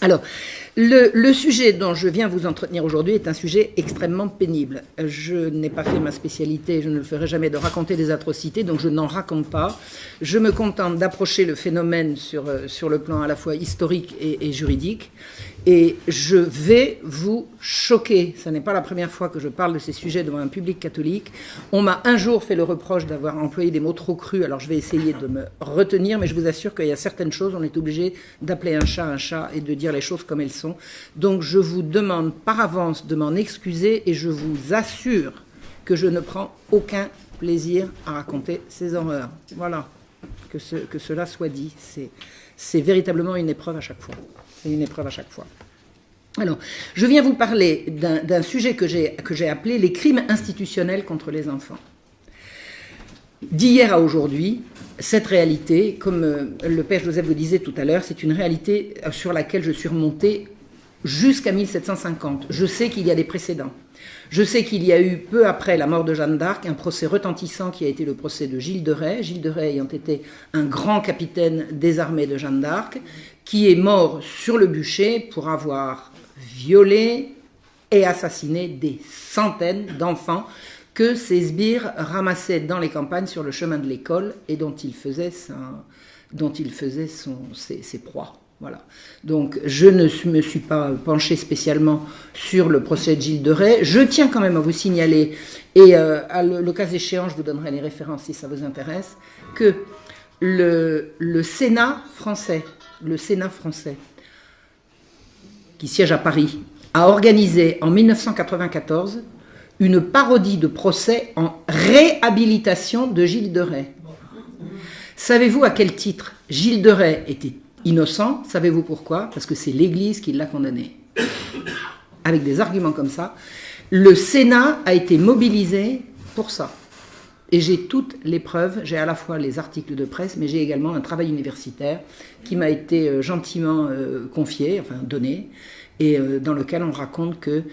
Alors, le sujet dont je viens vous entretenir aujourd'hui est un sujet extrêmement pénible. Je n'ai pas fait ma spécialité, je ne le ferai jamais, de raconter des atrocités, donc je n'en raconte pas. Je me contente d'approcher le phénomène sur le plan à la fois historique et juridique. Et je vais vous choquer. Ce n'est pas la première fois que je parle de ces sujets devant un public catholique. On m'a un jour fait le reproche d'avoir employé des mots trop crus, alors je vais essayer de me retenir, mais je vous assure qu'il y a certaines choses, on est obligé d'appeler un chat et de dire les choses comme elles sont. Donc je vous demande par avance de m'en excuser et je vous assure que je ne prends aucun plaisir à raconter ces horreurs. Voilà, que cela soit dit. C'est véritablement une épreuve à chaque fois. C'est une épreuve à chaque fois. Alors, je viens vous parler d'un sujet que j'ai appelé les crimes institutionnels contre les enfants. D'hier à aujourd'hui, cette réalité, comme le père Joseph vous disait tout à l'heure, c'est une réalité sur laquelle je suis remontée jusqu'à 1750. Je sais qu'il y a des précédents. Je sais qu'il y a eu, peu après la mort de Jeanne d'Arc, un procès retentissant qui a été le procès de Gilles de Rais. Gilles de Rais ayant été un grand capitaine des armées de Jeanne d'Arc, qui est mort sur le bûcher pour avoir violé et assassiné des centaines d'enfants que ces sbires ramassaient dans les campagnes sur le chemin de l'école et dont il faisait ses proies. Voilà. Donc, je ne me suis pas penché spécialement sur le procès de Gilles de Rais. Je tiens quand même à vous signaler, et le cas échéant, je vous donnerai les références si ça vous intéresse, que le Sénat français, qui siège à Paris, a organisé en 1994 une parodie de procès en réhabilitation de Gilles de Rais. Savez-vous à quel titre Gilles de Rais était innocent? Savez-vous pourquoi? Parce que c'est l'Église qui l'a condamné. Avec des arguments comme ça, le Sénat a été mobilisé pour ça. Et j'ai toutes les preuves, j'ai à la fois les articles de presse, mais j'ai également un travail universitaire qui m'a été gentiment confié, enfin donné, et dans lequel on raconte que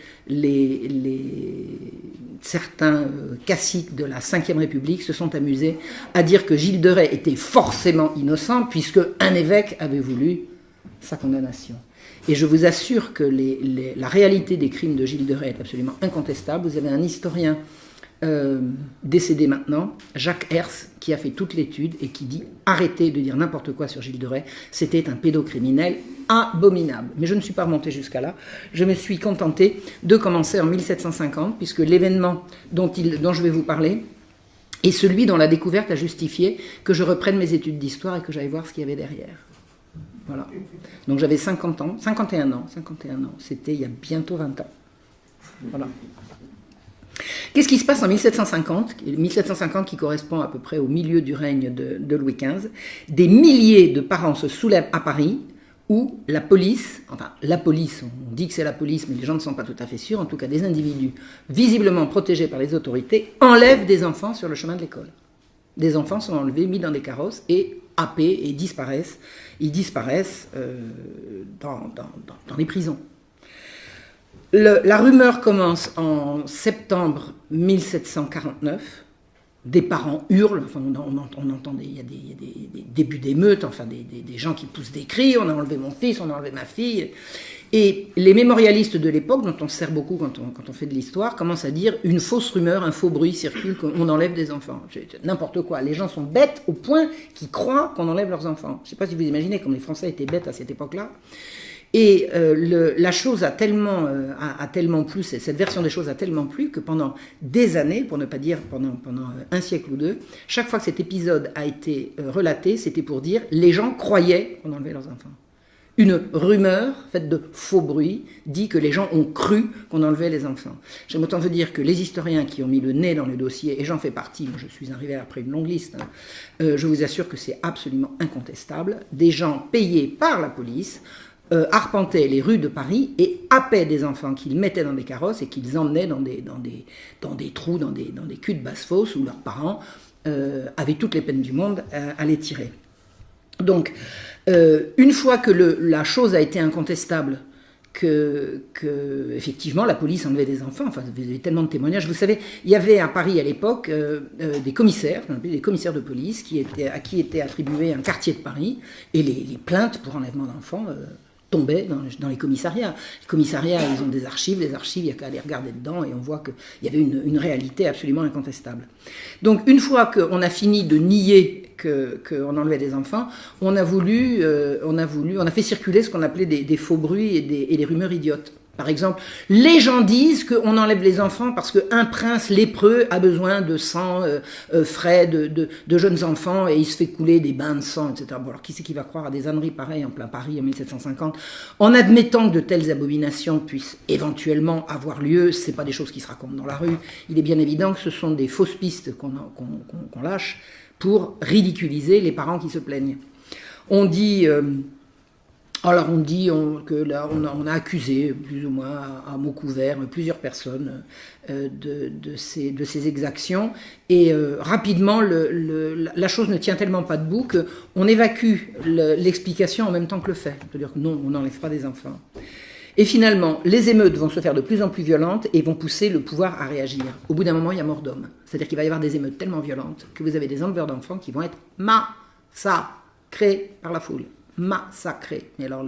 certains caciques de la Ve République se sont amusés à dire que Gilles de Rais était forcément innocent, puisque un évêque avait voulu sa condamnation. Et je vous assure que la réalité des crimes de Gilles de Rais est absolument incontestable. Vous avez un historien décédé maintenant, Jacques Hers, qui a fait toute l'étude et qui dit arrêtez de dire n'importe quoi sur Gilles de Rais, c'était un pédocriminel abominable. Mais je ne suis pas remontée jusqu'à là, je me suis contentée de commencer en 1750, puisque l'événement dont je vais vous parler est celui dont la découverte a justifié que je reprenne mes études d'histoire et que j'aille voir ce qu'il y avait derrière. Voilà. Donc j'avais 51 ans, c'était il y a bientôt 20 ans. Voilà. Qu'est-ce qui se passe en 1750 qui correspond à peu près au milieu du règne de Louis XV? Des milliers de parents se soulèvent à Paris où la police, on dit que c'est la police, mais les gens ne sont pas tout à fait sûrs, en tout cas des individus visiblement protégés par les autorités, enlèvent des enfants sur le chemin de l'école. Des enfants sont enlevés, mis dans des carrosses et happés et disparaissent. Ils disparaissent dans les prisons. La rumeur commence en septembre 1749. Des parents hurlent, enfin, on entend il y a des débuts d'émeutes, enfin des gens qui poussent des cris, on a enlevé mon fils, on a enlevé ma fille. Et les mémorialistes de l'époque, dont on se sert beaucoup quand on fait de l'histoire, commencent à dire une fausse rumeur, un faux bruit circule qu'on enlève des enfants. N'importe quoi. Les gens sont bêtes au point qu'ils croient qu'on enlève leurs enfants. Je ne sais pas si vous imaginez comme les Français étaient bêtes à cette époque-là. Et la chose a tellement plu, cette version des choses a tellement plu que pendant des années, pour ne pas dire pendant un siècle ou deux, chaque fois que cet épisode a été relaté, c'était pour dire les gens croyaient qu'on enlevait leurs enfants. Une rumeur faite de faux bruits dit que les gens ont cru qu'on enlevait les enfants. J'aime autant vous dire que les historiens qui ont mis le nez dans le dossier, et j'en fais partie, moi je suis arrivé après une longue liste, je vous assure que c'est absolument incontestable, des gens payés par la police arpentaient les rues de Paris et happaient des enfants qu'ils mettaient dans des carrosses et qu'ils emmenaient dans des trous, dans des culs de basse-fosse où leurs parents avaient toutes les peines du monde à les tirer. Donc, une fois que la chose a été incontestable, que effectivement la police enlevait des enfants, enfin vous avez tellement de témoignages, vous savez, il y avait à Paris à l'époque des commissaires de police à qui était attribué un quartier de Paris, et les plaintes pour enlèvement d'enfants tombait dans les commissariats. Les commissariats, ils ont des archives, il n'y a qu'à les regarder dedans et on voit qu'il y avait une réalité absolument incontestable. Donc une fois qu'on a fini de nier qu'on enlevait des enfants, on a fait circuler ce qu'on appelait des faux bruits et des rumeurs idiotes. Par exemple, les gens disent qu'on enlève les enfants parce qu'un prince lépreux a besoin de sang frais de jeunes enfants et il se fait couler des bains de sang, etc. Bon, alors qui c'est qui va croire à des âneries pareilles en plein Paris en 1750? En admettant que de telles abominations puissent éventuellement avoir lieu, c'est pas des choses qui se racontent dans la rue. Il est bien évident que ce sont des fausses pistes qu'on lâche pour ridiculiser les parents qui se plaignent. On dit... Alors on dit que là on a accusé plus ou moins à mots couverts plusieurs personnes de ces exactions et rapidement la chose ne tient tellement pas debout qu'on évacue l'explication en même temps que le fait. C'est-à-dire que non, on n'enlève pas des enfants. Et finalement, les émeutes vont se faire de plus en plus violentes et vont pousser le pouvoir à réagir. Au bout d'un moment, il y a mort d'homme. C'est-à-dire qu'il va y avoir des émeutes tellement violentes que vous avez des enleveurs d'enfants qui vont être massacrés par la foule. Massacré. Et alors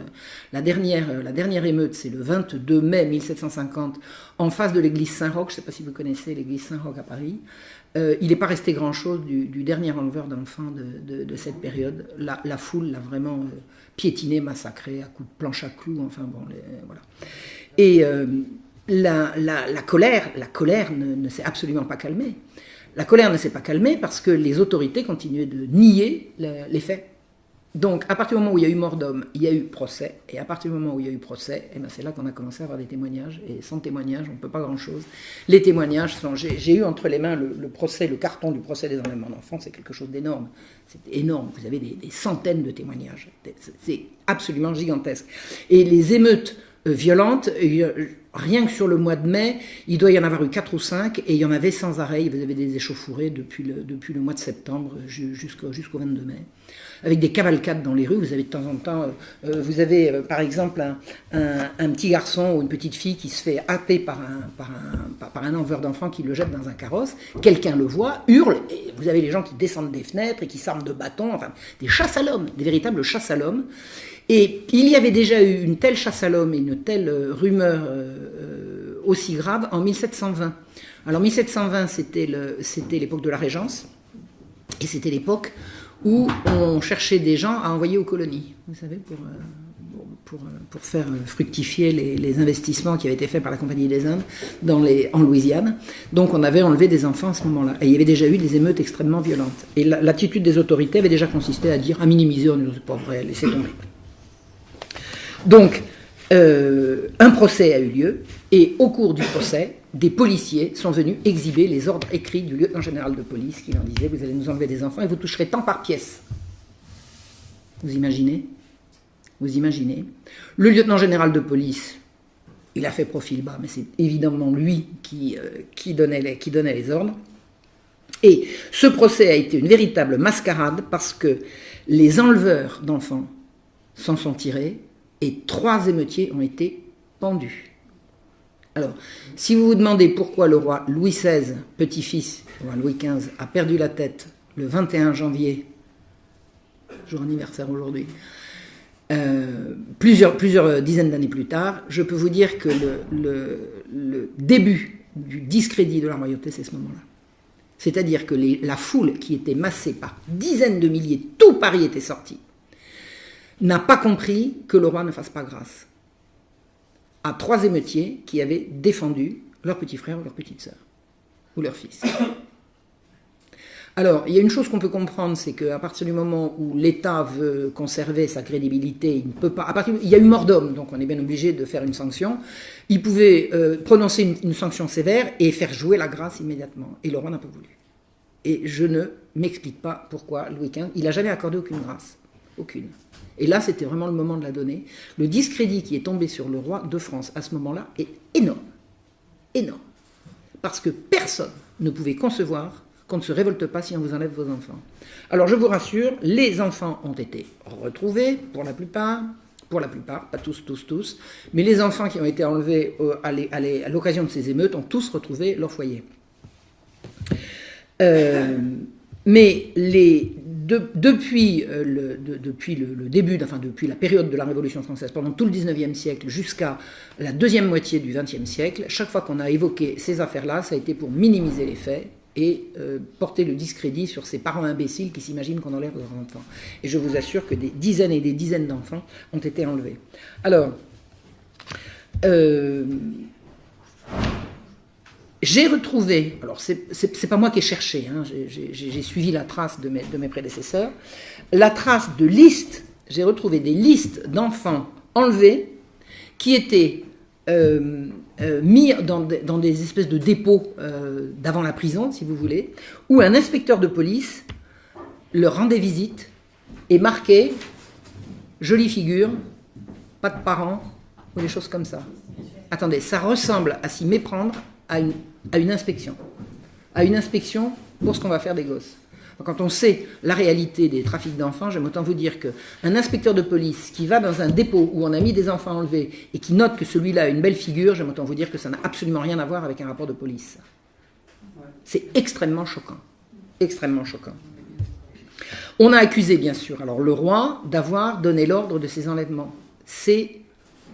la dernière émeute, c'est le 22 mai 1750, en face de l'église Saint-Roch. Je ne sais pas si vous connaissez l'église Saint-Roch à Paris. Il n'est pas resté grand-chose du dernier enleveur d'enfants de cette période. La foule l'a vraiment piétiné, massacré, à coups de planche à clous, enfin bon, voilà. Et la colère ne s'est absolument pas calmée. La colère ne s'est pas calmée parce que les autorités continuaient de nier les faits. Donc, à partir du moment où il y a eu mort d'homme, il y a eu procès. Et à partir du moment où il y a eu procès, eh ben c'est là qu'on a commencé à avoir des témoignages. Et sans témoignages, on ne peut pas grand-chose. Les témoignages sont... J'ai eu entre les mains le procès, le carton du procès des enlèvements d'enfants. C'est quelque chose d'énorme. C'est énorme. Vous avez des centaines de témoignages. C'est absolument gigantesque. Et les émeutes violentes, rien que sur le mois de mai, il doit y en avoir eu 4 ou 5, et il y en avait sans arrêt. Vous avez des échauffourées depuis le mois de septembre jusqu'au 22 mai. Avec des cavalcades dans les rues, vous avez de temps en temps, par exemple un petit garçon ou une petite fille qui se fait happer par un enleveur d'enfants qui le jette dans un carrosse, quelqu'un le voit, hurle, et vous avez les gens qui descendent des fenêtres et qui s'arment de bâtons, enfin des chasses à l'homme, des véritables chasses à l'homme. Et il y avait déjà eu une telle chasse à l'homme et une telle rumeur aussi grave en 1720. Alors 1720, c'était l'époque de la Régence, et c'était l'époque où on cherchait des gens à envoyer aux colonies, vous savez, pour faire fructifier les investissements qui avaient été faits par la Compagnie des Indes en Louisiane. Donc on avait enlevé des enfants à ce moment-là. Et il y avait déjà eu des émeutes extrêmement violentes. Et l'attitude des autorités avait déjà consisté à minimiser, on ne c'est pas vrai, laissez tomber. Donc, un procès a eu lieu, et au cours du procès, des policiers sont venus exhiber les ordres écrits du lieutenant général de police qui leur disait « Vous allez nous enlever des enfants et vous toucherez tant par pièce. » Vous imaginez? Vous imaginez? Le lieutenant général de police, il a fait profil bas, mais c'est évidemment lui qui donnait les ordres. Et ce procès a été une véritable mascarade parce que les enleveurs d'enfants s'en sont tirés et 3 émeutiers ont été pendus. Alors, si vous vous demandez pourquoi le roi Louis XVI, petit-fils, le roi Louis XV, a perdu la tête le 21 janvier, jour anniversaire aujourd'hui, plusieurs dizaines d'années plus tard, je peux vous dire que le début du discrédit de la royauté, c'est ce moment-là. C'est-à-dire que la foule qui était massée par dizaines de milliers, tout Paris était sorti, n'a pas compris que le roi ne fasse pas grâce à 3 émeutiers qui avaient défendu leur petit frère ou leur petite sœur, ou leur fils. Alors, il y a une chose qu'on peut comprendre, c'est qu'à partir du moment où l'État veut conserver sa crédibilité, il ne peut pas... il y a eu mort d'homme, donc on est bien obligé de faire une sanction. Il pouvait prononcer une sanction sévère et faire jouer la grâce immédiatement. Et le roi n'a pas voulu. Et je ne m'explique pas pourquoi Louis XV, il n'a jamais accordé aucune grâce. Aucune. Et là, c'était vraiment le moment de la donner. Le discrédit qui est tombé sur le roi de France à ce moment-là est énorme. Énorme. Parce que personne ne pouvait concevoir qu'on ne se révolte pas si on vous enlève vos enfants. Alors, je vous rassure, les enfants ont été retrouvés, pour la plupart, pas tous, mais les enfants qui ont été enlevés à l'occasion de ces émeutes ont tous retrouvé leur foyer. Mais les depuis le début, enfin depuis la période de la Révolution française, pendant tout le 19e siècle jusqu'à la deuxième moitié du 20e siècle, chaque fois qu'on a évoqué ces affaires-là, ça a été pour minimiser les faits et porter le discrédit sur ces parents imbéciles qui s'imaginent qu'on enlève leurs enfants. Et je vous assure que des dizaines et des dizaines d'enfants ont été enlevés. Alors, j'ai retrouvé, alors c'est pas moi qui ai cherché, hein, j'ai suivi la trace de mes prédécesseurs, la trace de listes, j'ai retrouvé des listes d'enfants enlevés qui étaient mis dans des espèces de dépôts d'avant la prison, si vous voulez, où un inspecteur de police leur rendait visite et marquait « jolie figure, pas de parents » ou des choses comme ça. Attendez, ça ressemble à s'y méprendre à une inspection. À une inspection pour ce qu'on va faire des gosses. Quand on sait la réalité des trafics d'enfants, j'aime autant vous dire qu'un inspecteur de police qui va dans un dépôt où on a mis des enfants enlevés et qui note que celui-là a une belle figure, j'aime autant vous dire que ça n'a absolument rien à voir avec un rapport de police. C'est extrêmement choquant. Extrêmement choquant. On a accusé, bien sûr, alors le roi d'avoir donné l'ordre de ces enlèvements. C'est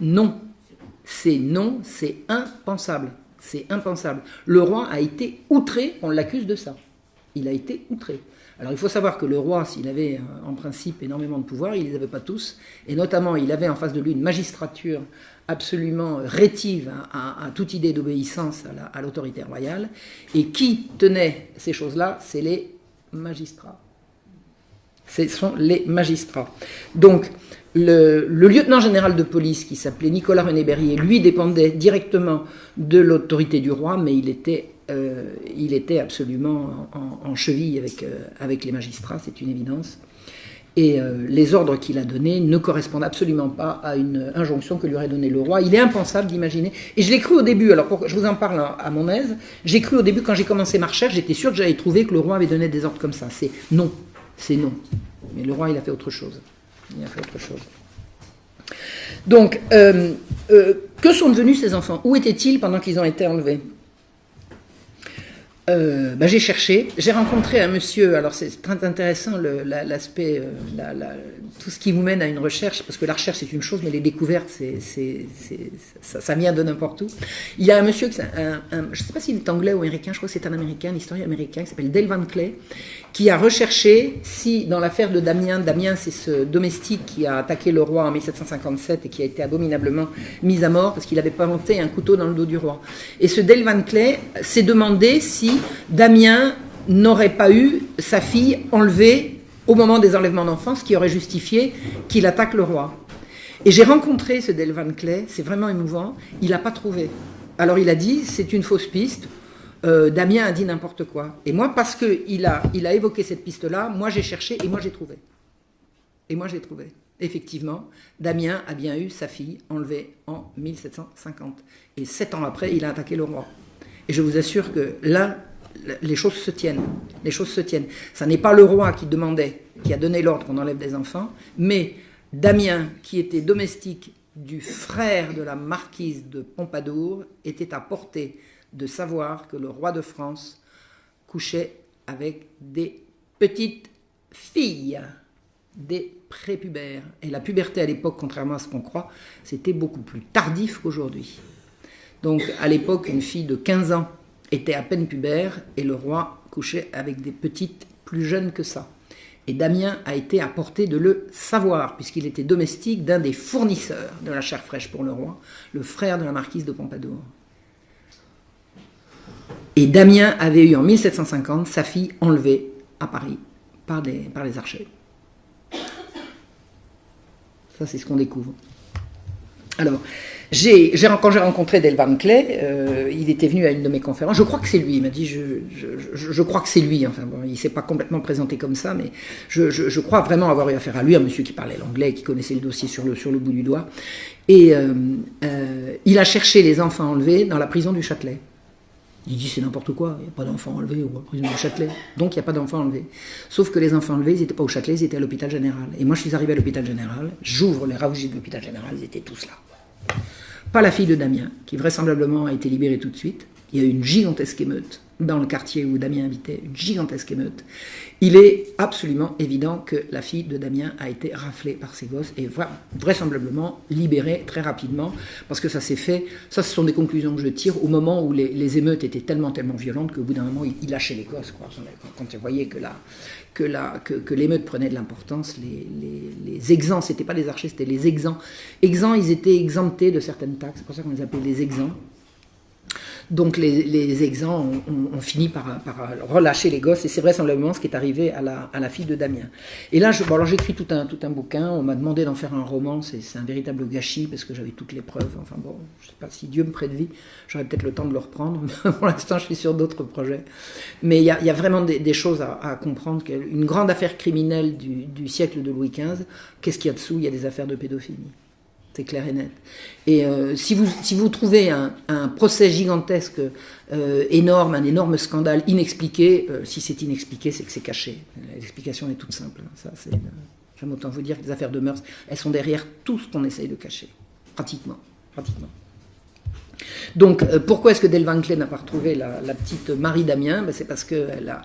non. C'est non, c'est impensable. C'est impensable. Le roi a été outré qu'on l'accuse de ça. Il a été outré. Alors il faut savoir que le roi, s'il avait en principe énormément de pouvoir, il ne les avait pas tous, et notamment il avait en face de lui une magistrature absolument rétive à toute idée d'obéissance à l'autorité royale, et qui tenait ces choses-là, c'est les magistrats. Ce sont les magistrats. Donc le lieutenant général de police, qui s'appelait Nicolas René Berrier, lui dépendait directement de l'autorité du roi, mais il était absolument en cheville avec les magistrats, c'est une évidence. Et les ordres qu'il a donnés ne correspondent absolument pas à une injonction que lui aurait donnée le roi. Il est impensable d'imaginer. Et je l'ai cru au début, alors je vous en parle à mon aise, j'ai cru au début, quand j'ai commencé ma recherche, j'étais sûr que j'allais trouver que le roi avait donné des ordres comme ça. C'est non. Mais le roi, il a fait autre chose. Donc, que sont devenus ces enfants? Où étaient-ils pendant qu'ils ont été enlevés? J'ai cherché, j'ai rencontré un monsieur, alors c'est très intéressant l'aspect, tout ce qui vous mène à une recherche, parce que la recherche c'est une chose, mais les découvertes, ça vient de n'importe où. Il y a un monsieur, je ne sais pas s'il est anglais ou américain, je crois que c'est un américain, un historien américain, qui s'appelle Dale Van Clay, qui a recherché si, dans l'affaire de Damien c'est ce domestique qui a attaqué le roi en 1757 et qui a été abominablement mis à mort parce qu'il avait planté un couteau dans le dos du roi. Et ce Dale Van Clay s'est demandé si Damien n'aurait pas eu sa fille enlevée au moment des enlèvements d'enfants, ce qui aurait justifié qu'il attaque le roi. Et j'ai rencontré ce Dale Van Clay, c'est vraiment émouvant, il n'a pas trouvé. Alors il a dit, c'est une fausse piste, Damien a dit n'importe quoi. Et moi, parce qu'il a évoqué cette piste-là, moi j'ai cherché et moi j'ai trouvé. Effectivement, Damien a bien eu sa fille enlevée en 1750. Et 7 ans après, il a attaqué le roi. Et je vous assure que là, les choses se tiennent. Ça n'est pas le roi qui a donné l'ordre qu'on enlève des enfants, mais Damien, qui était domestique du frère de la marquise de Pompadour, était à portée de savoir que le roi de France couchait avec des petites filles, des prépubères. Et la puberté à l'époque, contrairement à ce qu'on croit, c'était beaucoup plus tardif qu'aujourd'hui. Donc à l'époque, une fille de 15 ans était à peine pubère et le roi couchait avec des petites plus jeunes que ça. Et Damien a été à portée de le savoir, puisqu'il était domestique d'un des fournisseurs de la chair fraîche pour le roi, le frère de la marquise de Pompadour. Et Damien avait eu en 1750 sa fille enlevée à Paris par les archers. Ça, c'est ce qu'on découvre. Alors, quand j'ai rencontré Dale Van Clay, il était venu à une de mes conférences. Je crois que c'est lui. Il m'a dit, je crois que c'est lui. Enfin bon, il ne s'est pas complètement présenté comme ça, mais je crois vraiment avoir eu affaire à lui, un monsieur qui parlait l'anglais, qui connaissait le dossier sur le bout du doigt. Et il a cherché les enfants enlevés dans la prison du Châtelet. Il dit, c'est n'importe quoi, il n'y a pas d'enfants enlevés au prison du Châtelet. Donc il n'y a pas d'enfants enlevés. Sauf que les enfants enlevés, ils n'étaient pas au Châtelet, ils étaient à l'hôpital général. Et moi, je suis arrivé à l'hôpital général, j'ouvre les registres de l'hôpital général, ils étaient tous là. Pas la fille de Damien, qui vraisemblablement a été libérée tout de suite. Il y a eu une gigantesque émeute. dans le quartier où Damien habitait, une gigantesque émeute, il est absolument évident que la fille de Damien a été raflée par ses gosses et vraisemblablement libérée très rapidement, parce que ça s'est fait, ça ce sont des conclusions que je tire, au moment où les émeutes étaient tellement violentes qu'au bout d'un moment, il lâchait les gosses, quoi. Quand il voyait que l'émeute prenait de l'importance, les exempts, c'était pas les archers, c'était les exempts. Exempts, ils étaient exemptés de certaines taxes, c'est pour ça qu'on les appelait les exempts. Donc les exempts ont fini par relâcher les gosses, et c'est vraisemblablement ce qui est arrivé à la fille de Damien. Et là, alors j'écris tout un bouquin, on m'a demandé d'en faire un roman, c'est un véritable gâchis, parce que j'avais toutes les preuves, enfin bon, je sais pas, si Dieu me prête vie, j'aurais peut-être le temps de le reprendre, mais pour l'instant je suis sur d'autres projets. Mais il y a vraiment des choses à comprendre, une grande affaire criminelle du siècle de Louis XV, qu'est-ce qu'il y a dessous? Il y a des affaires de pédophilie. C'est clair et net. Et si vous trouvez un procès gigantesque énorme, un énorme scandale inexpliqué, si c'est inexpliqué, c'est que c'est caché. L'explication est toute simple. Ça, j'aime autant vous dire que les affaires de mœurs, elles sont derrière tout ce qu'on essaye de cacher. Pratiquement. Donc, pourquoi est-ce que Delvanclé n'a pas retrouvé la petite Marie Damien? Ben, c'est parce qu'il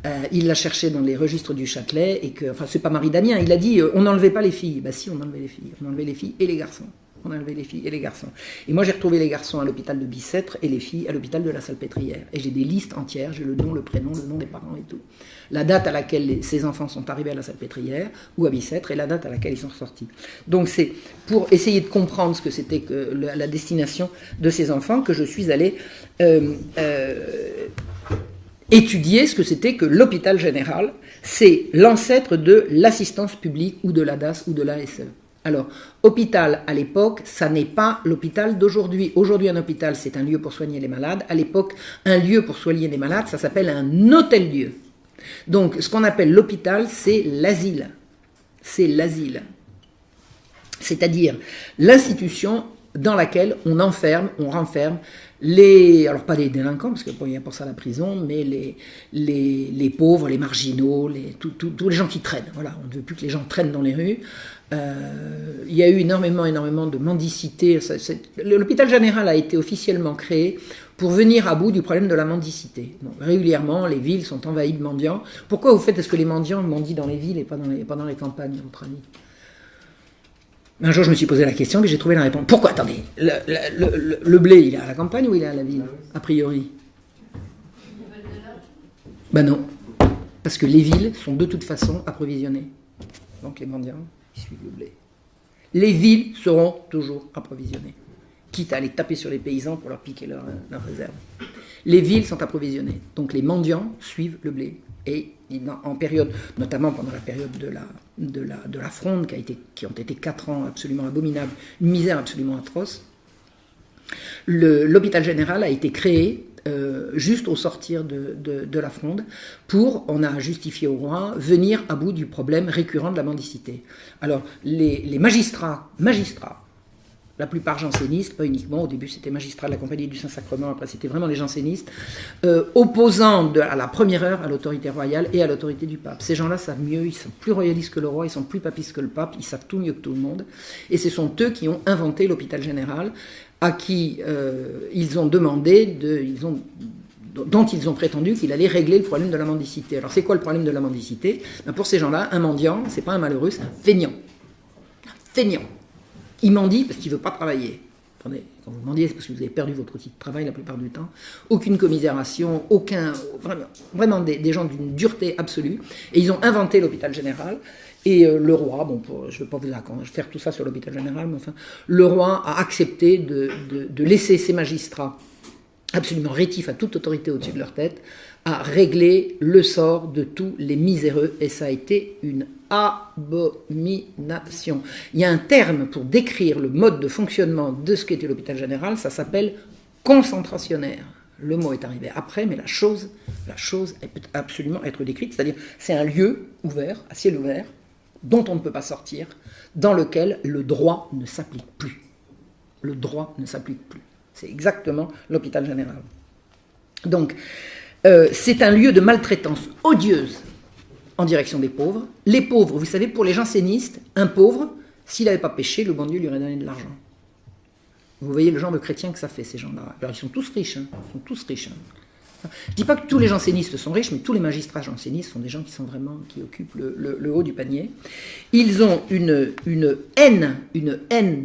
l'a cherchée dans les registres du Châtelet, et que, enfin, c'est pas Marie Damien, il a dit on n'enlevait pas les filles. Ben si, on enlevait les filles. On enlevait les filles et les garçons. On enlevait les filles et les garçons. Et moi, j'ai retrouvé les garçons à l'hôpital de Bicêtre et les filles à l'hôpital de la Salpêtrière. Et j'ai des listes entières, j'ai le nom, le prénom, le nom des parents et tout. La date à laquelle ces enfants sont arrivés à la Salpêtrière ou à Bicêtre et la date à laquelle ils sont ressortis. Donc c'est pour essayer de comprendre ce que c'était que la destination de ces enfants que je suis allé étudier ce que c'était que l'hôpital général. C'est l'ancêtre de l'assistance publique ou de l'ADAS ou de l'ASE. Alors, hôpital, à l'époque, ça n'est pas l'hôpital d'aujourd'hui. Aujourd'hui, un hôpital, c'est un lieu pour soigner les malades. À l'époque, un lieu pour soigner les malades, ça s'appelle un hôtel-dieu. Donc, ce qu'on appelle l'hôpital, c'est l'asile. C'est l'asile. C'est-à-dire l'institution dans laquelle on enferme, on renferme alors pas les délinquants, parce qu'il y a pour ça la prison, mais les pauvres, les marginaux, tous les gens qui traînent. Voilà, on ne veut plus que les gens traînent dans les rues. Il y a eu énormément de mendicité. L'hôpital général a été officiellement créé pour venir à bout du problème de la mendicité. Donc, régulièrement, les villes sont envahies de mendiants. Pourquoi est-ce que les mendiants mendient dans les villes et pas dans les campagnes, à votre avis? Un jour, je me suis posé la question, mais j'ai trouvé la réponse. Pourquoi? Attendez, le blé, il est à la campagne ou il est à la ville, a priori? Ben non, parce que les villes sont de toute façon approvisionnées. Donc les mendiants, ils suivent le blé. Les villes seront toujours approvisionnées, quitte à aller taper sur les paysans pour leur piquer leur réserve. Les villes sont approvisionnées, donc les mendiants suivent le blé. Et en période, notamment pendant la période de la Fronde, qui ont été 4 ans absolument abominables, une misère absolument atroce, l'hôpital général a été créé juste au sortir de la Fronde pour, on a justifié au roi, venir à bout du problème récurrent de la mendicité. Alors, les magistrats, la plupart jansénistes, pas uniquement, au début c'était magistrats de la Compagnie du Saint-Sacrement, après c'était vraiment les jansénistes, opposant à la première heure à l'autorité royale et à l'autorité du pape. Ces gens-là savent mieux, ils sont plus royalistes que le roi, ils sont plus papistes que le pape, ils savent tout mieux que tout le monde, et ce sont eux qui ont inventé l'hôpital général, à qui ils ont demandé, dont ils ont prétendu qu'il allait régler le problème de la mendicité. Alors c'est quoi le problème de la mendicité? Ben, pour ces gens-là, un mendiant, c'est pas un malheureux, c'est un feignant. Un feignant. Il mendie parce qu'il ne veut pas travailler. Attendez, quand vous mendiez, c'est parce que vous avez perdu votre outil de travail la plupart du temps. Aucune commisération, vraiment des gens d'une dureté absolue. Et ils ont inventé l'hôpital général. Et le roi, je ne vais pas vous faire tout ça sur l'hôpital général, mais enfin, le roi a accepté de laisser ses magistrats absolument rétifs à toute autorité au-dessus de leur tête, à régler le sort de tous les miséreux, et ça a été une abomination. Il y a un terme pour décrire le mode de fonctionnement de ce qu'était l'hôpital général, ça s'appelle concentrationnaire. Le mot est arrivé après, mais la chose elle peut absolument être décrite, c'est-à-dire c'est un lieu ouvert, à ciel ouvert, dont on ne peut pas sortir, dans lequel le droit ne s'applique plus. Le droit ne s'applique plus. C'est exactement l'hôpital général. Donc, c'est un lieu de maltraitance odieuse en direction des pauvres. Les pauvres, vous savez, pour les jansénistes, un pauvre, s'il n'avait pas péché, le bon Dieu lui aurait donné de l'argent. Vous voyez le genre de chrétiens que ça fait, ces gens-là. Alors, ils sont tous riches, hein. Ils sont tous riches. Hein. Je ne dis pas que tous les jansénistes sont riches, mais tous les magistrats jansénistes sont des gens qui sont vraiment, qui occupent le haut du panier. Ils ont une haine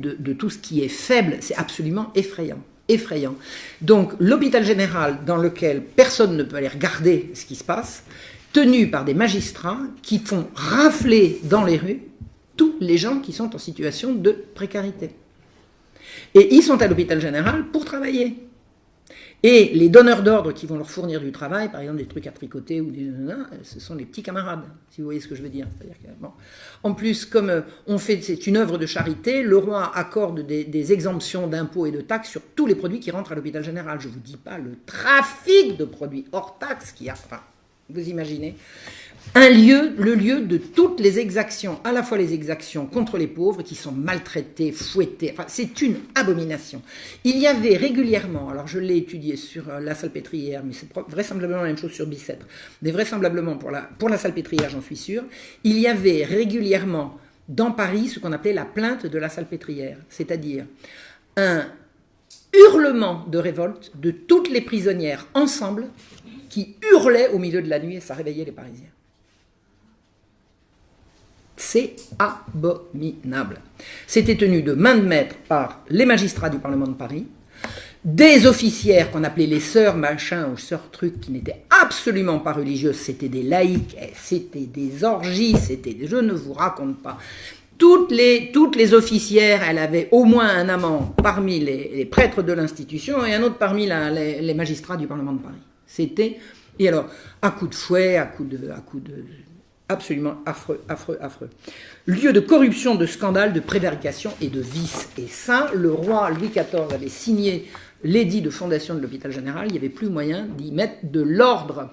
de tout ce qui est faible, c'est absolument effrayant. Effrayant. Donc l'hôpital général dans lequel personne ne peut aller regarder ce qui se passe, tenu par des magistrats qui font rafler dans les rues tous les gens qui sont en situation de précarité. Et ils sont à l'hôpital général pour travailler. Et les donneurs d'ordre qui vont leur fournir du travail, par exemple des trucs à tricoter, ou ce sont les petits camarades, si vous voyez ce que je veux dire. C'est-à-dire que, bon. En plus, comme c'est une œuvre de charité, le roi accorde des exemptions d'impôts et de taxes sur tous les produits qui rentrent à l'hôpital général. Je ne vous dis pas le trafic de produits hors taxes qu'il y a. Enfin, vous imaginez. Le lieu de toutes les exactions, à la fois les exactions contre les pauvres qui sont maltraités, fouettés, enfin c'est une abomination. Il y avait régulièrement, alors je l'ai étudié sur la Salpêtrière, mais c'est vraisemblablement la même chose sur Bicêtre, mais vraisemblablement pour la Salpêtrière, j'en suis sûr, il y avait régulièrement dans Paris ce qu'on appelait la plainte de la Salpêtrière, c'est-à-dire un hurlement de révolte de toutes les prisonnières ensemble qui hurlaient au milieu de la nuit et ça réveillait les Parisiens. C'est abominable. C'était tenu de main de maître par les magistrats du Parlement de Paris, des officières qu'on appelait les sœurs machin ou sœurs trucs qui n'étaient absolument pas religieuses, c'était des laïcs, c'était des orgies, je ne vous raconte pas. Toutes les officières, elles avaient au moins un amant parmi les prêtres de l'institution et un autre parmi les magistrats du Parlement de Paris. C'était, et alors, à coups de fouet, à coups de absolument affreux, affreux, affreux. Lieu de corruption, de scandale, de prévarication et de vice. Et ça, le roi Louis XIV avait signé l'édit de fondation de l'hôpital général, il n'y avait plus moyen d'y mettre de l'ordre.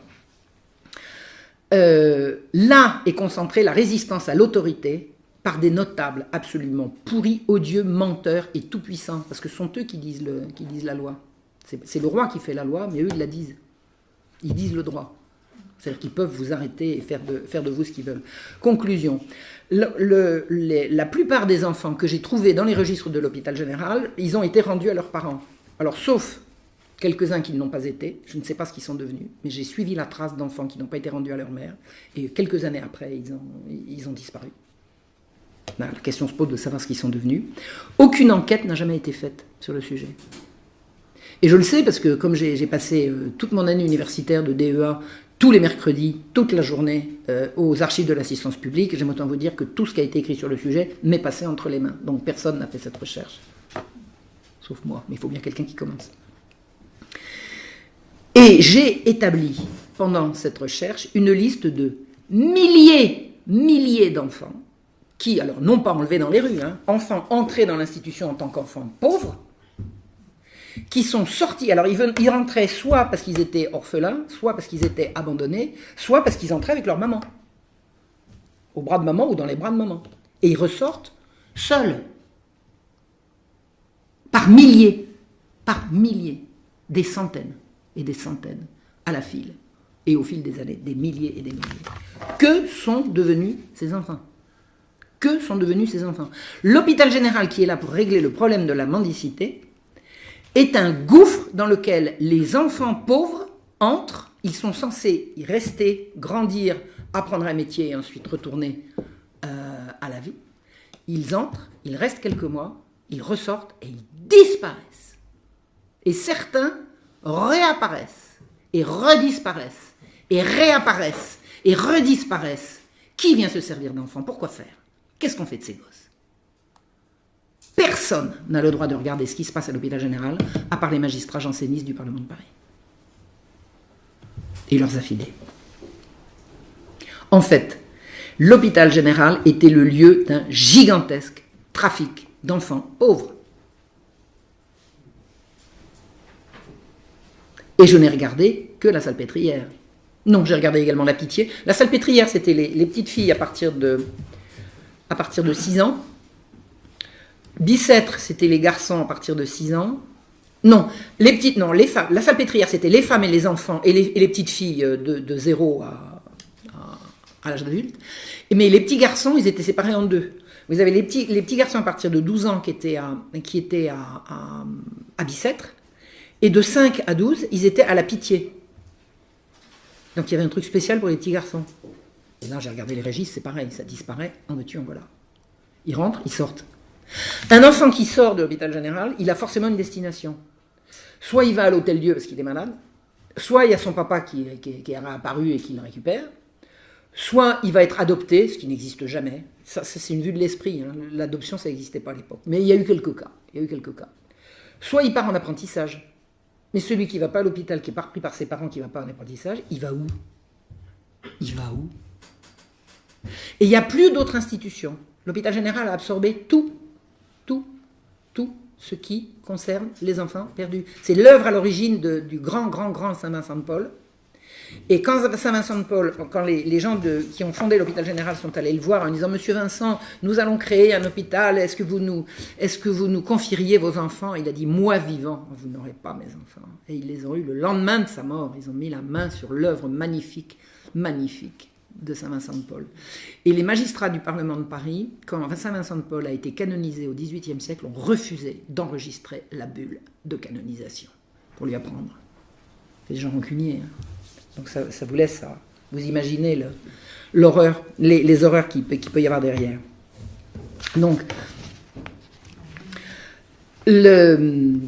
Là est concentrée la résistance à l'autorité par des notables absolument pourris, odieux, menteurs et tout-puissants, parce que ce sont eux qui disent la loi. C'est le roi qui fait la loi, mais eux, ils la disent. Ils disent le droit. C'est-à-dire qu'ils peuvent vous arrêter et faire de vous ce qu'ils veulent. Conclusion. La plupart des enfants que j'ai trouvés dans les registres de l'hôpital général, ils ont été rendus à leurs parents. Alors, sauf quelques-uns qui ne l'ont pas été, je ne sais pas ce qu'ils sont devenus, mais j'ai suivi la trace d'enfants qui n'ont pas été rendus à leur mère, et quelques années après, ils ont disparu. La question se pose de savoir ce qu'ils sont devenus. Aucune enquête n'a jamais été faite sur le sujet. Et je le sais parce que comme j'ai passé toute mon année universitaire de DEA, tous les mercredis, toute la journée, aux archives de l'assistance publique, j'aime autant vous dire que tout ce qui a été écrit sur le sujet m'est passé entre les mains. Donc personne n'a fait cette recherche. Sauf moi, mais il faut bien quelqu'un qui commence. Et j'ai établi, pendant cette recherche, une liste de milliers d'enfants qui, alors non pas enlevés dans les rues, enfants entrés dans l'institution en tant qu'enfants pauvres, qui sont sortis, alors ils rentraient soit parce qu'ils étaient orphelins, soit parce qu'ils étaient abandonnés, soit parce qu'ils entraient avec leur maman, au bras de maman ou dans les bras de maman. Et ils ressortent seuls, par milliers, des centaines et des centaines, à la file, et au fil des années, des milliers et des milliers. Que sont devenus ces enfants ? Que sont devenus ces enfants ? L'hôpital général qui est là pour régler le problème de la mendicité est un gouffre dans lequel les enfants pauvres entrent, ils sont censés y rester, grandir, apprendre un métier et ensuite retourner à la vie. Ils entrent, ils restent quelques mois, ils ressortent et ils disparaissent. Et certains réapparaissent et redisparaissent et réapparaissent et redisparaissent. Qui vient se servir d'enfants ? Pourquoi faire ? Qu'est-ce qu'on fait de ces gosses ? Personne n'a le droit de regarder ce qui se passe à l'hôpital général, à part les magistrats jansénistes du Parlement de Paris. Et leurs affidés. En fait, l'hôpital général était le lieu d'un gigantesque trafic d'enfants pauvres. Et je n'ai regardé que la Salpêtrière. Non, j'ai regardé également la Pitié. La Salpêtrière, c'était les petites filles à partir de 6 ans. Bicêtre, c'était les garçons à partir de 6 ans. Non, les femmes. La Salpêtrière, c'était les femmes et les enfants et les petites filles de 0 à l'âge d'adulte. Mais les petits garçons, ils étaient séparés en deux. Vous avez les petits garçons à partir de 12 ans qui étaient à Bicêtre, et de 5 à 12, ils étaient à la Pitié. Donc il y avait un truc spécial pour les petits garçons. Et là, j'ai regardé les registres, c'est pareil, ça disparaît, en veux-tu, en voilà. Ils rentrent, ils sortent. Un enfant qui sort de l'hôpital général, il a forcément une destination. Soit il va à l'Hôtel-Dieu parce qu'il est malade, soit il y a son papa qui est réapparu et qui le récupère, soit il va être adopté, ce qui n'existe jamais. Ça, c'est une vue de l'esprit, hein. L'adoption, ça n'existait pas à l'époque. Mais il y a eu quelques cas. Soit il part en apprentissage. Mais celui qui ne va pas à l'hôpital, qui est pas repris par ses parents, qui ne va pas en apprentissage, il va où? Et il n'y a plus d'autres institutions. L'hôpital général a absorbé tout ce qui concerne les enfants perdus. C'est l'œuvre à l'origine du grand Saint-Vincent de Paul. Et quand Saint-Vincent de Paul, quand les gens qui ont fondé l'hôpital général sont allés le voir en disant « Monsieur Vincent, nous allons créer un hôpital, est-ce que vous nous confieriez vos enfants ?» Il a dit « Moi vivant, vous n'aurez pas mes enfants. » Et ils les ont eus le lendemain de sa mort. Ils ont mis la main sur l'œuvre magnifique de Saint-Vincent de Paul. Et les magistrats du Parlement de Paris, quand Saint-Vincent de Paul a été canonisé au XVIIIe siècle, ont refusé d'enregistrer la bulle de canonisation pour lui apprendre. C'est des gens rancuniers. Hein. Donc ça vous laisse vous imaginez l'horreur, les horreurs qu'il peut y avoir derrière. Donc, le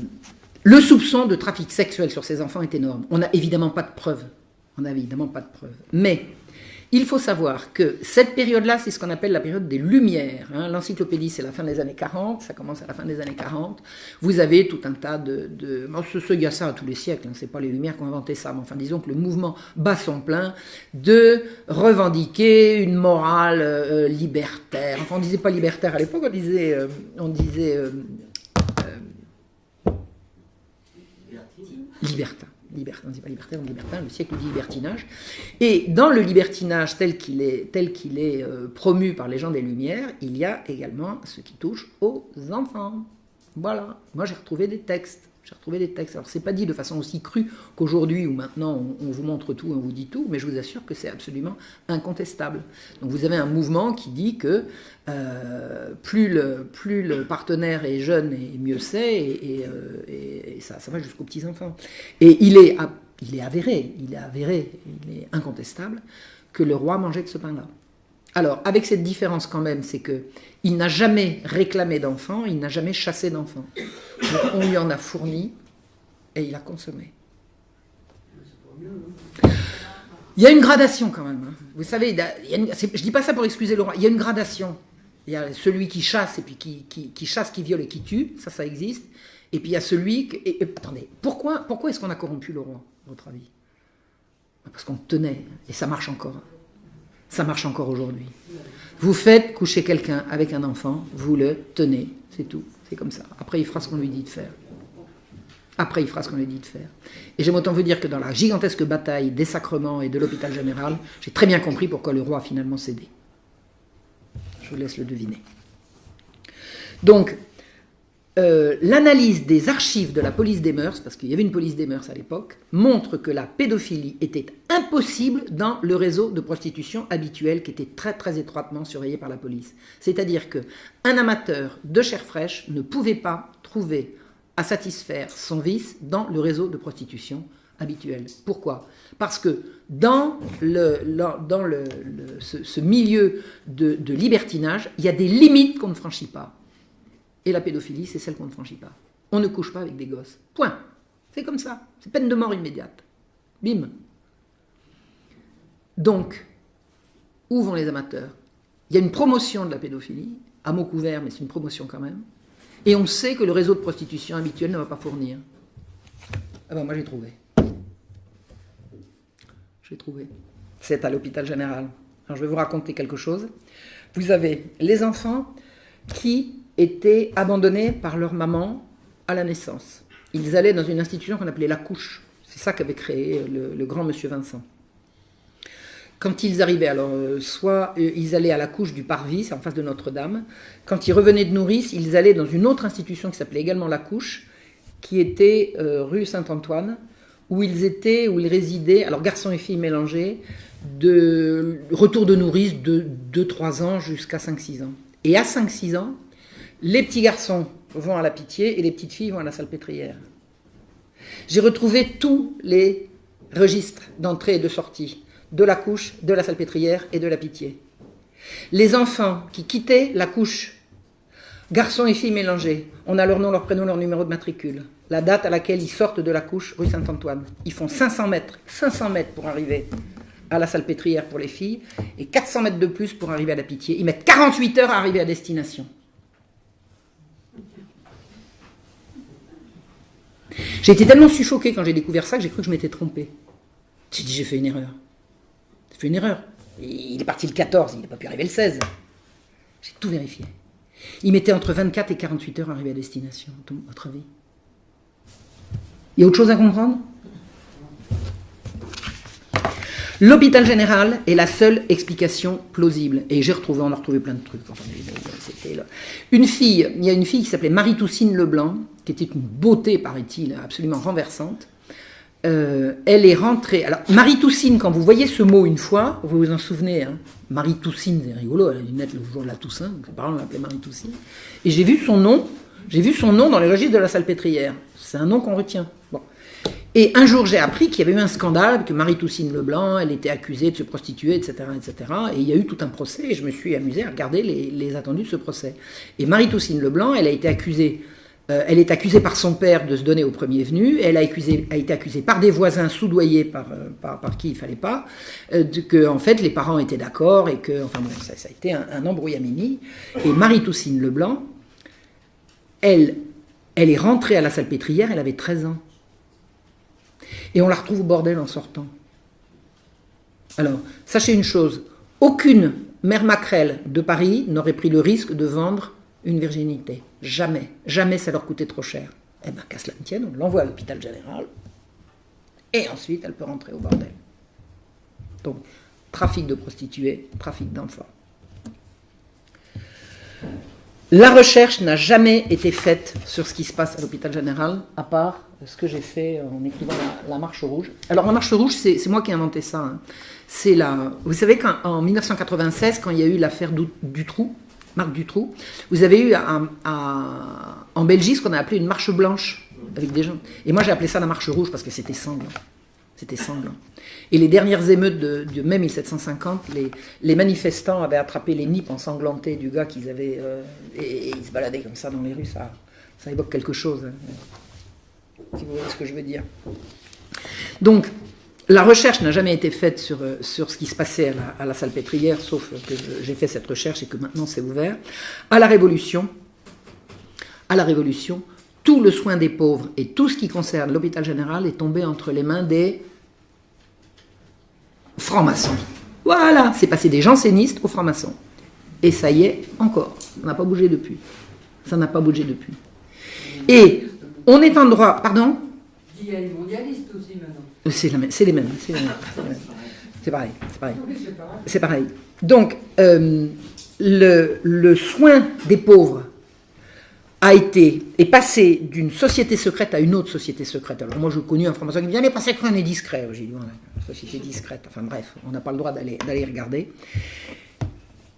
soupçon de trafic sexuel sur ces enfants est énorme. On n'a évidemment pas de preuves. Mais il faut savoir que cette période-là, c'est ce qu'on appelle la période des Lumières. Hein. L'encyclopédie, c'est la fin des années 40, ça commence à la fin des années 40. Vous avez tout un tas il y a ça à tous les siècles, hein, c'est pas les Lumières qui ont inventé ça, mais enfin disons que le mouvement bat son plein de revendiquer une morale libertaire. Enfin, on disait pas libertaire à l'époque, on disait libertin. On ne dit pas libertaire, on dit libertin, le siècle du libertinage. Et dans le libertinage tel qu'il est promu par les gens des Lumières, il y a également ce qui touche aux enfants. Voilà. Moi, j'ai retrouvé des textes. Alors, c'est pas dit de façon aussi crue qu'aujourd'hui, où maintenant on vous montre tout, on vous dit tout, mais je vous assure que c'est absolument incontestable. Donc, vous avez un mouvement qui dit que plus le partenaire est jeune et mieux c'est, et ça va jusqu'aux petits-enfants. Et il est avéré, il est incontestable que le roi mangeait de ce pain-là. Alors, avec cette différence quand même, c'est qu'il n'a jamais réclamé d'enfants, il n'a jamais chassé d'enfants. On lui en a fourni et il a consommé. Il y a une gradation quand même. Hein. Vous savez, je ne dis pas ça pour excuser le roi, il y a une gradation. Il y a celui qui chasse, et puis qui chasse, qui viole et qui tue, ça existe. Et puis il y a celui... attendez, pourquoi est-ce qu'on a corrompu le roi, à votre avis? Parce qu'on tenait, et ça marche encore. Ça marche encore aujourd'hui. Vous faites coucher quelqu'un avec un enfant, vous le tenez, c'est tout, c'est comme ça. Après, il fera ce qu'on lui dit de faire. Et j'aime autant vous dire que dans la gigantesque bataille des sacrements et de l'hôpital général, j'ai très bien compris pourquoi le roi a finalement cédé. Je vous laisse le deviner. Donc, l'analyse des archives de la police des mœurs, parce qu'il y avait une police des mœurs à l'époque, montre que la pédophilie était impossible dans le réseau de prostitution habituel qui était très très étroitement surveillé par la police. C'est-à-dire qu'un amateur de chair fraîche ne pouvait pas trouver à satisfaire son vice dans le réseau de prostitution habituel. Pourquoi? Parce que dans ce milieu de libertinage, il y a des limites qu'on ne franchit pas. Et la pédophilie, c'est celle qu'on ne franchit pas. On ne couche pas avec des gosses. Point. C'est comme ça. C'est peine de mort immédiate. Bim. Donc, où vont les amateurs? Il y a une promotion de la pédophilie, à mot couvert, mais c'est une promotion quand même. Et on sait que le réseau de prostitution habituel ne va pas fournir. Ah ben moi j'ai trouvé. C'est à l'hôpital général. Alors je vais vous raconter quelque chose. Vous avez les enfants qui étaient abandonnés par leur maman à la naissance. Ils allaient dans une institution qu'on appelait la couche. C'est ça qu'avait créé le grand monsieur Vincent. Quand ils arrivaient, alors soit ils allaient à la couche du Parvis, en face de Notre-Dame. Quand ils revenaient de nourrice, ils allaient dans une autre institution qui s'appelait également la couche, qui était rue Saint-Antoine, où ils résidaient, alors garçons et filles mélangés, de retour de nourrice de 2-3 ans jusqu'à 5-6 ans. Et à 5-6 ans, les petits garçons vont à la Pitié et les petites filles vont à la Salpêtrière. J'ai retrouvé tous les registres d'entrée et de sortie de la couche, de la salpêtrière et de la Pitié. Les enfants qui quittaient la couche, garçons et filles mélangés, on a leur nom, leur prénom, leur numéro de matricule, la date à laquelle ils sortent de la couche rue Saint-Antoine. Ils font 500 mètres pour arriver à la salpêtrière pour les filles et 400 mètres de plus pour arriver à la Pitié. Ils mettent 48 heures à arriver à destination. J'ai été tellement suffoqué quand j'ai découvert ça que j'ai cru que je m'étais trompé. J'ai dit, j'ai fait une erreur. J'ai fait une erreur. Il est parti le 14, il n'a pas pu arriver le 16. J'ai tout vérifié. Il mettait entre 24 et 48 heures à arriver à destination, à votre avis. Il y a autre chose à comprendre? L'hôpital général est la seule explication plausible. Et on a retrouvé plein de trucs. Enfin, il y a une fille qui s'appelait Marie-Toussine Leblanc, qui était une beauté, paraît-il, absolument renversante. Elle est rentrée. Alors, Marie-Toussine, quand vous voyez ce mot une fois, vous vous en souvenez, hein, Marie-Toussine, c'est rigolo, elle a dû naître le jour de la Toussaint, donc ses parents l'appelaient Marie-Toussine. Et j'ai vu son nom dans les registres de la Salpêtrière. C'est un nom qu'on retient. Bon. Et un jour, j'ai appris qu'il y avait eu un scandale, que Marie-Toussine Leblanc, elle était accusée de se prostituer, etc., etc. Et il y a eu tout un procès, et je me suis amusée à regarder les attendus de ce procès. Et Marie-Toussine Leblanc, elle a été accusée. Elle est accusée par son père de se donner au premier venu. Elle a été accusée par des voisins soudoyés par qui il fallait pas, que en fait les parents étaient d'accord et que enfin bon, ça a été un embrouillamini. Et Marie-Toussine Leblanc, elle est rentrée à la Salpêtrière, elle avait 13 ans. Et on la retrouve au bordel en sortant. Alors, sachez une chose, aucune mère maquerelle de Paris n'aurait pris le risque de vendre une virginité. Jamais. Jamais ça leur coûtait trop cher. Eh bien, qu'à cela ne tienne, on l'envoie à l'hôpital général. Et ensuite, elle peut rentrer au bordel. Donc, trafic de prostituées, trafic d'enfants. La recherche n'a jamais été faite sur ce qui se passe à l'hôpital général, à part ce que j'ai fait en écrivant la Marche rouge. Alors, la Marche rouge, c'est moi qui ai inventé ça. Hein. Vous savez qu'en 1996, quand il y a eu l'affaire Dutroux, Marc Dutroux, vous avez eu en Belgique ce qu'on a appelé une marche blanche avec des gens. Et moi j'ai appelé ça la marche rouge parce que c'était sanglant. C'était sanglant. Et les dernières émeutes de mai 1750, les manifestants avaient attrapé les nippes ensanglantés du gars qu'ils avaient... et ils se baladaient comme ça dans les rues. Ça évoque quelque chose. Hein, si vous voyez ce que je veux dire. Donc, la recherche n'a jamais été faite sur ce qui se passait à la Salpêtrière, sauf que j'ai fait cette recherche et que maintenant c'est ouvert. À la Révolution, tout le soin des pauvres et tout ce qui concerne l'hôpital général est tombé entre les mains des francs-maçons. Voilà, c'est passé des jansénistes aux francs-maçons. Et ça y est, encore. Ça n'a pas bougé depuis. Ça n'a pas bougé depuis. Et on est en droit... Pardon ? Il y a les mondialistes aussi maintenant. C'est les mêmes. C'est pareil. C'est pareil. Donc, le soin des pauvres est passé d'une société secrète à une autre société secrète. Alors moi, je connais un franc-maçon qui me dit « Mais pas secret, on est discret. » J'ai dit voilà, « Société discrète. » Enfin bref, on n'a pas le droit d'aller regarder.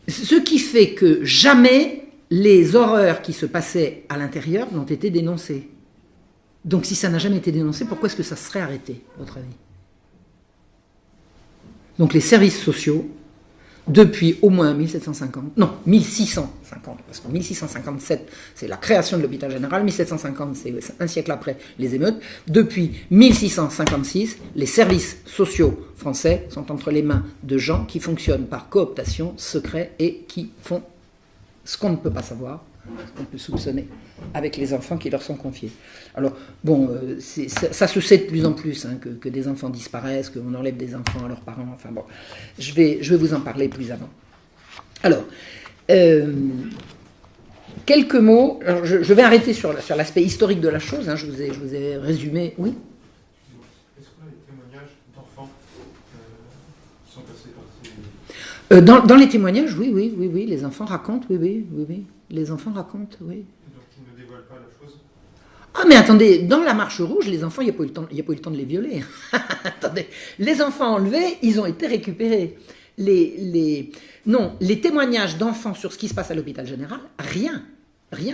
Ce qui fait que jamais les horreurs qui se passaient à l'intérieur n'ont été dénoncées. Donc si ça n'a jamais été dénoncé, pourquoi est-ce que ça serait arrêté, à votre avis? Donc les services sociaux, depuis au moins 1650, parce qu'en 1657, c'est la création de l'hôpital général, 1750, c'est un siècle après les émeutes, depuis 1656, les services sociaux français sont entre les mains de gens qui fonctionnent par cooptation, secret, et qui font ce qu'on ne peut pas savoir, ce qu'on peut soupçonner, avec les enfants qui leur sont confiés. Alors, bon, ça se sait de plus en plus, hein, que des enfants disparaissent, qu'on enlève des enfants à leurs parents, enfin bon, je vais vous en parler plus avant. Alors, quelques mots, alors je vais arrêter sur l'aspect historique de la chose, hein, je vous ai résumé, oui. Est-ce qu'on a des témoignages d'enfants qui sont passés par ces... Dans les témoignages, oui, les enfants racontent, oui, les enfants racontent, oui. Donc ils ne dévoilent pas la chose. Ah mais attendez, dans la Marche rouge, les enfants, il n'y a pas eu le temps de les violer. Attendez, les enfants enlevés, ils ont été récupérés. Les témoignages d'enfants sur ce qui se passe à l'hôpital général, rien,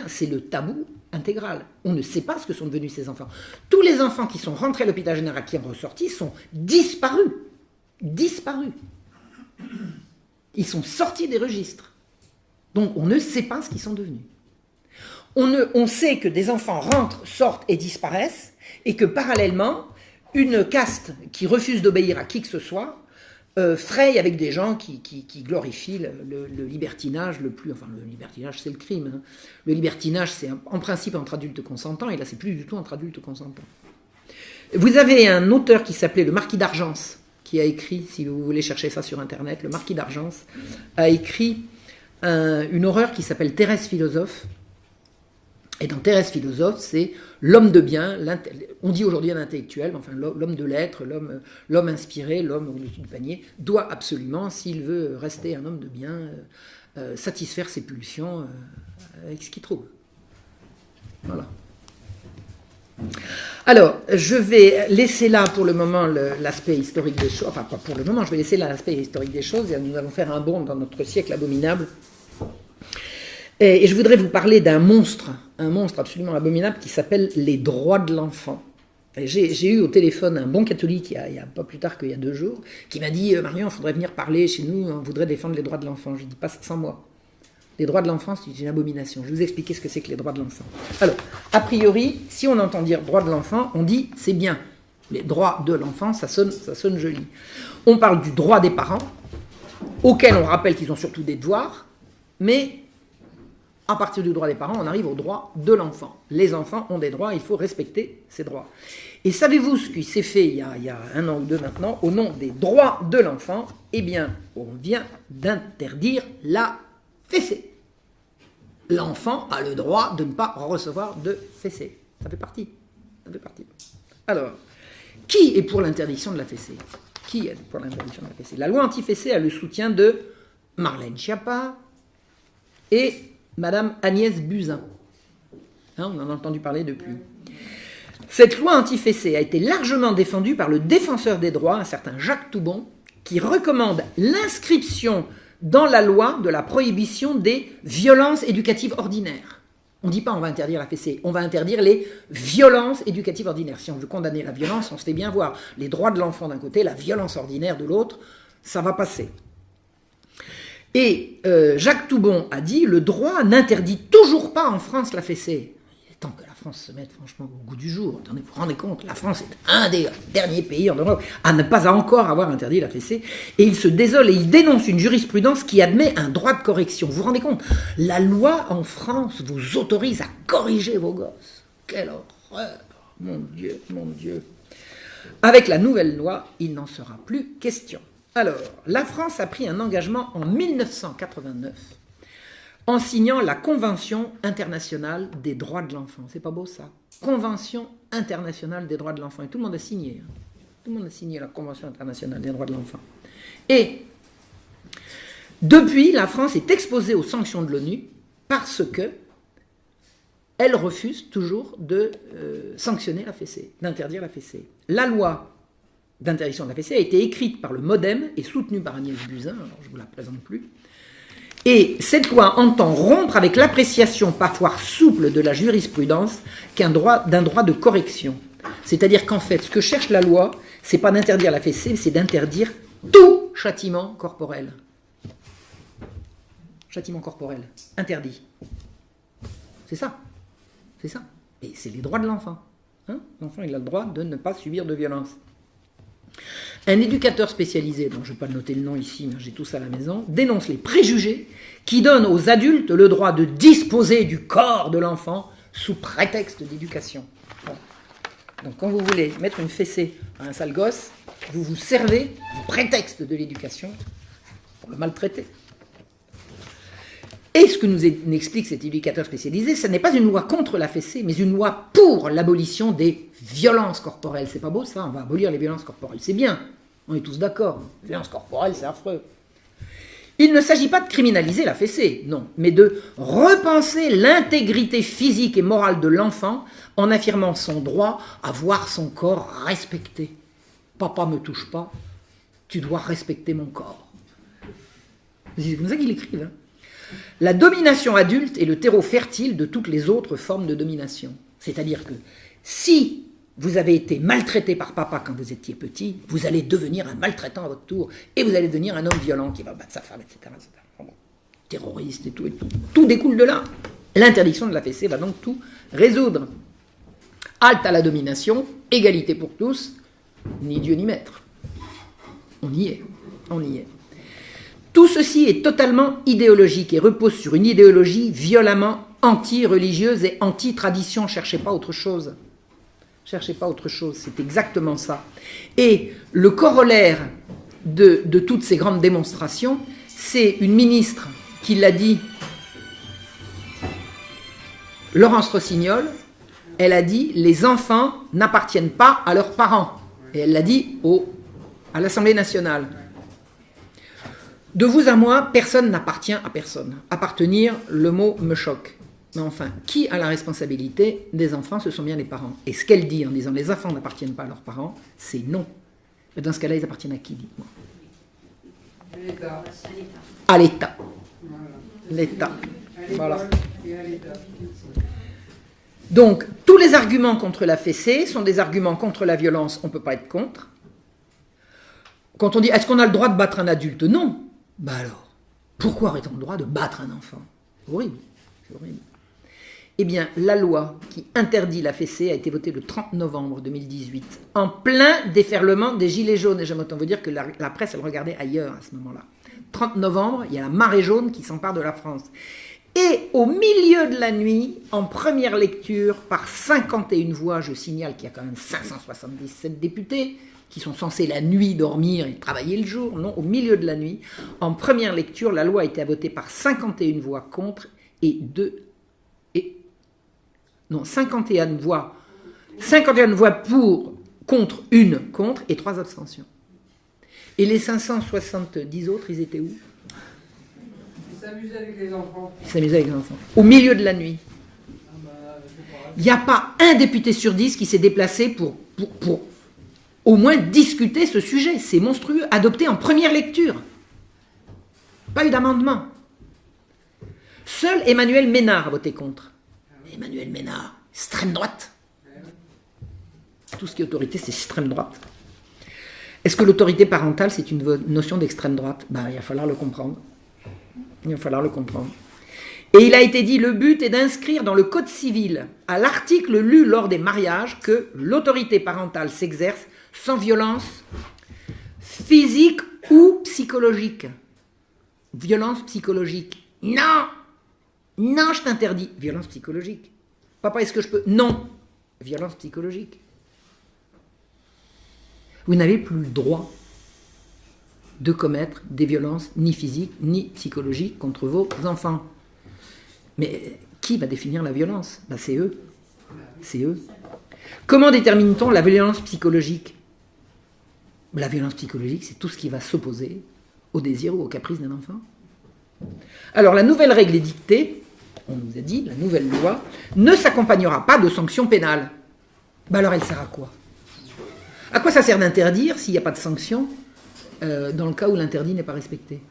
c'est le tabou intégrale. On ne sait pas ce que sont devenus ces enfants. Tous les enfants qui sont rentrés à l'hôpital général, qui en ressortis, sont disparus. Disparus. Ils sont sortis des registres. Donc on ne sait pas ce qu'ils sont devenus. On sait que des enfants rentrent, sortent et disparaissent, et que parallèlement, une caste qui refuse d'obéir à qui que ce soit fraye avec des gens qui glorifient le libertinage le plus... Enfin, le libertinage, c'est le crime. Hein. Le libertinage, c'est en principe entre adultes consentants, et là, c'est plus du tout entre adultes consentants. Vous avez un auteur qui s'appelait le Marquis d'Argence, qui a écrit, si vous voulez chercher ça sur Internet, le Marquis d'Argence a écrit une horreur qui s'appelle Thérèse philosophe. Et dans Thérèse philosophe, c'est l'homme de bien, on dit aujourd'hui un intellectuel, mais enfin l'homme de lettres, l'homme inspiré, l'homme au-dessus du panier, doit absolument, s'il veut rester un homme de bien, satisfaire ses pulsions avec ce qu'il trouve. Voilà. Alors, je vais laisser là pour le moment l'aspect historique des choses, enfin pas pour le moment, je vais laisser là l'aspect historique des choses, et nous allons faire un bond dans notre siècle abominable. Et je voudrais vous parler d'un monstre absolument abominable qui s'appelle les droits de l'enfant. J'ai eu au téléphone un bon catholique, il y a pas plus tard qu'il y a 2 jours, qui m'a dit « Marion, il faudrait venir parler chez nous, on voudrait défendre les droits de l'enfant. » Je lui ai dit « Pas sans moi. Les droits de l'enfant, c'est une abomination. » Je vais vous expliquer ce que c'est que les droits de l'enfant. Alors, a priori, si on entend dire « droits de l'enfant », on dit « c'est bien ». Les droits de l'enfant, ça sonne joli. On parle du droit des parents, auxquels on rappelle qu'ils ont surtout des devoirs, mais... à partir du droit des parents, on arrive au droit de l'enfant. Les enfants ont des droits, il faut respecter ces droits. Et savez-vous ce qui s'est fait il y a 1 an ou 2 maintenant, au nom des droits de l'enfant? Eh bien, on vient d'interdire la fessée. L'enfant a le droit de ne pas recevoir de fessée. Ça fait partie. Alors, qui est pour l'interdiction de la fessée? Qui est pour l'interdiction de la fessée? La loi anti-fessée a le soutien de Marlène Schiappa et Madame Agnès Buzyn. Hein, on en a entendu parler depuis. Cette loi anti-fessée a été largement défendue par le défenseur des droits, un certain Jacques Toubon, qui recommande l'inscription dans la loi de la prohibition des violences éducatives ordinaires. On ne dit pas on va interdire la fessée, on va interdire les violences éducatives ordinaires. Si on veut condamner la violence, on se fait bien voir. Les droits de l'enfant d'un côté, la violence ordinaire de l'autre, ça va passer. Et Jacques Toubon a dit « Le droit n'interdit toujours pas en France la fessée ». Il est temps que la France se mette franchement au goût du jour. Attendez, vous vous rendez compte, la France est un des derniers pays en Europe à ne pas encore avoir interdit la fessée. Et il se désole et il dénonce une jurisprudence qui admet un droit de correction. Vous vous rendez compte, la loi en France vous autorise à corriger vos gosses. Quelle horreur, mon Dieu, mon Dieu. Avec la nouvelle loi, il n'en sera plus question. Alors, la France a pris un engagement en 1989 en signant la Convention internationale des droits de l'enfant. C'est pas beau ça? Convention internationale des droits de l'enfant. Et tout le monde a signé. Hein. Tout le monde a signé la Convention internationale des droits de l'enfant. Et depuis, la France est exposée aux sanctions de l'ONU parce que elle refuse toujours de sanctionner la fessée, d'interdire la fessée. La loi d'interdiction de la fessée a été écrite par le MoDem et soutenue par Agnès Buzyn, alors je ne vous la présente plus. Et cette loi entend rompre avec l'appréciation parfois souple de la jurisprudence d'un droit de correction. C'est-à-dire qu'en fait, ce que cherche la loi, c'est pas d'interdire la fessée, c'est d'interdire tout châtiment corporel. Châtiment corporel, interdit. C'est ça. C'est ça. Et c'est les droits de l'enfant. Hein? L'enfant, il a le droit de ne pas subir de violence. Un éducateur spécialisé, dont je ne vais pas noter le nom ici, mais j'ai tout ça à la maison, dénonce les préjugés qui donnent aux adultes le droit de disposer du corps de l'enfant sous prétexte d'éducation. Bon. Donc quand vous voulez mettre une fessée à un sale gosse, vous vous servez du prétexte de l'éducation pour le maltraiter. Et ce que nous explique cet éducateur spécialisé, ce n'est pas une loi contre la fessée, mais une loi pour l'abolition des violences corporelles. C'est pas beau ça, on va abolir les violences corporelles. C'est bien, on est tous d'accord. Les violences corporelles, c'est affreux. Il ne s'agit pas de criminaliser la fessée, non, mais de repenser l'intégrité physique et morale de l'enfant en affirmant son droit à voir son corps respecté. Papa me touche pas, tu dois respecter mon corps. C'est comme ça qu'ils l'écrivent, hein. La domination adulte est le terreau fertile de toutes les autres formes de domination. C'est-à-dire que si vous avez été maltraité par papa quand vous étiez petit, vous allez devenir un maltraitant à votre tour, et vous allez devenir un homme violent qui va battre sa femme, etc. etc. Bon, terroriste et tout, et tout. Tout découle de là. L'interdiction de la fessée va donc tout résoudre. Halte à la domination, égalité pour tous, ni Dieu ni maître. On y est, on y est. Tout ceci est totalement idéologique et repose sur une idéologie violemment anti-religieuse et anti-tradition. Cherchez pas autre chose. Cherchez pas autre chose, c'est exactement ça. Et le corollaire de toutes ces grandes démonstrations, c'est une ministre qui l'a dit, Laurence Rossignol, elle a dit « les enfants n'appartiennent pas à leurs parents ». Et elle l'a dit à l'Assemblée nationale. De vous à moi, personne n'appartient à personne. Appartenir, le mot me choque. Mais enfin, qui a la responsabilité des enfants? Ce sont bien les parents. Et ce qu'elle dit en disant « les enfants n'appartiennent pas à leurs parents », c'est non. Mais dans ce cas-là, ils appartiennent à qui, dites-moi? L'État. À l'État. Voilà. L'État. Voilà. Et à l'État. Donc, tous les arguments contre la fessée sont des arguments contre la violence, on ne peut pas être contre. Quand on dit, est-ce qu'on a le droit de battre un adulte? Non. Ben alors, pourquoi aurait-on le droit de battre un enfant? Horrible, c'est horrible. Eh bien, la loi qui interdit la fessée a été votée le 30 novembre 2018, en plein déferlement des Gilets jaunes. Et j'aime autant vous dire que la presse, elle regardait ailleurs à ce moment-là. 30 novembre, il y a la marée jaune qui s'empare de la France. Et au milieu de la nuit, en première lecture, par 51 voix, je signale qu'il y a quand même 577 députés qui sont censés la nuit dormir et travailler le jour. Non, au milieu de la nuit, en première lecture, la loi a été votée par 51 voix contre et 51 voix pour, contre, une contre et 3 abstentions. Et les 570 autres, ils étaient où? Ils s'amusent avec les enfants. Ils s'amusaient avec les enfants. Au milieu de la nuit. Il n'y a pas un député sur 10 qui s'est déplacé pour au moins discuter ce sujet. C'est monstrueux. Adopté en première lecture. Pas eu d'amendement. Seul Emmanuel Ménard a voté contre. Emmanuel Ménard, extrême droite. Tout ce qui est autorité, c'est extrême droite. Est-ce que l'autorité parentale, c'est une notion d'extrême droite? Il va falloir le comprendre. Il va falloir le comprendre. Et il a été dit, le but est d'inscrire dans le Code civil, à l'article lu lors des mariages, que l'autorité parentale s'exerce sans violence physique ou psychologique. Violence psychologique. Non! Non, je t'interdis. Violence psychologique. Papa, est-ce que je peux? Non. Violence psychologique. Vous n'avez plus le droit de commettre des violences ni physiques ni psychologiques contre vos enfants. Mais qui va définir la violence? C'est eux. C'est eux. Comment détermine-t-on la violence psychologique? La violence psychologique, c'est tout ce qui va s'opposer au désir ou au caprice d'un enfant. Alors, la nouvelle règle édictée, on nous a dit, la nouvelle loi, ne s'accompagnera pas de sanctions pénales. Alors, elle sert à quoi? À quoi ça sert d'interdire s'il n'y a pas de sanction dans le cas où l'interdit n'est pas respecté?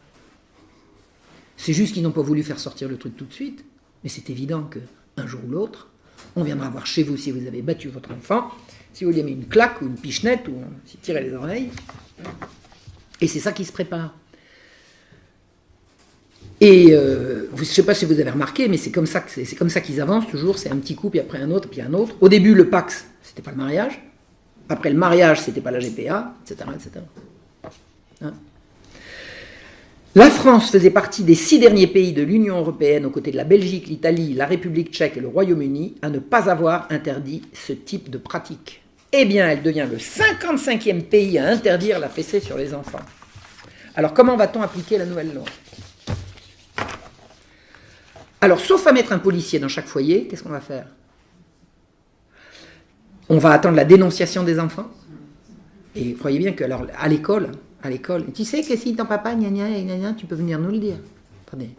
C'est juste qu'ils n'ont pas voulu faire sortir le truc tout de suite, mais c'est évident qu'un jour ou l'autre, on viendra voir chez vous si vous avez battu votre enfant, si vous lui avez mis une claque ou une pichenette ou si tiré les oreilles. Et c'est ça qui se prépare. Et je ne sais pas si vous avez remarqué, mais c'est comme ça qu'ils avancent toujours, c'est un petit coup, puis après un autre, puis un autre. Au début, le Pacs, c'était pas le mariage. Après le mariage, c'était pas la GPA, etc. etc. Hein? La France faisait partie des 6 derniers pays de l'Union européenne, aux côtés de la Belgique, l'Italie, la République tchèque et le Royaume-Uni, à ne pas avoir interdit ce type de pratique. Eh bien, elle devient le 55e pays à interdire la fessée sur les enfants. Alors, comment va-t-on appliquer la nouvelle loi? Alors, sauf à mettre un policier dans chaque foyer, qu'est-ce qu'on va faire? On va attendre la dénonciation des enfants. Et vous voyez bien que, alors, à l'école, tu sais que si ton papa, gna gna, gna gna, tu peux venir nous le dire. Attendez.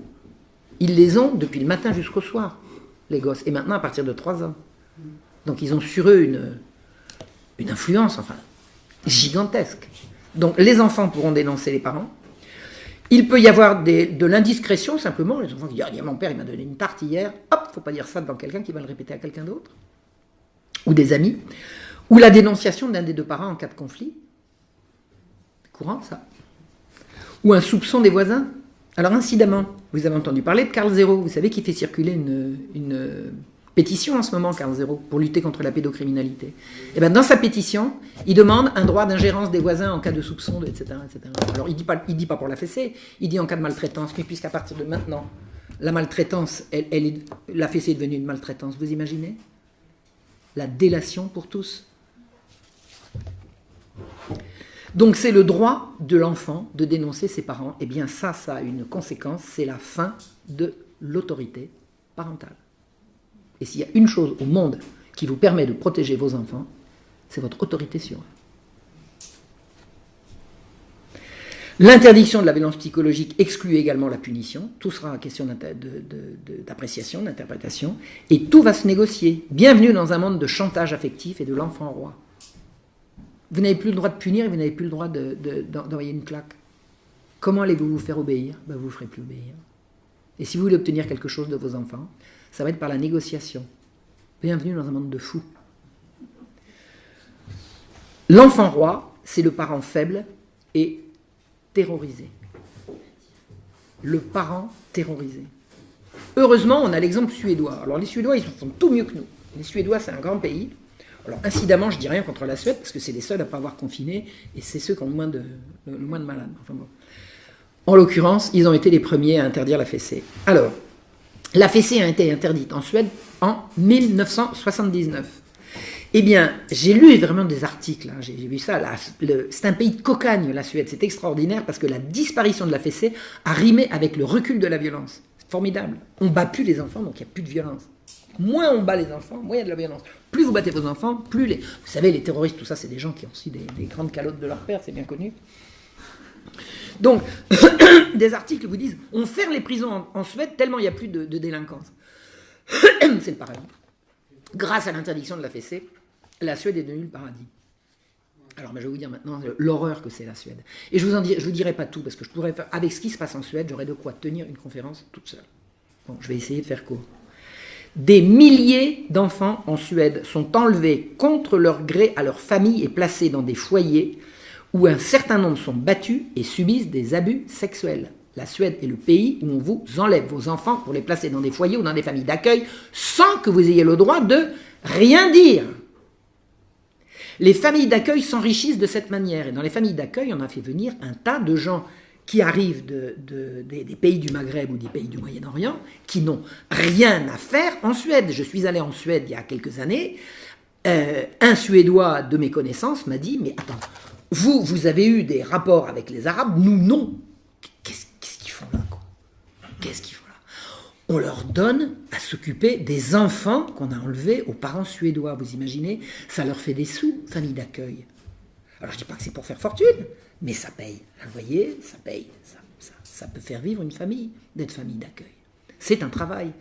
Ils les ont depuis le matin jusqu'au soir, les gosses. Et maintenant, à partir de 3 ans. Donc, ils ont sur eux une influence, gigantesque. Donc, les enfants pourront dénoncer les parents. Il peut y avoir de l'indiscrétion, simplement. Les enfants qui disent « Mon père, il m'a donné une tarte hier. » Hop, faut pas dire ça devant quelqu'un qui va le répéter à quelqu'un d'autre. Ou des amis. Ou la dénonciation d'un des deux parents en cas de conflit. C'est courant, ça. Ou un soupçon des voisins. Alors, incidemment, vous avez entendu parler de Carl Zero. Vous savez qu'il fait circuler une pétition en ce moment, Carl Zero, pour lutter contre la pédocriminalité. Et bien, dans sa pétition, il demande un droit d'ingérence des voisins en cas de soupçon, etc., etc. Alors, il dit pas pour la fessée, il dit en cas de maltraitance, mais puisqu'à partir de maintenant, la maltraitance, la fessée est devenue une maltraitance, vous imaginez? La délation pour tous. Donc, c'est le droit de l'enfant de dénoncer ses parents. Eh bien, ça a une conséquence, c'est la fin de l'autorité parentale. Et s'il y a une chose au monde qui vous permet de protéger vos enfants, c'est votre autorité sur eux. L'interdiction de la violence psychologique exclut également la punition. Tout sera question d'appréciation, d'interprétation. Et tout va se négocier. Bienvenue dans un monde de chantage affectif et de l'enfant roi. Vous n'avez plus le droit de punir et vous n'avez plus le droit d'envoyer une claque. Comment allez-vous vous faire obéir? Vous ne vous ferez plus obéir. Et si vous voulez obtenir quelque chose de vos enfants, ça va être par la négociation. Bienvenue dans un monde de fous. L'enfant roi, c'est le parent faible et terrorisé. Le parent terrorisé. Heureusement, on a l'exemple suédois. Alors les Suédois, ils font tout mieux que nous. Les Suédois, c'est un grand pays. Alors incidemment, je ne dis rien contre la Suède, parce que c'est les seuls à ne pas avoir confiné, et c'est ceux qui ont le moins de malades. Enfin bon. En l'occurrence, ils ont été les premiers à interdire la fessée. Alors, la fessée a été interdite en Suède en 1979. Eh bien, j'ai lu vraiment des articles, hein, j'ai vu ça, c'est un pays de cocagne, la Suède, c'est extraordinaire, parce que la disparition de la fessée a rimé avec le recul de la violence. C'est formidable. On ne bat plus les enfants, donc il n'y a plus de violence. Moins on bat les enfants, moins il y a de la violence. Plus vous battez vos enfants, plus les... Vous savez, les terroristes, tout ça, c'est des gens qui ont aussi des grandes calottes de leur père, c'est bien connu. Donc, des articles vous disent on ferme les prisons en Suède tellement il n'y a plus de délinquance. C'est le paradis. Grâce à l'interdiction de la fessée, la Suède est devenue le paradis. Alors, je vais vous dire maintenant l'horreur que c'est la Suède. Et je vous dirai pas tout, parce que je pourrais faire, avec ce qui se passe en Suède, j'aurais de quoi tenir une conférence toute seule. Bon, je vais essayer de faire court. Des milliers d'enfants en Suède sont enlevés contre leur gré à leur famille et placés dans des foyers où un certain nombre sont battus et subissent des abus sexuels. La Suède est le pays où on vous enlève vos enfants pour les placer dans des foyers ou dans des familles d'accueil sans que vous ayez le droit de rien dire. Les familles d'accueil s'enrichissent de cette manière. Et dans les familles d'accueil, on a fait venir un tas de gens qui arrivent des pays du Maghreb ou des pays du Moyen-Orient, qui n'ont rien à faire en Suède. Je suis allé en Suède il y a quelques années. Un Suédois de mes connaissances m'a dit « Mais attends, vous avez eu des rapports avec les Arabes, nous non. Qu'est-ce qu'ils font là, quoi? Qu'est-ce qu'ils font là? On leur donne à s'occuper des enfants qu'on a enlevés aux parents suédois. Vous imaginez? Ça leur fait des sous, famille d'accueil. Alors je ne dis pas que c'est pour faire fortune, mais ça paye. Vous voyez, ça paye. Ça peut faire vivre une famille, d'être famille d'accueil. C'est un travail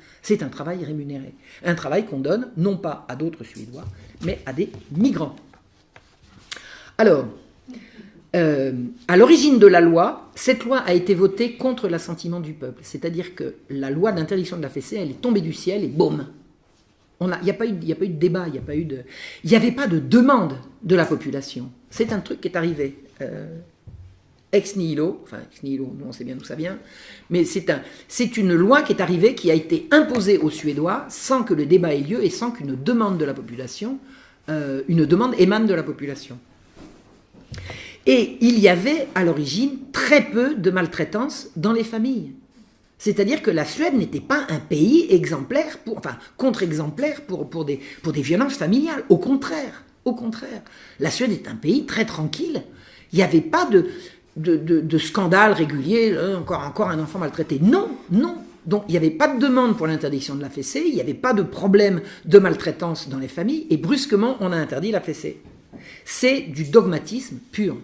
rémunéré. Un travail qu'on donne, non pas à d'autres Suédois, mais à des migrants. Alors, à l'origine de la loi, cette loi a été votée contre l'assentiment du peuple. C'est-à-dire que la loi d'interdiction de la fessée, elle est tombée du ciel et boum. Il n'y a pas eu de débat, il n'y avait pas de demande de la population. C'est un truc qui est arrivé ex nihilo, enfin ex nihilo, nous on sait bien d'où ça vient, mais c'est une loi qui est arrivée, qui a été imposée aux Suédois sans que le débat ait lieu et sans qu'une demande de la population, une demande émane de la population. Et il y avait à l'origine très peu de maltraitance dans les familles. C'est-à-dire que la Suède n'était pas un pays exemplaire, contre-exemplaire pour des violences familiales. Au contraire. La Suède est un pays très tranquille. Il n'y avait pas de scandale régulier, encore un enfant maltraité. Non. Donc il n'y avait pas de demande pour l'interdiction de la fessée, il n'y avait pas de problème de maltraitance dans les familles, et brusquement on a interdit la fessée. C'est du dogmatisme pur.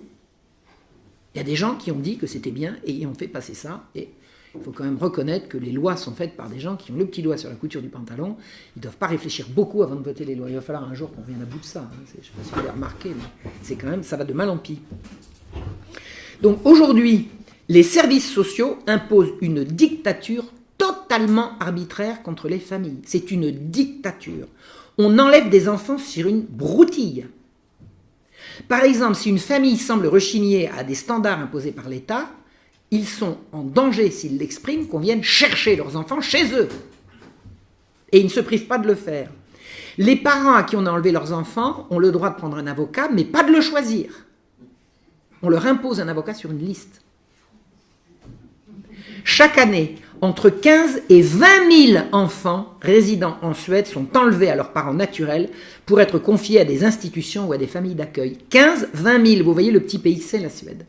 Il y a des gens qui ont dit que c'était bien et ont fait passer ça, et il faut quand même reconnaître que les lois sont faites par des gens qui ont le petit doigt sur la couture du pantalon. Ils ne doivent pas réfléchir beaucoup avant de voter les lois. Il va falloir un jour qu'on vienne à bout de ça. Je ne sais pas si vous l'avez remarqué, mais c'est quand même, ça va de mal en pis. Donc aujourd'hui, Les services sociaux imposent une dictature totalement arbitraire contre les familles. C'est une dictature. On enlève des enfants sur une broutille. Par exemple, si une famille semble rechigner à des standards imposés par l'État, ils sont en danger, s'ils l'expriment, qu'on vienne chercher leurs enfants chez eux. Et ils ne se privent pas de le faire. Les parents à qui on a enlevé leurs enfants ont le droit de prendre un avocat, mais pas de le choisir. On leur impose un avocat sur une liste. Chaque année, entre 15 et 20 000 enfants résidant en Suède sont enlevés à leurs parents naturels pour être confiés à des institutions ou à des familles d'accueil. 15, 20 000, vous voyez le petit pays, c'est la Suède.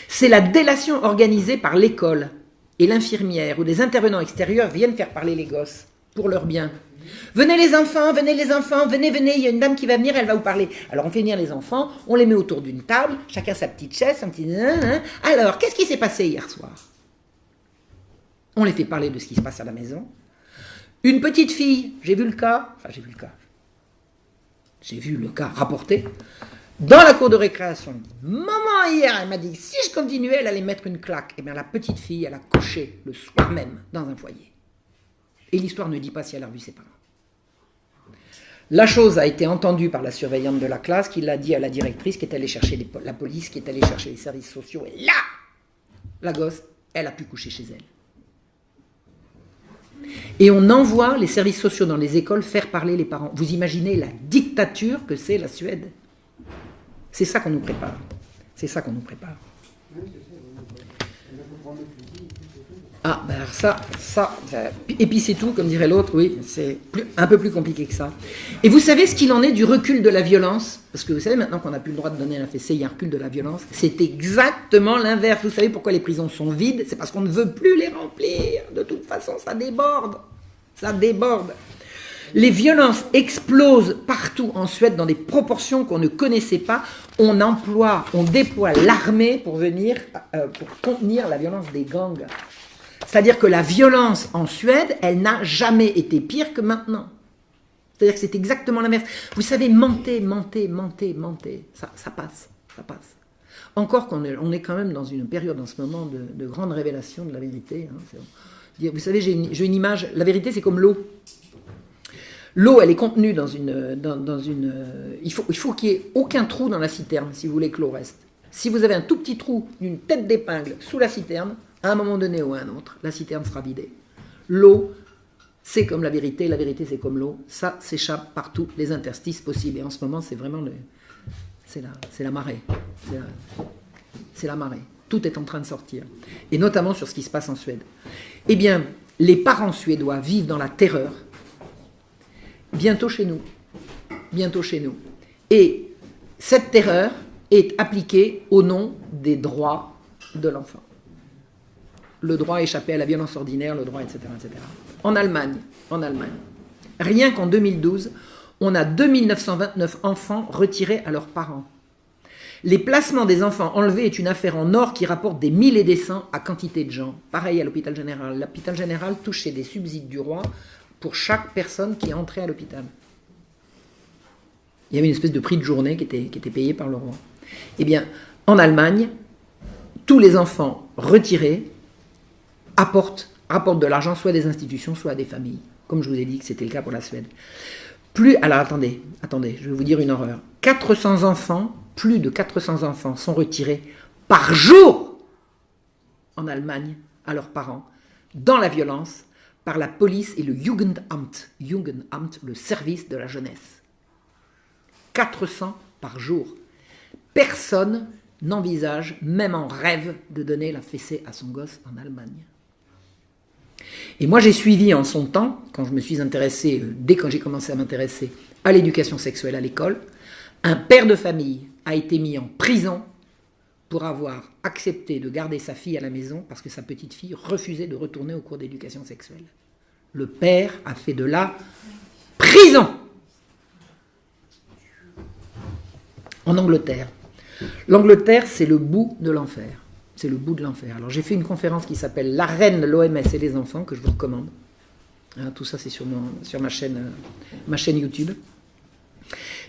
C'est la délation organisée par l'école et l'infirmière ou des intervenants extérieurs viennent faire parler les gosses pour leur bien. Venez les enfants, venez, venez, il y a une dame qui va venir, elle va vous parler. Alors on fait venir les enfants, on les met autour d'une table, chacun sa petite chaise, un petit... Alors, qu'est-ce qui s'est passé hier soir? On les fait parler de ce qui se passe à la maison. Une petite fille, j'ai vu le cas rapporté, dans la cour de récréation. Maman, hier, elle m'a dit, si je continuais, elle allait mettre une claque. Et bien la petite fille, elle a couché le soir même dans un foyer. Et l'histoire ne dit pas si elle a revu ses parents. La chose a été entendue par la surveillante de la classe, qui l'a dit à la directrice, qui est allée chercher la police, qui est allée chercher les services sociaux. Et là, la gosse, elle a pu coucher chez elle. Et on envoie les services sociaux dans les écoles faire parler les parents. Vous imaginez la dictature que c'est la Suède? C'est ça qu'on nous prépare. C'est ça qu'on nous prépare. Ah, ben ça, et puis c'est tout, comme dirait l'autre, oui, c'est un peu plus compliqué que ça. Et vous savez ce qu'il en est du recul de la violence? Parce que vous savez, maintenant qu'on n'a plus le droit de donner un fessé, il y a un recul de la violence. C'est exactement l'inverse. Vous savez pourquoi les prisons sont vides? C'est parce qu'on ne veut plus les remplir. De toute façon, ça déborde. Ça déborde. Les violences explosent partout en Suède dans des proportions qu'on ne connaissait pas. On déploie l'armée pour contenir la violence des gangs. C'est-à-dire que la violence en Suède, elle n'a jamais été pire que maintenant. C'est-à-dire que c'est exactement l'inverse. Vous savez, mentir, ça passe. Encore qu'on est quand même dans une période en ce moment de grande révélation de la vérité. Vous savez, j'ai une image, la vérité c'est comme l'eau. L'eau, elle est contenue dans une... Il faut qu'il n'y ait aucun trou dans la citerne si vous voulez que l'eau reste. Si vous avez un tout petit trou d'une tête d'épingle sous la citerne, à un moment donné ou à un autre, la citerne sera vidée. L'eau, c'est comme la vérité c'est comme l'eau. Ça s'échappe par tous les interstices possibles. Et en ce moment, c'est vraiment c'est la marée. C'est la marée. Tout est en train de sortir. Et notamment sur ce qui se passe en Suède. Eh bien, les parents suédois vivent dans la terreur. Bientôt chez nous. Et cette terreur est appliquée au nom des droits de l'enfant. Le droit à échapper à la violence ordinaire, le droit, etc. En Allemagne, rien qu'en 2012, on a 2929 enfants retirés à leurs parents. Les placements des enfants enlevés est une affaire en or qui rapporte des mille et des cents à quantité de gens. Pareil à l'hôpital général. L'hôpital général touchait des subsides du roi pour chaque personne qui entrait à l'hôpital. Il y avait une espèce de prix de journée qui était payé par le roi. Eh bien, en Allemagne, tous les enfants retirés apportent de l'argent soit à des institutions, soit à des familles. Comme je vous ai dit que c'était le cas pour la Suède. Alors attendez, je vais vous dire une horreur. Plus de 400 enfants sont retirés par jour en Allemagne à leurs parents, dans la violence, par la police et le Jugendamt, le service de la jeunesse. 400 par jour. Personne n'envisage, même en rêve, de donner la fessée à son gosse en Allemagne. Et moi, j'ai suivi en son temps, quand je me suis intéressé, dès que j'ai commencé à m'intéresser à l'éducation sexuelle à l'école, un père de famille a été mis en prison pour avoir accepté de garder sa fille à la maison parce que sa petite fille refusait de retourner au cours d'éducation sexuelle. Le père a fait de la prison. En Angleterre. L'Angleterre, c'est le bout de l'enfer. C'est le bout de l'enfer. Alors j'ai fait une conférence qui s'appelle La reine, l'OMS et les enfants, que je vous recommande. Tout ça, c'est sur ma chaîne YouTube.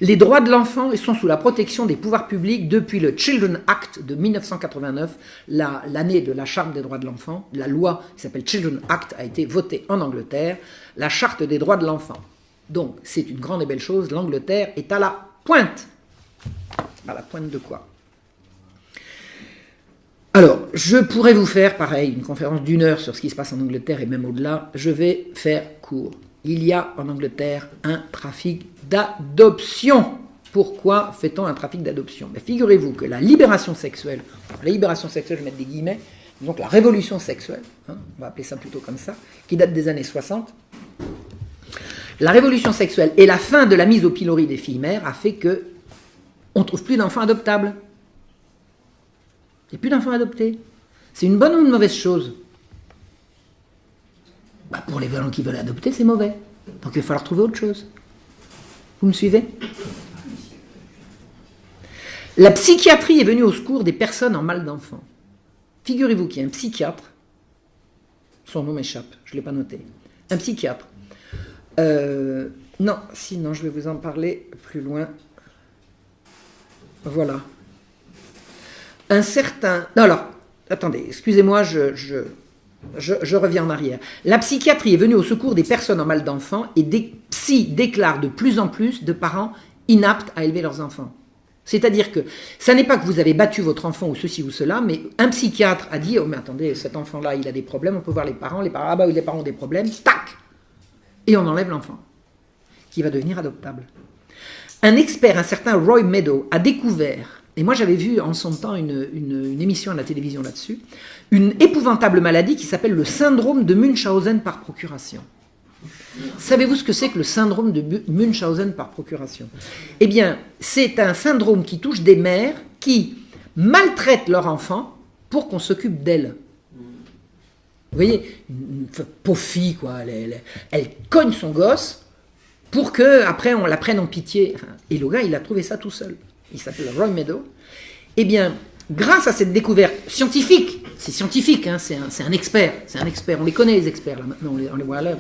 Les droits de l'enfant sont sous la protection des pouvoirs publics depuis le Children Act de 1989, l'année de la Charte des droits de l'enfant. La loi qui s'appelle Children Act a été votée en Angleterre, la Charte des droits de l'enfant. Donc, c'est une grande et belle chose, l'Angleterre est à la pointe. À la pointe de quoi? Alors, je pourrais vous faire, pareil, une conférence d'1 heure sur ce qui se passe en Angleterre et même au-delà. Je vais faire court. Il y a en Angleterre un trafic d'adoption. Pourquoi fait-on un trafic d'adoption? Figurez-vous que la libération sexuelle, je vais mettre des guillemets, donc la révolution sexuelle, on va appeler ça plutôt comme ça, qui date des années 60, la révolution sexuelle et la fin de la mise au pilori des filles mères a fait que on ne trouve plus d'enfants adoptables. Il n'y a plus d'enfants adoptés. C'est une bonne ou une mauvaise chose? Pour les gens qui veulent adopter, c'est mauvais. Donc il va falloir trouver autre chose. Vous me suivez? La psychiatrie est venue au secours des personnes en mal d'enfants. Figurez-vous qu'il y a un psychiatre, son nom m'échappe, je ne l'ai pas noté, un psychiatre. Non, sinon je vais vous en parler plus loin. Voilà. Un certain... Non, alors, attendez, excusez-moi, je reviens en arrière. La psychiatrie est venue au secours des personnes en mal d'enfants et des psys déclarent de plus en plus de parents inaptes à élever leurs enfants. C'est-à-dire que ça n'est pas que vous avez battu votre enfant ou ceci ou cela, mais un psychiatre a dit « Oh, mais attendez, cet enfant-là, il a des problèmes, on peut voir les parents, ah bah oui, les parents ont des problèmes, tac !» Et on enlève l'enfant, qui va devenir adoptable. Un expert, un certain Roy Meadow, a découvert, et moi j'avais vu en son temps une émission à la télévision là-dessus, une épouvantable maladie qui s'appelle le syndrome de Munchausen par procuration. Savez-vous ce que c'est que le syndrome de Munchausen par procuration? Eh bien, c'est un syndrome qui touche des mères qui maltraitent leur enfant pour qu'on s'occupe d'elle. Vous voyez, une pauvre fille, quoi, elle cogne son gosse pour qu'après on la prenne en pitié. Et le gars, il a trouvé ça tout seul. Il s'appelle Roy Meadow. Eh bien, grâce à cette découverte scientifique, c'est scientifique, hein, c'est un expert, on les connaît les experts, là maintenant, on les voit à l'œuvre.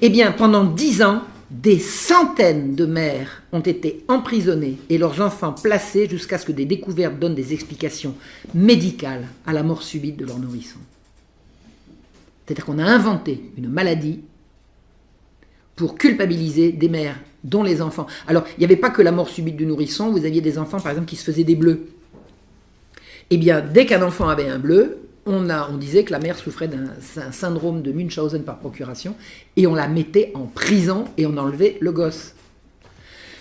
Eh bien, pendant 10 ans, des centaines de mères ont été emprisonnées et leurs enfants placés jusqu'à ce que des découvertes donnent des explications médicales à la mort subite de leur nourrisson. C'est-à-dire qu'on a inventé une maladie pour culpabiliser des mères dont les enfants... Alors, il n'y avait pas que la mort subite du nourrisson, vous aviez des enfants, par exemple, qui se faisaient des bleus. Eh bien, dès qu'un enfant avait un bleu, on disait que la mère souffrait d'un syndrome de Munchausen par procuration, et on la mettait en prison et on enlevait le gosse.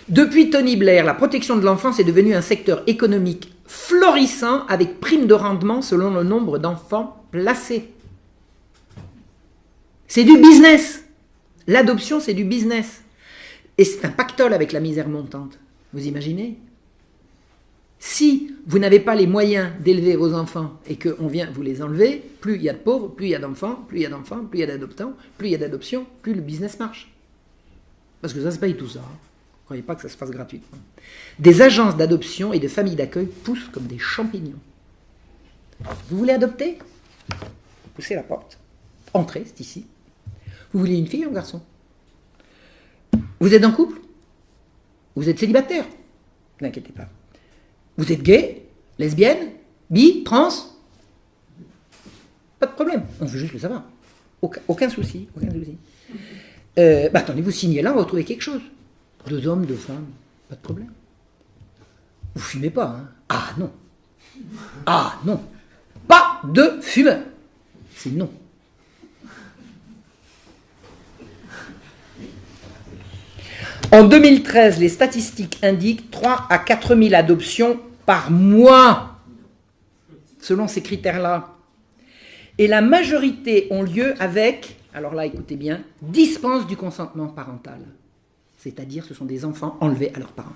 Depuis Tony Blair, la protection de l'enfance est devenue un secteur économique florissant avec prime de rendement selon le nombre d'enfants placés. C'est du business. L'adoption, c'est du business. Et c'est un pactole avec la misère montante. Vous imaginez? Si vous n'avez pas les moyens d'élever vos enfants et qu'on vient vous les enlever, plus il y a de pauvres, plus il y a d'enfants, plus il y a d'enfants, plus il y a d'adoptants, plus il y a d'adoptions, plus le business marche. Parce que ça se paye tout ça. Ne croyez pas que ça se fasse gratuitement. Des agences d'adoption et de familles d'accueil poussent comme des champignons. Vous voulez adopter? Poussez la porte. Entrez, c'est ici. Vous voulez une fille ou un garçon? Vous êtes en couple? Vous êtes célibataire? Ne vous inquiétez pas. Vous êtes gay? Lesbienne? Bi? Trans? Pas de problème. On veut juste le savoir. Aucun souci. Attendez, vous signez là, on va retrouver quelque chose. 2 hommes, 2 femmes. Pas de problème. Vous fumez pas, hein? Ah non. Ah non. Pas de fumeur. C'est non. En 2013, les statistiques indiquent 3 à 4 000 adoptions par mois, selon ces critères-là. Et la majorité ont lieu avec, alors là, écoutez bien, dispense du consentement parental. C'est-à-dire, ce sont des enfants enlevés à leurs parents.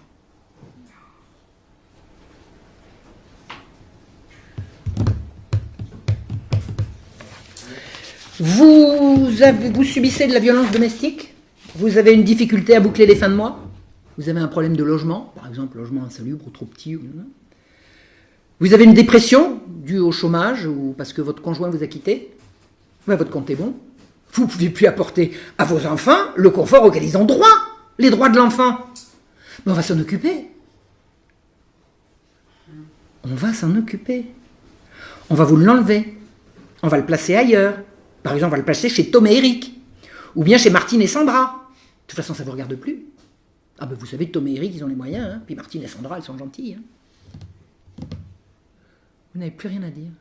Vous subissez de la violence domestique? Vous avez une difficulté à boucler les fins de mois? Vous avez un problème de logement, par exemple, logement insalubre ou trop petit? Vous avez une dépression due au chômage ou parce que votre conjoint vous a quitté? Votre compte est bon. Vous ne pouvez plus apporter à vos enfants le confort auquel ils ont droit, les droits de l'enfant. Mais on va s'en occuper. On va s'en occuper. On va vous l'enlever. On va le placer ailleurs. Par exemple, on va le placer chez Tom et Eric. Ou bien chez Martine et Sandra. De toute façon, ça ne vous regarde plus. Ah ben vous savez, Tom et Eric, ils ont les moyens. Hein. Puis Martine et Sandra, elles sont gentilles. Hein. Vous n'avez plus rien à dire.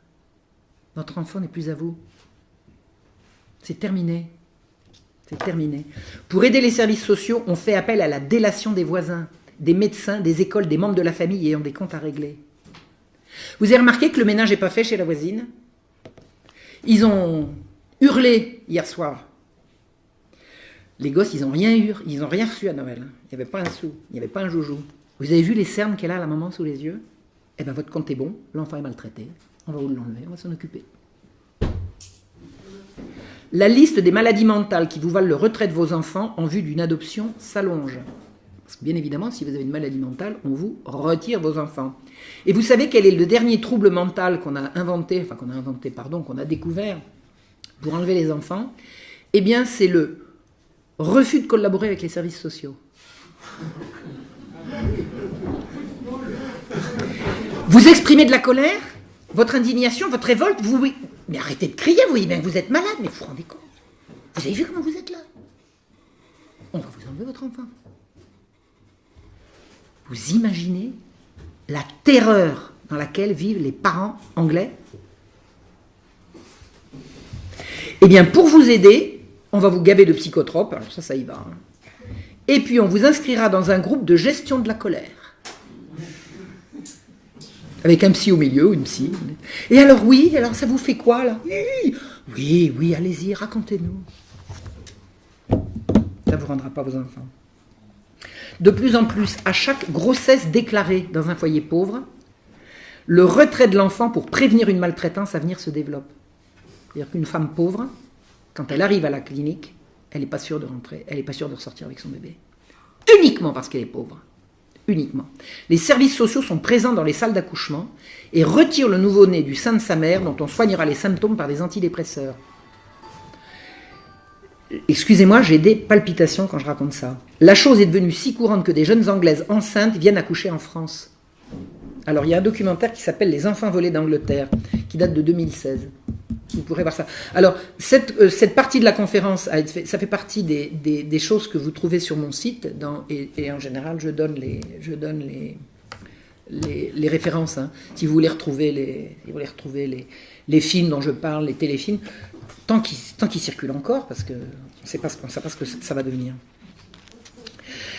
Votre enfant n'est plus à vous. C'est terminé. C'est terminé. Pour aider les services sociaux, on fait appel à la délation des voisins, des médecins, des écoles, des membres de la famille ayant des comptes à régler. Vous avez remarqué que le ménage n'est pas fait chez la voisine? Ils ont hurlé hier soir. Les gosses, ils n'ont rien reçu à Noël. Il n'y avait pas un sou, il n'y avait pas un joujou. Vous avez vu les cernes qu'elle a, la maman, sous les yeux? Eh bien, votre compte est bon, l'enfant est maltraité. On va vous l'enlever, on va s'en occuper. La liste des maladies mentales qui vous valent le retrait de vos enfants en vue d'une adoption s'allonge. Parce que bien évidemment, si vous avez une maladie mentale, on vous retire vos enfants. Et vous savez quel est le dernier trouble mental qu'on a découvert pour enlever les enfants? Eh bien, c'est le refus de collaborer avec les services sociaux. Vous exprimez de la colère, votre indignation, votre révolte, mais arrêtez de crier, vous voyez bien que vous êtes malade, mais vous vous rendez compte? Vous avez vu comment vous êtes là? On va vous enlever votre enfant. Vous imaginez la terreur dans laquelle vivent les parents anglais? Eh bien, pour vous aider, on va vous gaver de psychotropes, alors ça y va. Hein. Et puis, on vous inscrira dans un groupe de gestion de la colère. Avec un psy au milieu, ou une psy. Et alors, alors ça vous fait quoi, là? Oui, allez-y, racontez-nous. Ça ne vous rendra pas vos enfants. De plus en plus, à chaque grossesse déclarée dans un foyer pauvre, le retrait de l'enfant pour prévenir une maltraitance à venir se développe. C'est-à-dire qu'une femme pauvre, quand elle arrive à la clinique, elle n'est pas sûre de rentrer, elle n'est pas sûre de ressortir avec son bébé. Uniquement parce qu'elle est pauvre. Uniquement. Les services sociaux sont présents dans les salles d'accouchement et retirent le nouveau-né du sein de sa mère dont on soignera les symptômes par des antidépresseurs. Excusez-moi, j'ai des palpitations quand je raconte ça. La chose est devenue si courante que des jeunes Anglaises enceintes viennent accoucher en France. Alors il y a un documentaire qui s'appelle « Les enfants volés d'Angleterre » qui date de 2016. Vous pourrez voir ça. Alors, cette partie de la conférence, ça fait partie des choses que vous trouvez sur mon site, et en général, je donne les références. Hein, si vous voulez retrouver les films dont je parle, les téléfilms, tant qu'ils circulent encore, parce qu'on ne sait pas ce que ça va devenir.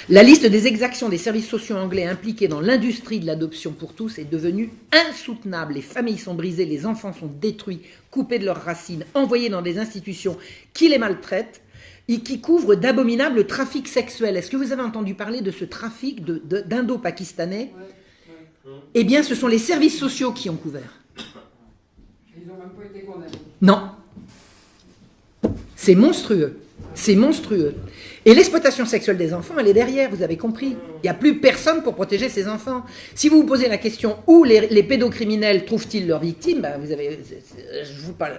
La liste des exactions des services sociaux anglais impliqués dans l'industrie de l'adoption pour tous est devenue insoutenable. Les familles sont brisées, les enfants sont détruits, coupés de leurs racines, envoyés dans des institutions qui les maltraitent et qui couvrent d'abominables trafics sexuels. Est-ce que vous avez entendu parler de ce trafic d'indo-pakistanais? Eh bien, ce sont les services sociaux qui ont couvert. Ils n'ont même pas été condamnés. Non. C'est monstrueux. C'est monstrueux. Et l'exploitation sexuelle des enfants, elle est derrière, vous avez compris. Il n'y a plus personne pour protéger ces enfants. Si vous vous posez la question où les pédocriminels trouvent-ils leurs victimes, ben vous avez... Je vous parle...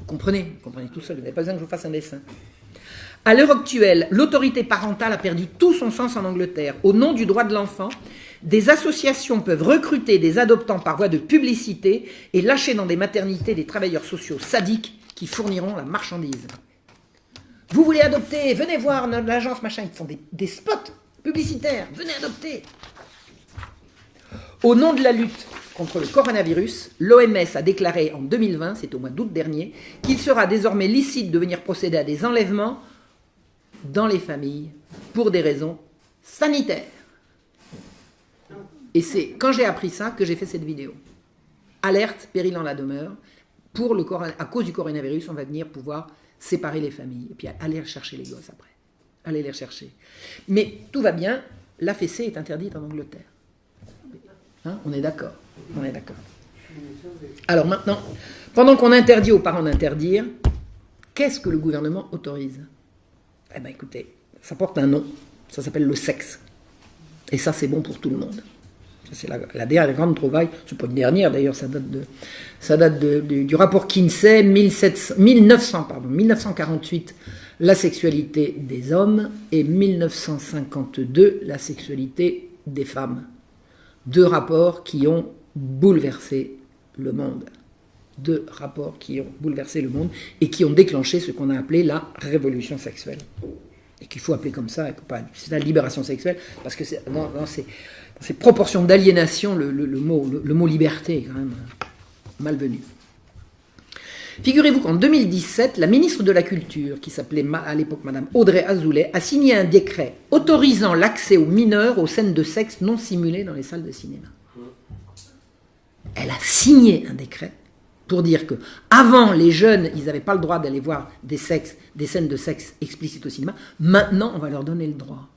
Comprenez tout seul, vous n'avez pas besoin que je vous fasse un dessin. À l'heure actuelle, l'autorité parentale a perdu tout son sens en Angleterre. Au nom du droit de l'enfant, des associations peuvent recruter des adoptants par voie de publicité et lâcher dans des maternités des travailleurs sociaux sadiques qui fourniront la marchandise. Vous voulez adopter, venez voir l'agence machin, ils font des spots publicitaires, venez adopter. Au nom de la lutte contre le coronavirus, l'OMS a déclaré en 2020, c'est au mois d'août dernier, qu'il sera désormais licite de venir procéder à des enlèvements dans les familles pour des raisons sanitaires. Et c'est quand j'ai appris ça que j'ai fait cette vidéo. Alerte, péril en la demeure, à cause du coronavirus, on va venir pouvoir séparer les familles, et puis aller chercher les gosses après. Aller les rechercher. Mais tout va bien, la fessée est interdite en Angleterre. Hein, on est d'accord. On est d'accord. Alors maintenant, pendant qu'on interdit aux parents d'interdire, qu'est-ce que le gouvernement autorise? Eh bien écoutez, ça porte un nom, ça s'appelle le sexe. Et ça c'est bon pour tout le monde. C'est la dernière grande trouvaille, c'est pas une dernière d'ailleurs, ça date du rapport Kinsey, 1948. la sexualité des hommes et 1952, la sexualité des femmes. Deux rapports qui ont bouleversé le monde. Deux rapports qui ont bouleversé le monde et qui ont déclenché ce qu'on a appelé la révolution sexuelle. Et qu'il faut appeler comme ça, c'est la libération sexuelle, parce que dans ces proportions d'aliénation, le mot liberté est quand même malvenu. Figurez-vous qu'en 2017, la ministre de la Culture, qui s'appelait à l'époque Madame Audrey Azoulay, a signé un décret autorisant l'accès aux mineurs aux scènes de sexe non simulées dans les salles de cinéma. Elle a signé un décret pour dire que avant les jeunes, ils n'avaient pas le droit d'aller voir des scènes de sexe explicites au cinéma. Maintenant, on va leur donner le droit.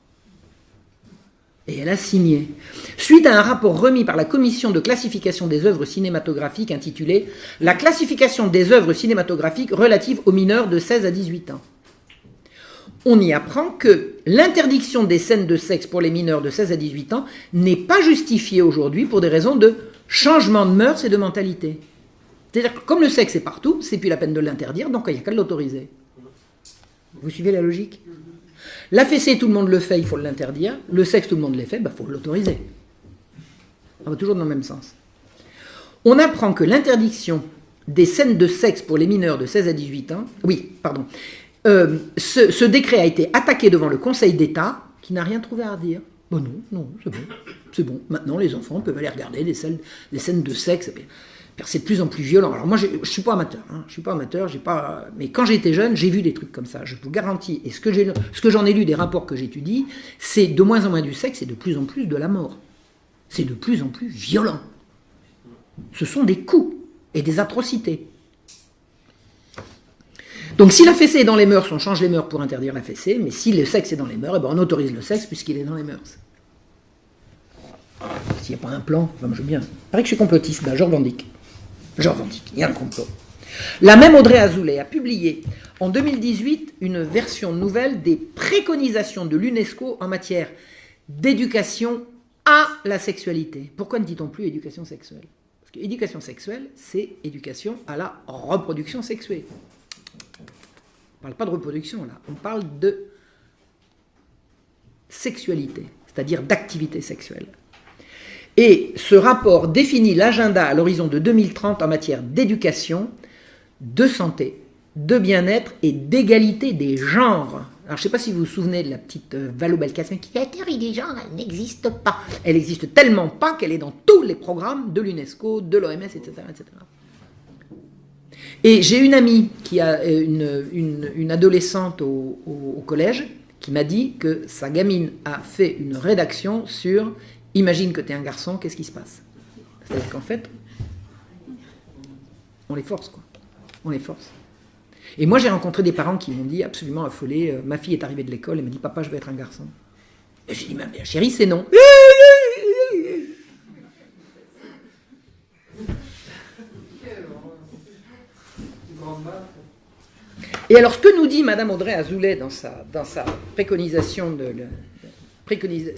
Et elle a signé. Suite à un rapport remis par la commission de classification des œuvres cinématographiques intitulé « La classification des œuvres cinématographiques relatives aux mineurs de 16 à 18 ans ». On y apprend que l'interdiction des scènes de sexe pour les mineurs de 16 à 18 ans n'est pas justifiée aujourd'hui pour des raisons de changement de mœurs et de mentalité. C'est-à-dire que comme le sexe est partout, c'est plus la peine de l'interdire, donc il n'y a qu'à l'autoriser. Vous suivez la logique ? La fessée, tout le monde le fait, il faut l'interdire. Le sexe, tout le monde le fait, il faut l'autoriser. On va toujours dans le même sens. On apprend que l'interdiction des scènes de sexe pour les mineurs de 16 à 18 ans... ce décret a été attaqué devant le Conseil d'État, qui n'a rien trouvé à redire. Bon, non, c'est bon. Maintenant, les enfants peuvent aller regarder des scènes de sexe. C'est de plus en plus violent. Alors moi, je ne suis pas amateur, mais quand j'étais jeune, j'ai vu des trucs comme ça. Je vous garantis, et ce que j'en ai lu des rapports que j'étudie, c'est de moins en moins du sexe et de plus en plus de la mort. C'est de plus en plus violent. Ce sont des coups et des atrocités. Donc si la fessée est dans les mœurs, on change les mœurs pour interdire la fessée, mais si le sexe est dans les mœurs, on autorise le sexe puisqu'il est dans les mœurs. S'il n'y a pas un plan, moi je veux bien. Il paraît que je suis complotiste, je revendique. Il y a un complot. La même Audrey Azoulay a publié en 2018 une version nouvelle des préconisations de l'UNESCO en matière d'éducation à la sexualité. Pourquoi ne dit-on plus éducation sexuelle ? Parce que éducation sexuelle, c'est éducation à la reproduction sexuée. On ne parle pas de reproduction là, on parle de sexualité, c'est-à-dire d'activité sexuelle. Et ce rapport définit l'agenda à l'horizon de 2030 en matière d'éducation, de santé, de bien-être et d'égalité des genres. Alors je ne sais pas si vous vous souvenez de la petite Valo Belkacem qui dit la théorie des genres, elle n'existe pas. Elle n'existe tellement pas qu'elle est dans tous les programmes de l'UNESCO, de l'OMS, etc., etc. Et j'ai une amie qui a une adolescente au collège qui m'a dit que sa gamine a fait une rédaction sur « Imagine que tu es un garçon, qu'est-ce qui se passe ?» C'est-à-dire qu'en fait, on les force, quoi. On les force. Et moi, j'ai rencontré des parents qui m'ont dit, absolument affolés, ma fille est arrivée de l'école, elle m'a dit « Papa, je veux être un garçon. » Et j'ai dit « Mais chérie, c'est non. » Et alors, ce que nous dit Madame Audrey Azoulay dans sa préconisation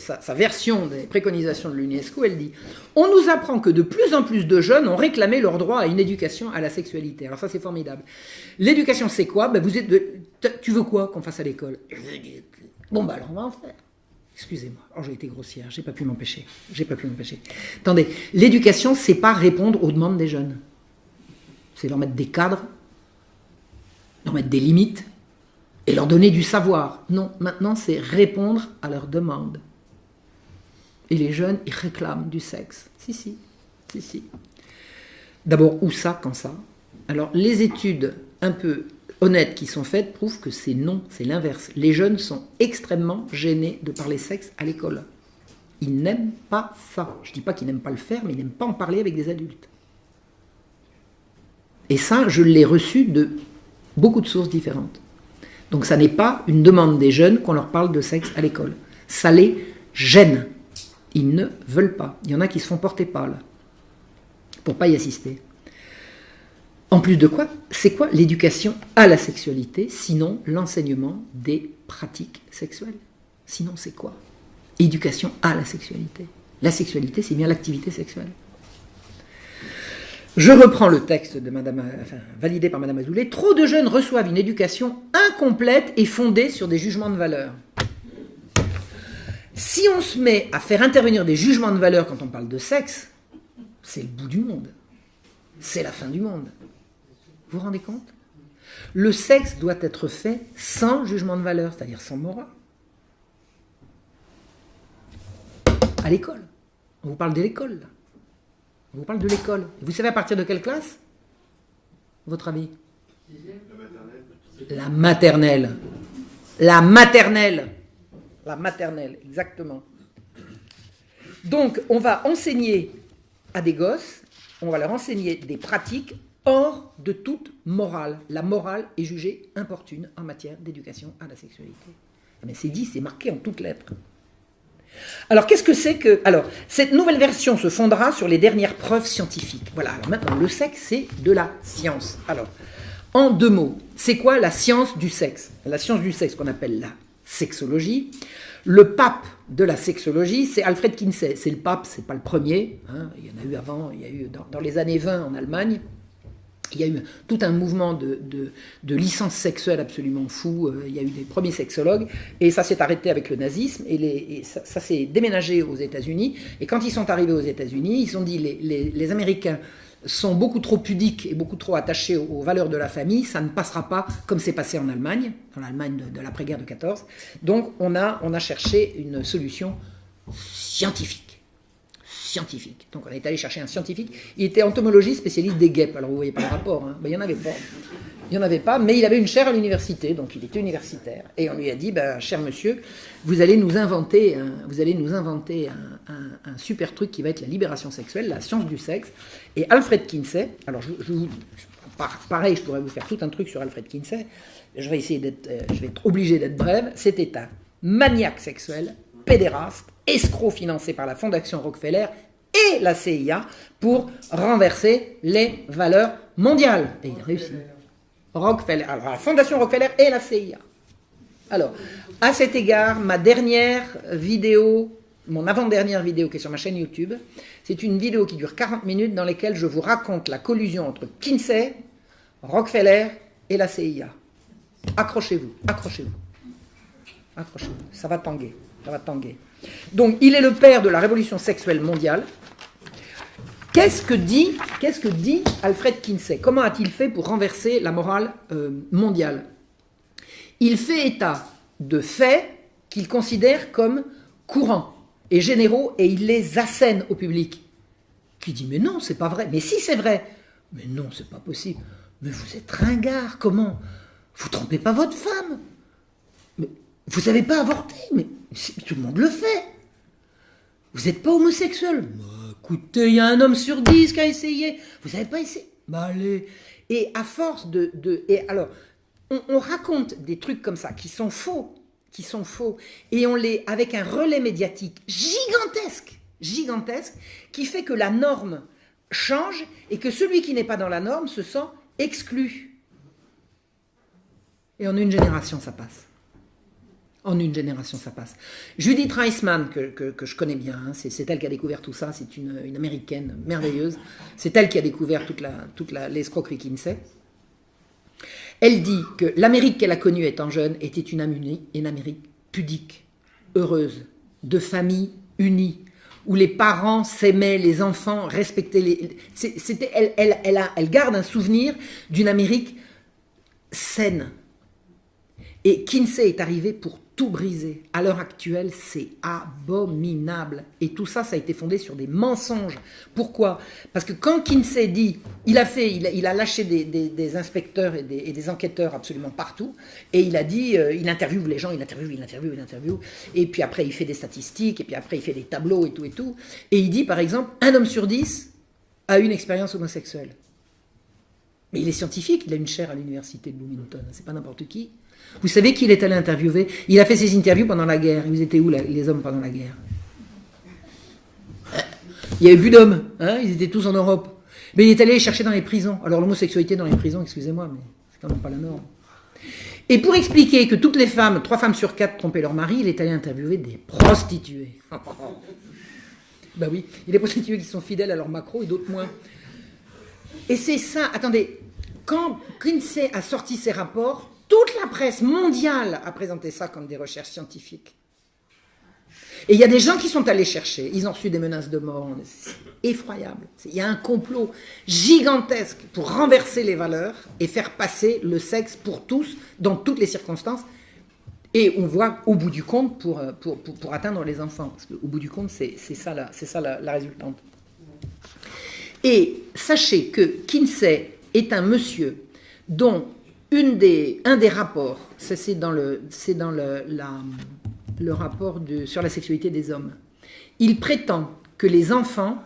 sa version des préconisations de l'UNESCO, elle dit « On nous apprend que de plus en plus de jeunes ont réclamé leur droit à une éducation à la sexualité. » Alors ça, c'est formidable. L'éducation, c'est quoi ? Tu veux quoi qu'on fasse à l'école ? Bon, alors on va en faire. Excusez-moi, j'ai été grossière, j'ai pas pu m'empêcher. Attendez, l'éducation, c'est pas répondre aux demandes des jeunes. C'est leur mettre des cadres, leur mettre des limites, et leur donner du savoir. Non, maintenant, c'est répondre à leurs demandes. Et les jeunes, ils réclament du sexe. Si. D'abord, où ça, quand ça ? Alors, les études un peu honnêtes qui sont faites prouvent que c'est non, c'est l'inverse. Les jeunes sont extrêmement gênés de parler sexe à l'école. Ils n'aiment pas ça. Je ne dis pas qu'ils n'aiment pas le faire, mais ils n'aiment pas en parler avec des adultes. Et ça, je l'ai reçu de beaucoup de sources différentes. Donc ça n'est pas une demande des jeunes qu'on leur parle de sexe à l'école. Ça les gêne. Ils ne veulent pas. Il y en a qui se font porter pâle pour ne pas y assister. En plus de quoi, c'est quoi l'éducation à la sexualité, sinon l'enseignement des pratiques sexuelles ? Sinon c'est quoi ? Éducation à la sexualité. La sexualité, c'est bien l'activité sexuelle. Je reprends le texte de validé par Madame Azoulay. Trop de jeunes reçoivent une éducation incomplète et fondée sur des jugements de valeur. Si on se met à faire intervenir des jugements de valeur quand on parle de sexe, c'est le bout du monde. C'est la fin du monde. Vous vous rendez compte ? Le sexe doit être fait sans jugement de valeur, c'est-à-dire sans morale. À l'école. On vous parle de l'école, là. On vous parle de l'école. Vous savez à partir de quelle classe ? Votre avis ? La maternelle. La maternelle. La maternelle, exactement. Donc, on va enseigner à des gosses, on va leur enseigner des pratiques hors de toute morale. La morale est jugée importune en matière d'éducation à la sexualité. Mais c'est dit, c'est marqué en toutes lettres. Alors, qu'est-ce que c'est que... Alors, cette nouvelle version se fondera sur les dernières preuves scientifiques. Voilà, alors maintenant, le sexe, c'est de la science. Alors, en 2 mots, c'est quoi la science du sexe ? La science du sexe qu'on appelle la sexologie. Le pape de la sexologie, c'est Alfred Kinsey. C'est le pape, c'est pas le premier. Hein. Il y en a eu avant, il y a eu dans les années 20 en Allemagne. Il y a eu tout un mouvement de licence sexuelle absolument fou. Il y a eu des premiers sexologues. Et ça s'est arrêté avec le nazisme. Et ça s'est déménagé aux États-Unis. Et quand ils sont arrivés aux États-Unis, ils se sont dit les Américains sont beaucoup trop pudiques et beaucoup trop attachés aux valeurs de la famille. Ça ne passera pas comme c'est passé en Allemagne, dans l'Allemagne de l'après-guerre de 14. Donc on a cherché une solution scientifique. Donc on est allé chercher un scientifique. Il était entomologiste, spécialiste des guêpes. Alors vous voyez pas le rapport, hein. Ben, il n'y en avait pas. Il n'y en avait pas, mais il avait une chaire à l'université, donc il était universitaire. Et on lui a dit, cher monsieur, vous allez nous inventer un super truc qui va être la libération sexuelle, la science du sexe. Et Alfred Kinsey, alors pareil, je pourrais vous faire tout un truc sur Alfred Kinsey, je vais être obligé d'être brève. C'était un maniaque sexuel, pédéraste, escroc financé par la Fondation Rockefeller et la CIA pour renverser les valeurs mondiales. Et il a réussi. Rockefeller, alors la Fondation Rockefeller et la CIA. Alors, à cet égard, ma dernière vidéo, mon avant-dernière vidéo qui est sur ma chaîne YouTube, c'est une vidéo qui dure 40 minutes dans laquelle je vous raconte la collusion entre Kinsey, Rockefeller et la CIA. Accrochez-vous. Ça va tanguer. Donc, il est le père de la révolution sexuelle mondiale. Qu'est-ce que dit Alfred Kinsey ? Comment a-t-il fait pour renverser la morale mondiale ? Il fait état de faits qu'il considère comme courants et généraux et il les assène au public. Qui dit « Mais non, c'est pas vrai. Mais si, c'est vrai. Mais non, c'est pas possible. Mais vous êtes ringard. Comment ? Vous trompez pas votre femme. Mais vous savez pas avorter. Mais tout le monde le fait. Vous n'êtes pas homosexuel. Écoutez, il y a un homme sur 10 qui a essayé. Vous n'avez pas essayé. Allez. Et à force et alors, on raconte des trucs comme ça qui sont faux, et on les avec un relais médiatique gigantesque, qui fait que la norme change et que celui qui n'est pas dans la norme se sent exclu. Et en une génération, ça passe. Judith Reisman, que je connais bien, hein, c'est elle qui a découvert tout ça, c'est une américaine merveilleuse, c'est elle qui a découvert toute l'escroquerie Kinsey. Elle dit que l'Amérique qu'elle a connue étant jeune était une Amérique pudique, heureuse, de famille unie, où les parents s'aimaient, les enfants respectaient elle garde un souvenir d'une Amérique saine. Et Kinsey est arrivé pour tout briser. À l'heure actuelle, c'est abominable. Et tout ça, ça a été fondé sur des mensonges. Pourquoi ? Parce que quand Kinsey dit, il a lâché des inspecteurs et des enquêteurs absolument partout, et il a dit, il interviewe les gens, il interviewe, et puis après il fait des statistiques, et puis après il fait des tableaux et tout. Et il dit, par exemple, 1 homme sur 10 a une expérience homosexuelle. Mais il est scientifique, il a une chaire à l'université de Bloomington, c'est pas n'importe qui. Vous savez qui il est allé interviewer ? Il a fait ses interviews pendant la guerre. Ils étaient où les hommes pendant la guerre ? Il n'y avait plus d'hommes, hein, ils étaient tous en Europe. Mais il est allé les chercher dans les prisons. Alors l'homosexualité dans les prisons, excusez-moi, mais c'est quand même pas la norme. Et pour expliquer que toutes les femmes, 3 femmes sur 4 trompaient leur mari, il est allé interviewer des prostituées. Ben oui, il y a des prostituées qui sont fidèles à leur macro et d'autres moins. Et c'est ça, attendez, quand Kinsey a sorti ses rapports, toute la presse mondiale a présenté ça comme des recherches scientifiques. Et il y a des gens qui sont allés chercher, ils ont reçu des menaces de mort, c'est effroyable. Il y a un complot gigantesque pour renverser les valeurs et faire passer le sexe pour tous, dans toutes les circonstances. Et on voit au bout du compte pour atteindre les enfants. Parce qu'au bout du compte, c'est ça la résultante. Et sachez que Kinsey est un monsieur dont un des rapports, c'est dans le rapport sur la sexualité des hommes, il prétend que les enfants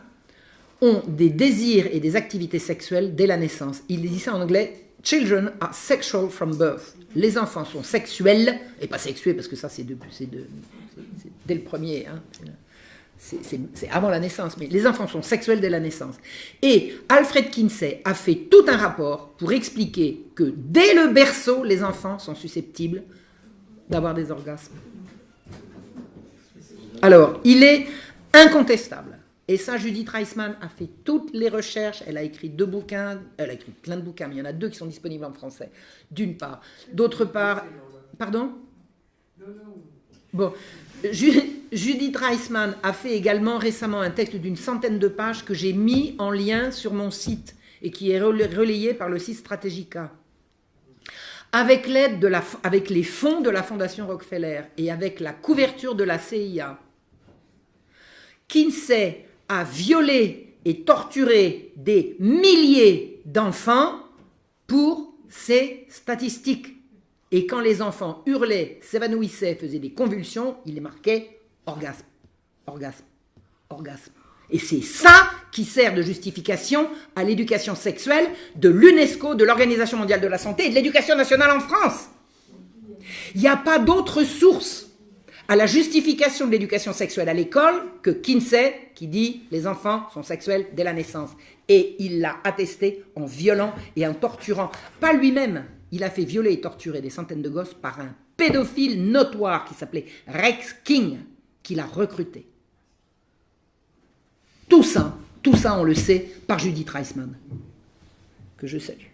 ont des désirs et des activités sexuelles dès la naissance. Il dit ça en anglais, « Children are sexual from birth ». Les enfants sont sexuels, et pas sexués, parce que ça c'est dès le premier, hein, c'est avant la naissance, mais les enfants sont sexuels dès la naissance. Et Alfred Kinsey a fait tout un rapport pour expliquer que dès le berceau, les enfants sont susceptibles d'avoir des orgasmes. Alors, il est incontestable. Et ça, Judith Reisman a fait toutes les recherches. Elle a écrit 2 bouquins. Elle a écrit plein de bouquins, mais il y en a 2 qui sont disponibles en français, d'une part. D'autre part... Pardon ? Bon. Judith Reisman a fait également récemment un texte d'une centaine de pages que j'ai mis en lien sur mon site et qui est relayé par le site Strategica. Avec les fonds de la Fondation Rockefeller et avec la couverture de la CIA, Kinsey a violé et torturé des milliers d'enfants pour ses statistiques. Et quand les enfants hurlaient, s'évanouissaient, faisaient des convulsions, il les marquait orgasme, orgasme, orgasme. Et c'est ça qui sert de justification à l'éducation sexuelle de l'UNESCO, de l'Organisation mondiale de la santé et de l'éducation nationale en France. Il n'y a pas d'autre source à la justification de l'éducation sexuelle à l'école que Kinsey qui dit les enfants sont sexuels dès la naissance. Et il l'a attesté en violant et en torturant. Pas lui-même, il a fait violer et torturer des centaines de gosses par un pédophile notoire qui s'appelait Rex King, qui l'a recruté. Tout ça, on le sait par Judith Reisman, que je salue.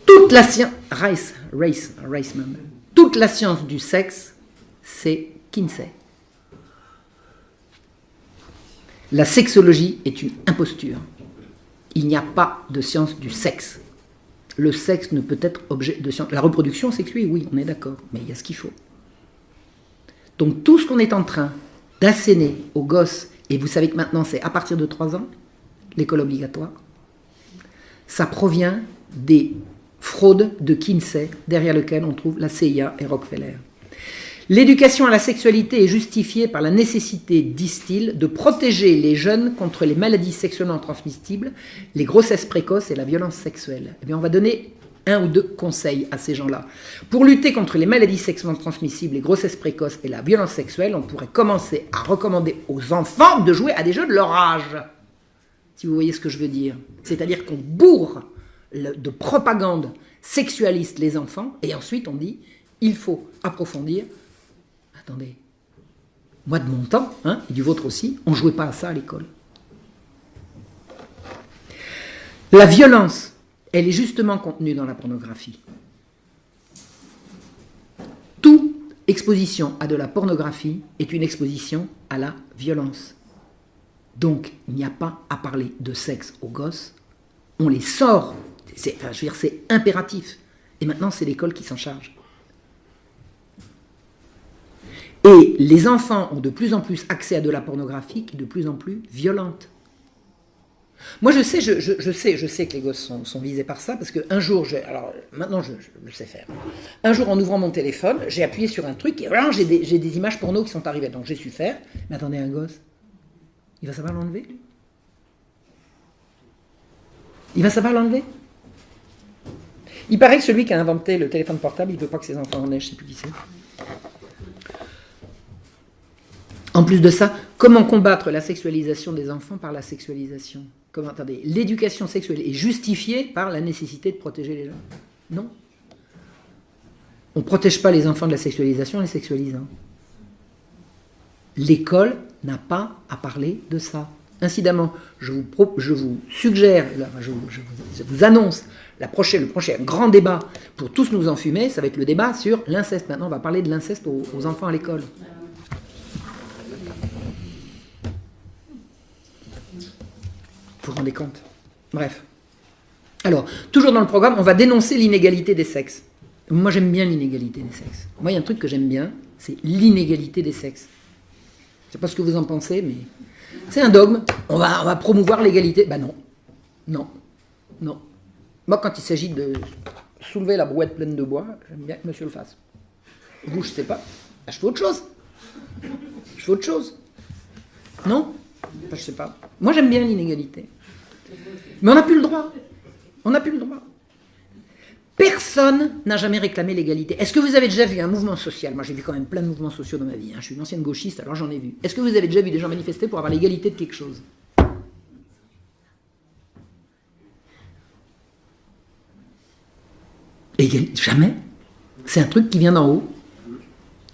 Toute la science, Reisman, toute la science du sexe, c'est Kinsey. La sexologie est une imposture. Il n'y a pas de science du sexe. Le sexe ne peut être objet de science. La reproduction sexuée, oui, on est d'accord, mais il y a ce qu'il faut. Donc tout ce qu'on est en train d'asséner aux gosses, et vous savez que maintenant c'est à partir de 3 ans, l'école obligatoire, ça provient des fraudes de Kinsey, derrière lequel on trouve la CIA et Rockefeller. L'éducation à la sexualité est justifiée par la nécessité, disent-ils, de protéger les jeunes contre les maladies sexuellement transmissibles, les grossesses précoces et la violence sexuelle. Eh bien, on va donner 1 ou 2 conseils à ces gens-là. Pour lutter contre les maladies sexuellement transmissibles, les grossesses précoces et la violence sexuelle, on pourrait commencer à recommander aux enfants de jouer à des jeux de leur âge. Si vous voyez ce que je veux dire. C'est-à-dire qu'on bourre de propagande sexualiste les enfants, et ensuite on dit, il faut approfondir. Attendez, moi de mon temps, hein, et du vôtre aussi, on ne jouait pas à ça à l'école. La violence, elle est justement contenue dans la pornographie. Toute exposition à de la pornographie est une exposition à la violence. Donc, il n'y a pas à parler de sexe aux gosses. On les sort. C'est impératif. Et maintenant, c'est l'école qui s'en charge. Et les enfants ont de plus en plus accès à de la pornographie qui est de plus en plus violente. Moi, je sais que les gosses sont visés par ça, parce qu'un jour, alors maintenant je le sais faire. Un jour, en ouvrant mon téléphone, j'ai appuyé sur un truc et voilà, j'ai des images porno qui sont arrivées. Donc j'ai su faire. Mais attendez, un gosse, il va savoir l'enlever, lui ? Il va savoir l'enlever ? Il paraît que celui qui a inventé le téléphone portable, il ne veut pas que ses enfants en aient, je ne sais plus qui c'est. En plus de ça, comment combattre la sexualisation des enfants par la sexualisation ? Attendez, l'éducation sexuelle est justifiée par la nécessité de protéger les jeunes. Non. On ne protège pas les enfants de la sexualisation en les sexualisant. L'école n'a pas à parler de ça. Incidemment, je vous suggère, je vous annonce le prochain grand débat pour tous nous enfumer, ça va être le débat sur l'inceste. Maintenant, on va parler de l'inceste aux enfants à l'école. Vous vous rendez compte? Bref. Alors, toujours dans le programme, on va dénoncer l'inégalité des sexes. Moi, j'aime bien l'inégalité des sexes. Moi, il y a un truc que j'aime bien, c'est l'inégalité des sexes. Je ne sais pas ce que vous en pensez, mais c'est un dogme. On va promouvoir l'égalité. Ben non. Non. Non. Moi, quand il s'agit de soulever la brouette pleine de bois, j'aime bien que monsieur le fasse. Vous, je ne sais pas. Ben, je fais autre chose. Je fais autre chose. Non? Enfin, je ne sais pas. Moi, j'aime bien l'inégalité. Mais on n'a plus le droit. On n'a plus le droit. Personne n'a jamais réclamé l'égalité. Est-ce que vous avez déjà vu un mouvement social? Moi, j'ai vu quand même plein de mouvements sociaux dans ma vie. Je suis une ancienne gauchiste, alors j'en ai vu. Est-ce que vous avez déjà vu des gens manifester pour avoir l'égalité de quelque chose? Jamais. C'est un truc qui vient d'en haut.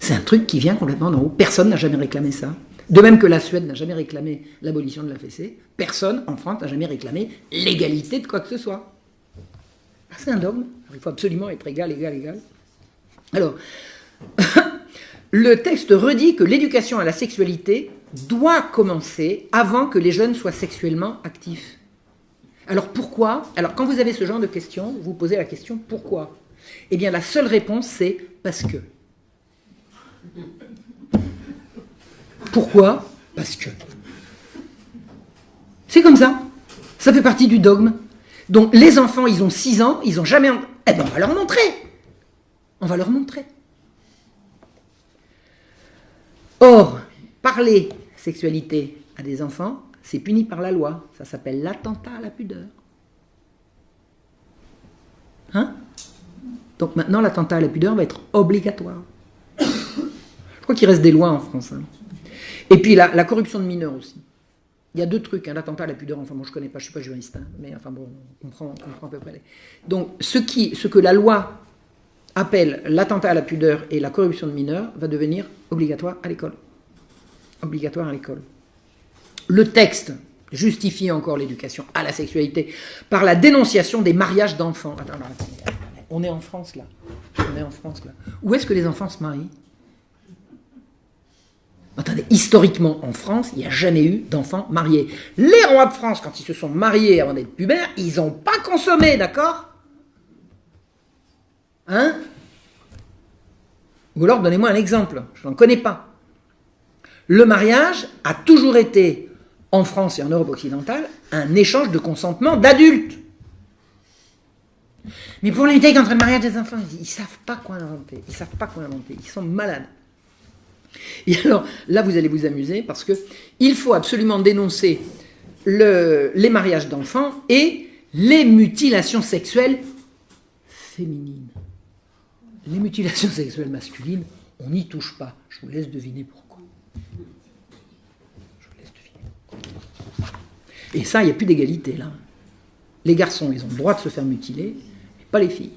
C'est un truc qui vient complètement d'en haut. Personne n'a jamais réclamé ça. De même que la Suède n'a jamais réclamé l'abolition de la fessée, personne en France n'a jamais réclamé l'égalité de quoi que ce soit. C'est un dogme. Il faut absolument être égal, égal, égal. Alors, le texte redit que l'éducation à la sexualité doit commencer avant que les jeunes soient sexuellement actifs. Alors pourquoi? Alors quand vous avez ce genre de questions, vous posez la question pourquoi? Eh bien la seule réponse c'est parce que. Pourquoi? Parce que. C'est comme ça. Ça fait partie du dogme. Donc les enfants, ils ont 6 ans, ils n'ont jamais... Eh bien, on va leur montrer. On va leur montrer. Or, parler sexualité à des enfants, c'est puni par la loi. Ça s'appelle l'attentat à la pudeur. Hein? Donc maintenant, l'attentat à la pudeur va être obligatoire. Je crois qu'il reste des lois en France. Hein. Et puis la corruption de mineurs aussi. Il y a 2 trucs, hein, l'attentat à la pudeur, enfin bon, je ne connais pas, je ne suis pas juriste, hein, mais enfin bon, on comprend à peu près. Donc ce que la loi appelle l'attentat à la pudeur et la corruption de mineurs va devenir obligatoire à l'école. Obligatoire à l'école. Le texte justifie encore l'éducation à la sexualité par la dénonciation des mariages d'enfants. Attends, on est en France là. On est en France là. Où est-ce que les enfants se marient? Attendez, historiquement en France, il n'y a jamais eu d'enfants mariés. Les rois de France, quand ils se sont mariés avant d'être pubères, ils n'ont pas consommé, d'accord? Hein? Ou alors, donnez-moi un exemple, je n'en connais pas. Le mariage a toujours été, en France et en Europe occidentale, un échange de consentement d'adultes. Mais pour lutter contre le mariage des enfants, ils ne savent pas quoi inventer. Ils ne savent pas quoi inventer. Ils sont malades. Et alors, là, vous allez vous amuser parce que il faut absolument dénoncer les mariages d'enfants et les mutilations sexuelles féminines. Les mutilations sexuelles masculines, on n'y touche pas. Je vous laisse deviner pourquoi. Je vous laisse deviner pourquoi. Et ça, il n'y a plus d'égalité, là. Les garçons, ils ont le droit de se faire mutiler, mais pas les filles.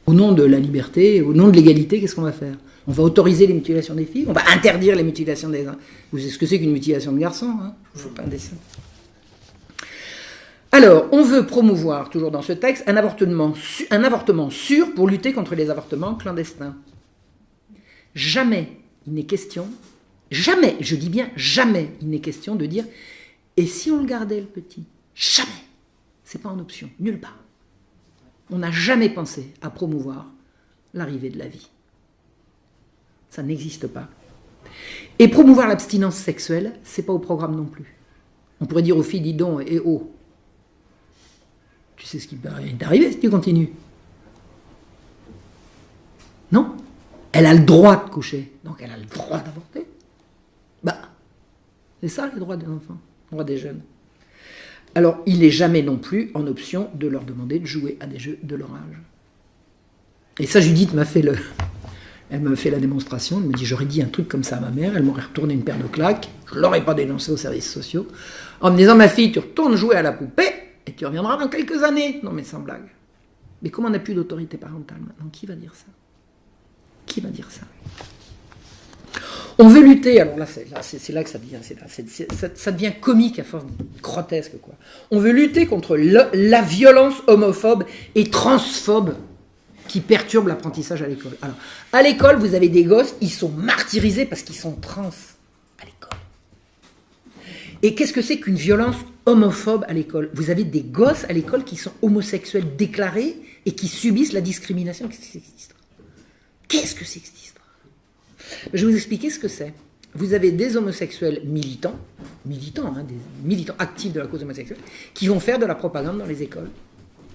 Au nom de la liberté, au nom de l'égalité, qu'est-ce qu'on va faire? On va autoriser les mutilations des filles, on va interdire les mutilations des... Vous savez ce que c'est qu'une mutilation de garçon, hein? Je ne vous fais pas un dessin. Alors, on veut promouvoir, toujours dans ce texte, un avortement sûr pour lutter contre les avortements clandestins. Jamais il n'est question, jamais, je dis bien jamais, il n'est question de dire « et si on le gardait le petit ?» Jamais. C'est pas en option, nulle part. On n'a jamais pensé à promouvoir l'arrivée de la vie. Ça n'existe pas. Et promouvoir l'abstinence sexuelle, c'est pas au programme non plus. On pourrait dire aux filles, dis donc, et oh, tu sais ce qui peut t'arriver si tu continues. Non. Elle a le droit de coucher, donc elle a le droit d'avorter. Bah, c'est ça les droits des enfants, les droits des jeunes. Alors, il n'est jamais non plus en option de leur demander de jouer à des jeux de leur âge. Et ça, Judith elle m'a fait la démonstration, elle me dit, j'aurais dit un truc comme ça à ma mère, elle m'aurait retourné une paire de claques, je ne l'aurais pas dénoncé aux services sociaux, en me disant, ma fille, tu retournes jouer à la poupée, et tu reviendras dans quelques années. Non mais sans blague. Mais comme on n'a plus d'autorité parentale maintenant, qui va dire ça? Qui va dire ça? On veut lutter, alors là c'est là que ça devient, ça devient comique à force grotesque, quoi. On veut lutter contre la violence homophobe et transphobe qui perturbe l'apprentissage à l'école. Alors, à l'école, vous avez des gosses, ils sont martyrisés parce qu'ils sont trans à l'école. Et qu'est-ce que c'est qu'une violence homophobe à l'école? Vous avez des gosses à l'école qui sont homosexuels déclarés et qui subissent la discrimination. Qu'est-ce que c'est que cette histoire? Qu'est-ce que c'est que cette histoire? Je vais vous expliquer ce que c'est. Vous avez des homosexuels militants, des militants actifs de la cause homosexuelle, qui vont faire de la propagande dans les écoles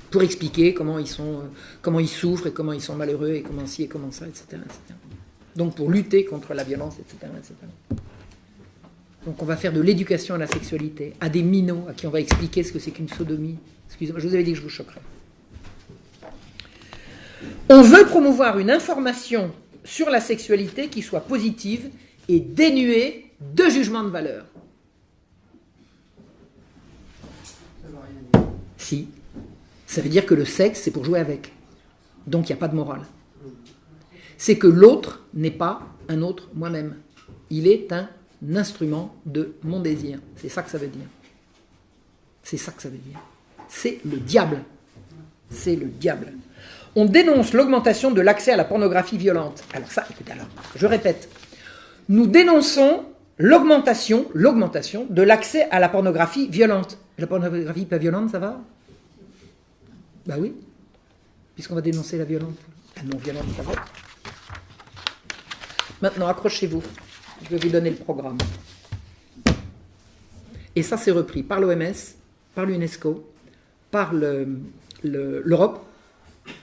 pour expliquer comment ils souffrent et comment ils sont malheureux et comment ci et comment ça, etc., etc. Donc pour lutter contre la violence, etc., etc. Donc on va faire de l'éducation à la sexualité, à des minots, à qui on va expliquer ce que c'est qu'une sodomie. Excusez-moi, je vous avais dit que je vous choquerais. On veut promouvoir une information sur la sexualité qui soit positive et dénuée de jugement de valeur. Ça va rien dire. Si. Ça veut dire que le sexe, c'est pour jouer avec. Donc il n'y a pas de morale. C'est que l'autre n'est pas un autre moi-même. Il est un instrument de mon désir. C'est ça que ça veut dire. C'est ça que ça veut dire. C'est le diable. C'est le diable. On dénonce l'augmentation de l'accès à la pornographie violente. Alors ça, écoutez, alors, je répète. Nous dénonçons l'augmentation de l'accès à la pornographie violente. La pornographie pas violente, ça va? Ben oui, puisqu'on va dénoncer la violente. La non-violente, ça va. Maintenant, accrochez-vous. Je vais vous donner le programme. Et ça, c'est repris par l'OMS, par l'UNESCO, par l'Europe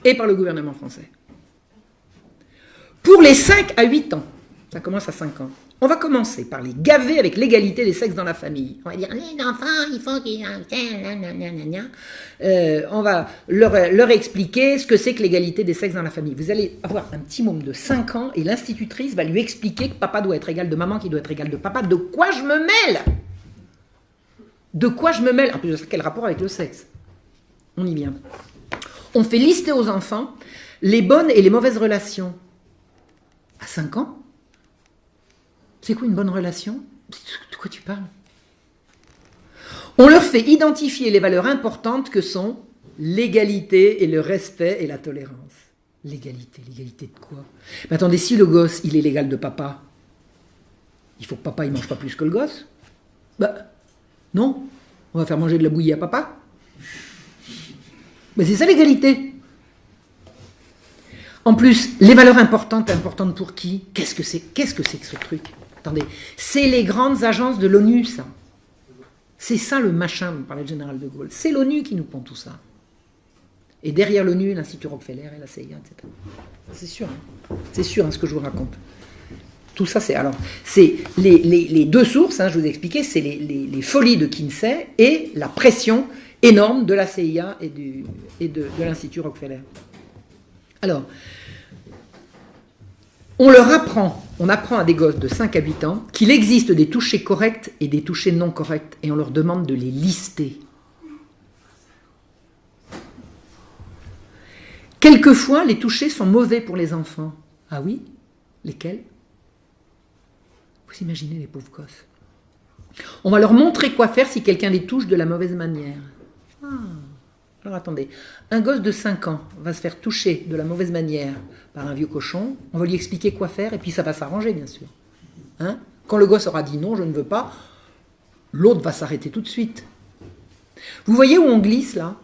et par le gouvernement français. Pour les 5 à 8 ans, ça commence à 5 ans, on va commencer par les gaver avec l'égalité des sexes dans la famille. On va dire, les enfants, il faut qu'ils... on va leur expliquer ce que c'est que l'égalité des sexes dans la famille. Vous allez avoir un petit môme de 5 ans et l'institutrice va lui expliquer que papa doit être égal de maman, qui doit être égal de papa. De quoi je me mêle? De quoi je me mêle? En plus de ça, quel rapport avec le sexe? On y vient. On fait lister aux enfants les bonnes et les mauvaises relations. À 5 ans? C'est quoi une bonne relation? De quoi tu parles? On leur fait identifier les valeurs importantes que sont l'égalité et le respect et la tolérance. L'égalité de quoi? Mais attendez, si le gosse, il est l'égal de papa, il faut que papa, il mange pas plus que le gosse? Bah, non. On va faire manger de la bouillie à papa? Mais c'est ça l'égalité. En plus, les valeurs importantes pour qui? Qu'est-ce que c'est que ce truc? Attendez, c'est les grandes agences de l'ONU, ça. C'est ça le machin, me parlait le général de Gaulle. C'est l'ONU qui nous pond tout ça. Et derrière l'ONU, l'Institut Rockefeller et la CIA, etc. C'est sûr, hein. C'est sûr, hein, ce que je vous raconte. Tout ça, c'est les deux sources, hein, je vous ai expliqué, c'est les folies de Kinsey et la pression énorme de la CIA et de l'Institut Rockefeller. Alors, on apprend à des gosses de 5 à 8 ans qu'il existe des touchés corrects et des touchés non corrects, et on leur demande de les lister. Quelquefois, les touchés sont mauvais pour les enfants. Ah oui? Lesquels? Vous imaginez les pauvres gosses. On va leur montrer quoi faire si quelqu'un les touche de la mauvaise manière. Alors attendez, un gosse de 5 ans va se faire toucher de la mauvaise manière par un vieux cochon, on va lui expliquer quoi faire, et puis ça va s'arranger, bien sûr. Hein? Quand le gosse aura dit non, je ne veux pas, l'autre va s'arrêter tout de suite. Vous voyez où on glisse, là?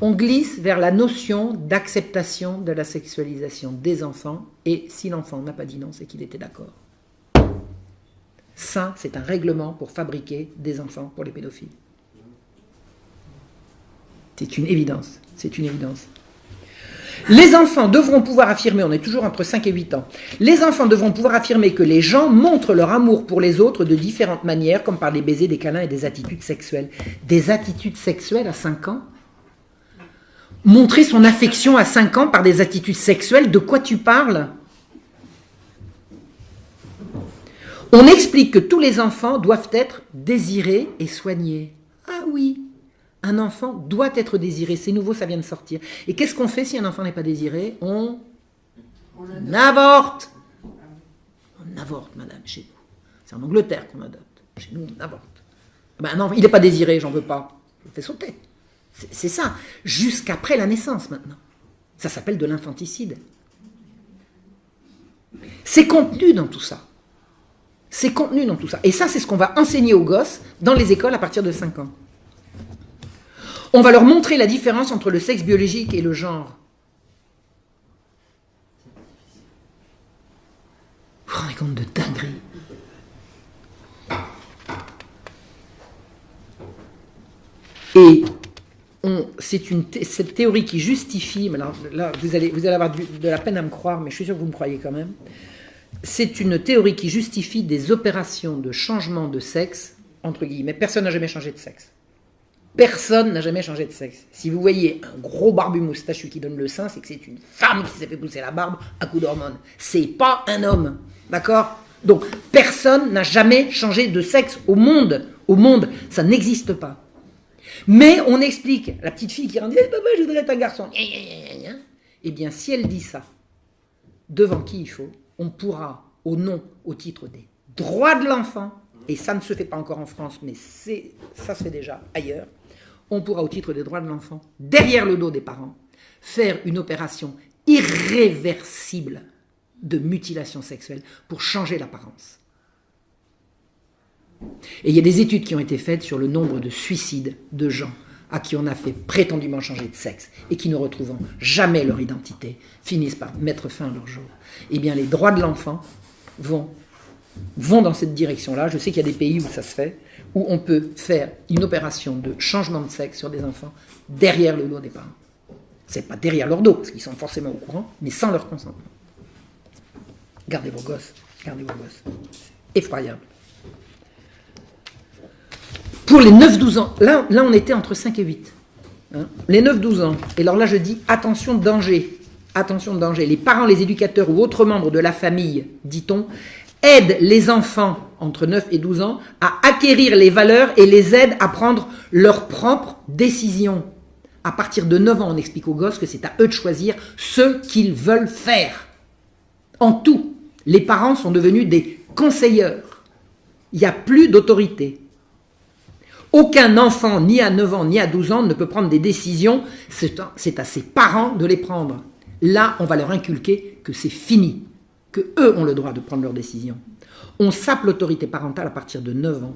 On glisse vers la notion d'acceptation de la sexualisation des enfants, et si l'enfant n'a pas dit non, c'est qu'il était d'accord. Ça, c'est un règlement pour fabriquer des enfants pour les pédophiles. C'est une évidence, c'est une évidence. Les enfants devront pouvoir affirmer, on est toujours entre 5 et 8 ans, les enfants devront pouvoir affirmer que les gens montrent leur amour pour les autres de différentes manières, comme par des baisers, des câlins et des attitudes sexuelles. Des attitudes sexuelles à 5 ans? Montrer son affection à 5 ans par des attitudes sexuelles, de quoi tu parles? On explique que tous les enfants doivent être désirés et soignés. Ah oui, un enfant doit être désiré, c'est nouveau, ça vient de sortir. Et qu'est-ce qu'on fait si un enfant n'est pas désiré? On avorte. On avorte, madame, chez nous. C'est en Angleterre qu'on adopte. Chez nous, on avorte. Ben non, il n'est pas désiré, j'en veux pas. Je le fais sauter. C'est ça. Jusqu'après la naissance, maintenant. Ça s'appelle de l'infanticide. C'est contenu dans tout ça. C'est contenu dans tout ça. Et ça, c'est ce qu'on va enseigner aux gosses dans les écoles à partir de 5 ans. On va leur montrer la différence entre le sexe biologique et le genre. Vous vous rendez compte de dinguerie? Et c'est cette théorie qui justifie, alors là vous allez avoir de la peine à me croire, mais je suis sûr que vous me croyez quand même, c'est une théorie qui justifie des opérations de changement de sexe, entre guillemets. Personne n'a jamais changé de sexe. Personne n'a jamais changé de sexe. Si vous voyez un gros barbu moustachu qui donne le sein, c'est que c'est une femme qui s'est fait pousser la barbe à coups d'hormones. C'est pas un homme, d'accord? Donc personne n'a jamais changé de sexe au monde. Au monde, ça n'existe pas. Mais on explique, la petite fille qui dit « Papa, je voudrais être un garçon », eh bien, si elle dit ça, devant qui il faut, on pourra, au titre des droits de l'enfant, et ça ne se fait pas encore en France, mais ça se fait déjà ailleurs, on pourra, au titre des droits de l'enfant, derrière le dos des parents, faire une opération irréversible de mutilation sexuelle pour changer l'apparence. Et il y a des études qui ont été faites sur le nombre de suicides de gens à qui on a fait prétendument changer de sexe et qui, ne retrouvant jamais leur identité, finissent par mettre fin à leur jour. Eh bien, les droits de l'enfant vont dans cette direction-là. Je sais qu'il y a des pays où ça se fait, où on peut faire une opération de changement de sexe sur des enfants derrière le dos des parents. C'est pas derrière leur dos, parce qu'ils sont forcément au courant, mais sans leur consentement. Gardez vos gosses, gardez vos gosses. C'est effroyable. Pour les 9-12 ans, là on était entre 5 et 8. Hein, les 9-12 ans, et alors là je dis attention danger. Attention danger. Les parents, les éducateurs ou autres membres de la famille, dit-on, aident les enfants entre 9 et 12 ans à acquérir les valeurs et les aident à prendre leurs propres décisions. À partir de 9 ans, on explique aux gosses que c'est à eux de choisir ce qu'ils veulent faire. En tout, les parents sont devenus des conseilleurs. Il n'y a plus d'autorité. Aucun enfant, ni à 9 ans, ni à 12 ans, ne peut prendre des décisions. C'est à ses parents de les prendre. Là, on va leur inculquer que c'est fini, que eux ont le droit de prendre leurs décisions. On sape l'autorité parentale à partir de 9 ans.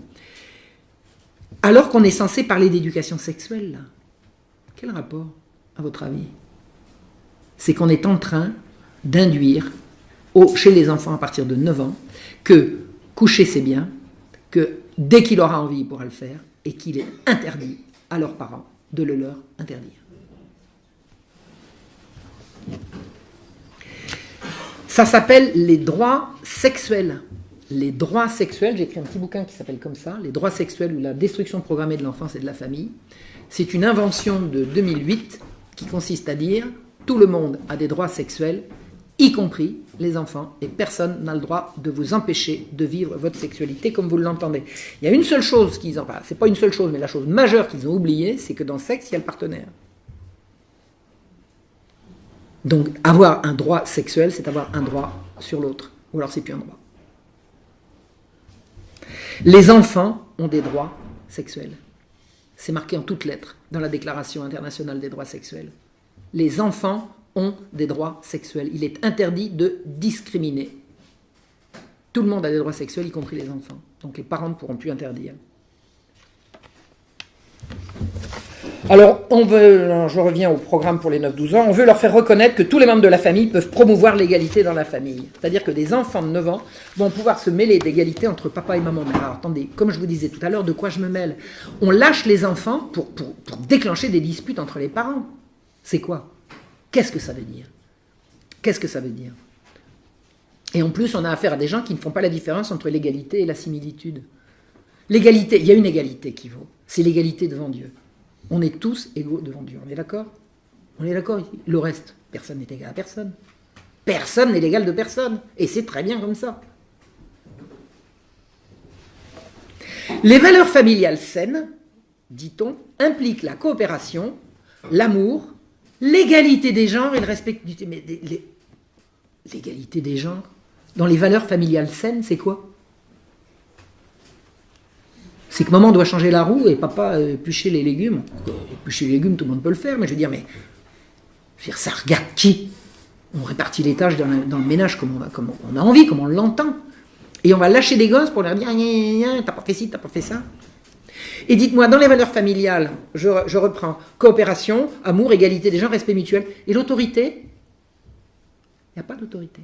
Alors qu'on est censé parler d'éducation sexuelle, là. Quel rapport, à votre avis? C'est qu'on est en train d'induire chez les enfants à partir de 9 ans que coucher c'est bien, que dès qu'il aura envie, il pourra le faire, et qu'il est interdit à leurs parents de le leur interdire. Ça s'appelle les droits sexuels. Les droits sexuels, j'ai écrit un petit bouquin qui s'appelle comme ça, les droits sexuels ou la destruction programmée de l'enfance et de la famille. C'est une invention de 2008 qui consiste à dire tout le monde a des droits sexuels, y compris les enfants, et personne n'a le droit de vous empêcher de vivre votre sexualité comme vous l'entendez. Il y a une seule chose qu'ils ont, enfin, c'est pas une seule chose, mais la chose majeure qu'ils ont oubliée, c'est que dans le sexe, il y a le partenaire. Donc, avoir un droit sexuel, c'est avoir un droit sur l'autre, ou alors c'est plus un droit. Les enfants ont des droits sexuels. C'est marqué en toutes lettres dans la Déclaration internationale des droits sexuels. Les enfants ont des droits sexuels. Il est interdit de discriminer. Tout le monde a des droits sexuels, y compris les enfants. Donc les parents ne pourront plus interdire. Alors, je reviens au programme pour les 9-12 ans, on veut leur faire reconnaître que tous les membres de la famille peuvent promouvoir l'égalité dans la famille. C'est-à-dire que des enfants de 9 ans vont pouvoir se mêler d'égalité entre papa et maman. Mais alors, attendez, comme je vous disais tout à l'heure, de quoi je me mêle? On lâche les enfants pour déclencher des disputes entre les parents. C'est quoi? Qu'est-ce que ça veut dire? Qu'est-ce que ça veut dire? Et en plus, on a affaire à des gens qui ne font pas la différence entre l'égalité et la similitude. L'égalité, il y a une égalité qui vaut, c'est l'égalité devant Dieu. On est tous égaux devant Dieu, on est d'accord? On est d'accord? Le reste, personne n'est égal à personne. Personne n'est l'égal de personne, et c'est très bien comme ça. Les valeurs familiales saines, dit-on, impliquent la coopération, l'amour, l'égalité des genres et le respect du... Mais l'égalité des genres, dans les valeurs familiales saines, c'est quoi? C'est que maman doit changer la roue et papa éplucher les légumes. Éplucher les légumes, tout le monde peut le faire, mais je veux dire, ça regarde qui? On répartit les tâches dans le ménage comme on a envie, comme on l'entend. Et on va lâcher des gosses pour leur dire « t'as pas fait ci, t'as pas fait ça ». Et dites-moi, dans les valeurs familiales, je reprends coopération, amour, égalité des gens, respect mutuel. Et l'autorité? Il n'y a pas d'autorité.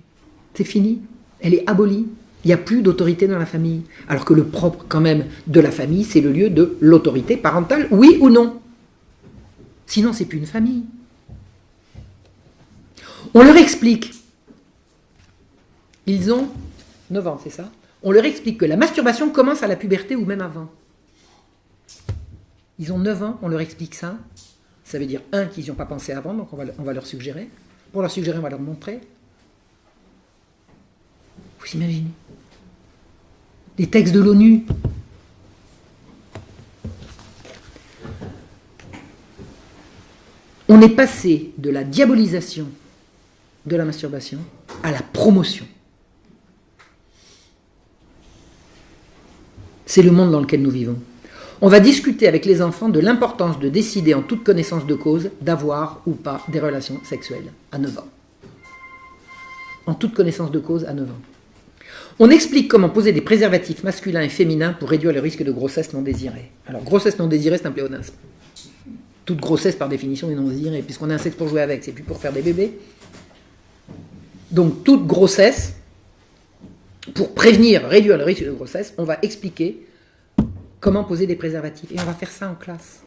C'est fini. Elle est abolie. Il n'y a plus d'autorité dans la famille. Alors que le propre, quand même, de la famille, c'est le lieu de l'autorité parentale, oui ou non? Sinon, c'est plus une famille. On leur explique. Ils ont 9 ans, c'est ça? On leur explique que la masturbation commence à la puberté ou même avant. Ils ont 9 ans, on leur explique ça. Ça veut dire, qu'ils n'y ont pas pensé avant, donc on va leur suggérer. Pour leur suggérer, on va leur montrer. Vous imaginez? Des textes de l'ONU. On est passé de la diabolisation de la masturbation à la promotion. C'est le monde dans lequel nous vivons. On va discuter avec les enfants de l'importance de décider en toute connaissance de cause d'avoir ou pas des relations sexuelles à 9 ans. En toute connaissance de cause à 9 ans. On explique comment poser des préservatifs masculins et féminins pour réduire le risque de grossesse non désirée. Alors, grossesse non désirée, c'est un pléonasme. Toute grossesse, par définition, est non désirée, puisqu'on a un sexe pour jouer avec, c'est plus pour faire des bébés. Donc, toute grossesse, pour prévenir, réduire le risque de grossesse, on va expliquer comment poser des préservatifs. Et on va faire ça en classe.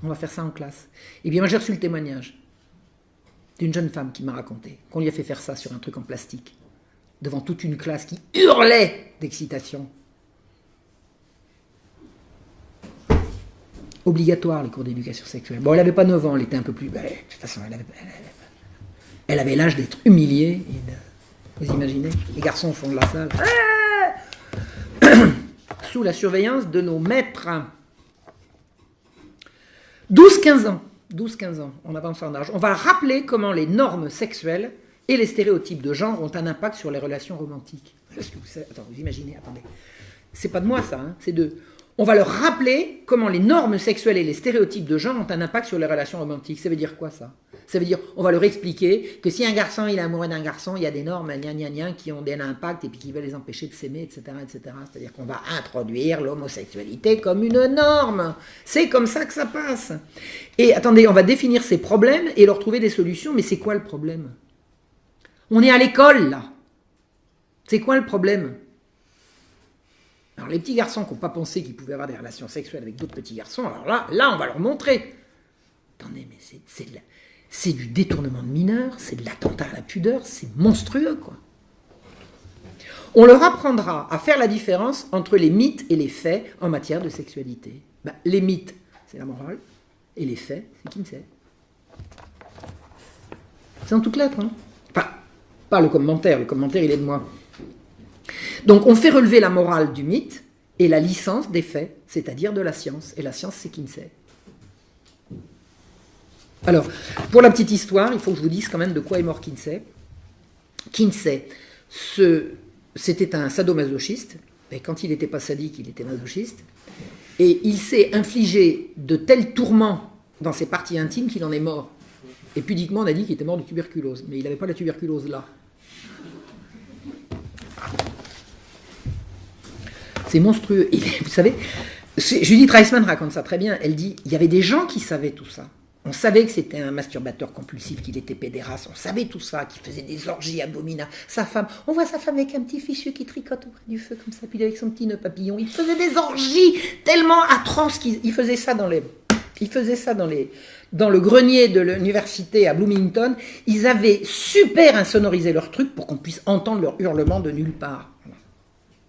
On va faire ça en classe. Eh bien, moi, j'ai reçu le témoignage d'une jeune femme qui m'a raconté qu'on lui a fait faire ça sur un truc en plastique, devant toute une classe qui hurlait d'excitation. Obligatoire, les cours d'éducation sexuelle. Bon, elle n'avait pas 9 ans, elle était un peu plus... de toute façon, elle avait l'âge d'être humiliée. Vous imaginez? Les garçons au fond de la salle. Sous la surveillance de nos maîtres. 12-15 ans. 12-15 ans, on avance en âge. On va rappeler comment les normes sexuelles et les stéréotypes de genre ont un impact sur les relations romantiques. Attends, vous imaginez, attendez. C'est pas de moi ça, hein, c'est d'eux. On va leur rappeler comment les normes sexuelles et les stéréotypes de genre ont un impact sur les relations romantiques. Ça veut dire quoi ça? Ça veut dire, on va leur expliquer que si un garçon il est amoureux d'un garçon, il y a des normes qui ont un impact et puis qui veulent les empêcher de s'aimer, etc., etc. C'est-à-dire qu'on va introduire l'homosexualité comme une norme. C'est comme ça que ça passe. Et attendez, on va définir ces problèmes et leur trouver des solutions. Mais c'est quoi le problème? On est à l'école là. C'est quoi le problème? Alors les petits garçons qui n'ont pas pensé qu'ils pouvaient avoir des relations sexuelles avec d'autres petits garçons, alors là on va leur montrer. Attendez, mais c'est du détournement de mineurs, c'est de l'attentat à la pudeur, c'est monstrueux, quoi. On leur apprendra à faire la différence entre les mythes et les faits en matière de sexualité. Les mythes, c'est la morale, et les faits, c'est qui ne sait. C'est en toutes lettres, hein. Enfin, pas le commentaire il est de moi. Donc on fait relever la morale du mythe et la licence des faits, c'est-à-dire de la science. Et la science, c'est Kinsey. Alors, pour la petite histoire, il faut que je vous dise quand même de quoi est mort Kinsey. Kinsey, c'était un sadomasochiste, et quand il n'était pas sadique, il était masochiste, et il s'est infligé de tels tourments dans ses parties intimes qu'il en est mort. Et pudiquement, on a dit qu'il était mort de tuberculose, mais il n'avait pas la tuberculose là. C'est monstrueux. Et vous savez, Judith Reisman raconte ça très bien. Elle dit, il y avait des gens qui savaient tout ça. On savait que c'était un masturbateur compulsif, qu'il était pédéraste. On savait tout ça, qu'il faisait des orgies abominables. Sa femme, on voit sa femme avec un petit fichu qui tricote auprès du feu comme ça, puis avec son petit nœud papillon. Il faisait des orgies tellement atroces qu'il faisait ça dans le grenier de l'université à Bloomington. Ils avaient super insonorisé leur truc pour qu'on puisse entendre leur hurlement de nulle part.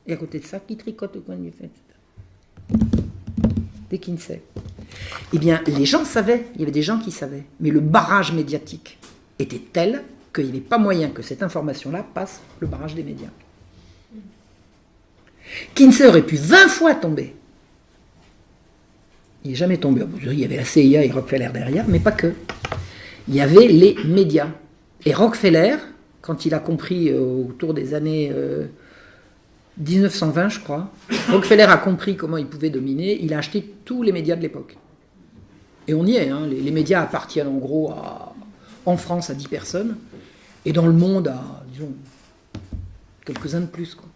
Et à côté de ça, qui tricote au coin du feu, etc. Des Kinsey. Eh bien, les gens savaient, il y avait des gens qui savaient, mais le barrage médiatique était tel qu'il n'y avait pas moyen que cette information-là passe le barrage des médias. Kinsey aurait pu 20 fois tomber. Il n'est jamais tombé. Il y avait la CIA et Rockefeller derrière, mais pas que. Il y avait les médias. Et Rockefeller, quand il a compris autour des années 1920, je crois, Rockefeller a compris comment il pouvait dominer, il a acheté tous les médias de l'époque. Et on y est, hein, les médias appartiennent en gros en France à 10 personnes, et dans le monde à, disons, quelques-uns de plus, quoi.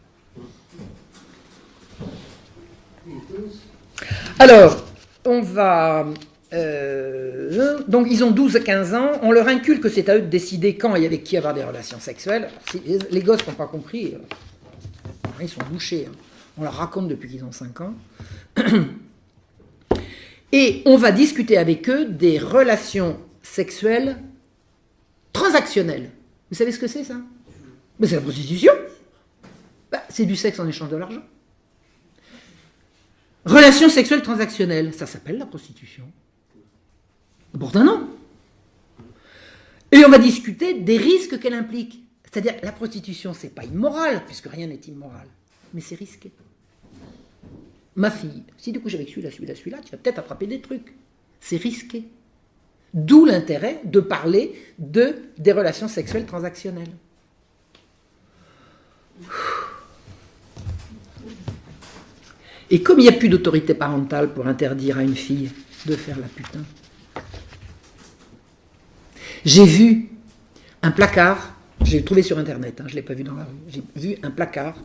Alors, on va... donc ils ont 12 à 15 ans, on leur inculque que c'est à eux de décider quand et avec qui avoir des relations sexuelles. Les gosses qui n'ont pas compris, ils sont bouchés, hein. On leur raconte depuis qu'ils ont 5 ans. Et on va discuter avec eux des relations sexuelles transactionnelles. Vous savez ce que c'est, ça? Ben, c'est la prostitution. Ben, c'est du sexe en échange de l'argent. Relations sexuelles transactionnelles, ça s'appelle la prostitution. Pourtant non. Et on va discuter des risques qu'elle implique. C'est-à-dire, la prostitution, c'est pas immoral, puisque rien n'est immoral, mais c'est risqué. Ma fille, si tu couches avec celui-là, tu vas peut-être attraper des trucs. C'est risqué. D'où l'intérêt de parler des relations sexuelles transactionnelles. Et comme il n'y a plus d'autorité parentale pour interdire à une fille de faire la putain, j'ai vu un placard, j'ai trouvé sur internet, hein, je ne l'ai pas vu dans la rue, j'ai vu un placard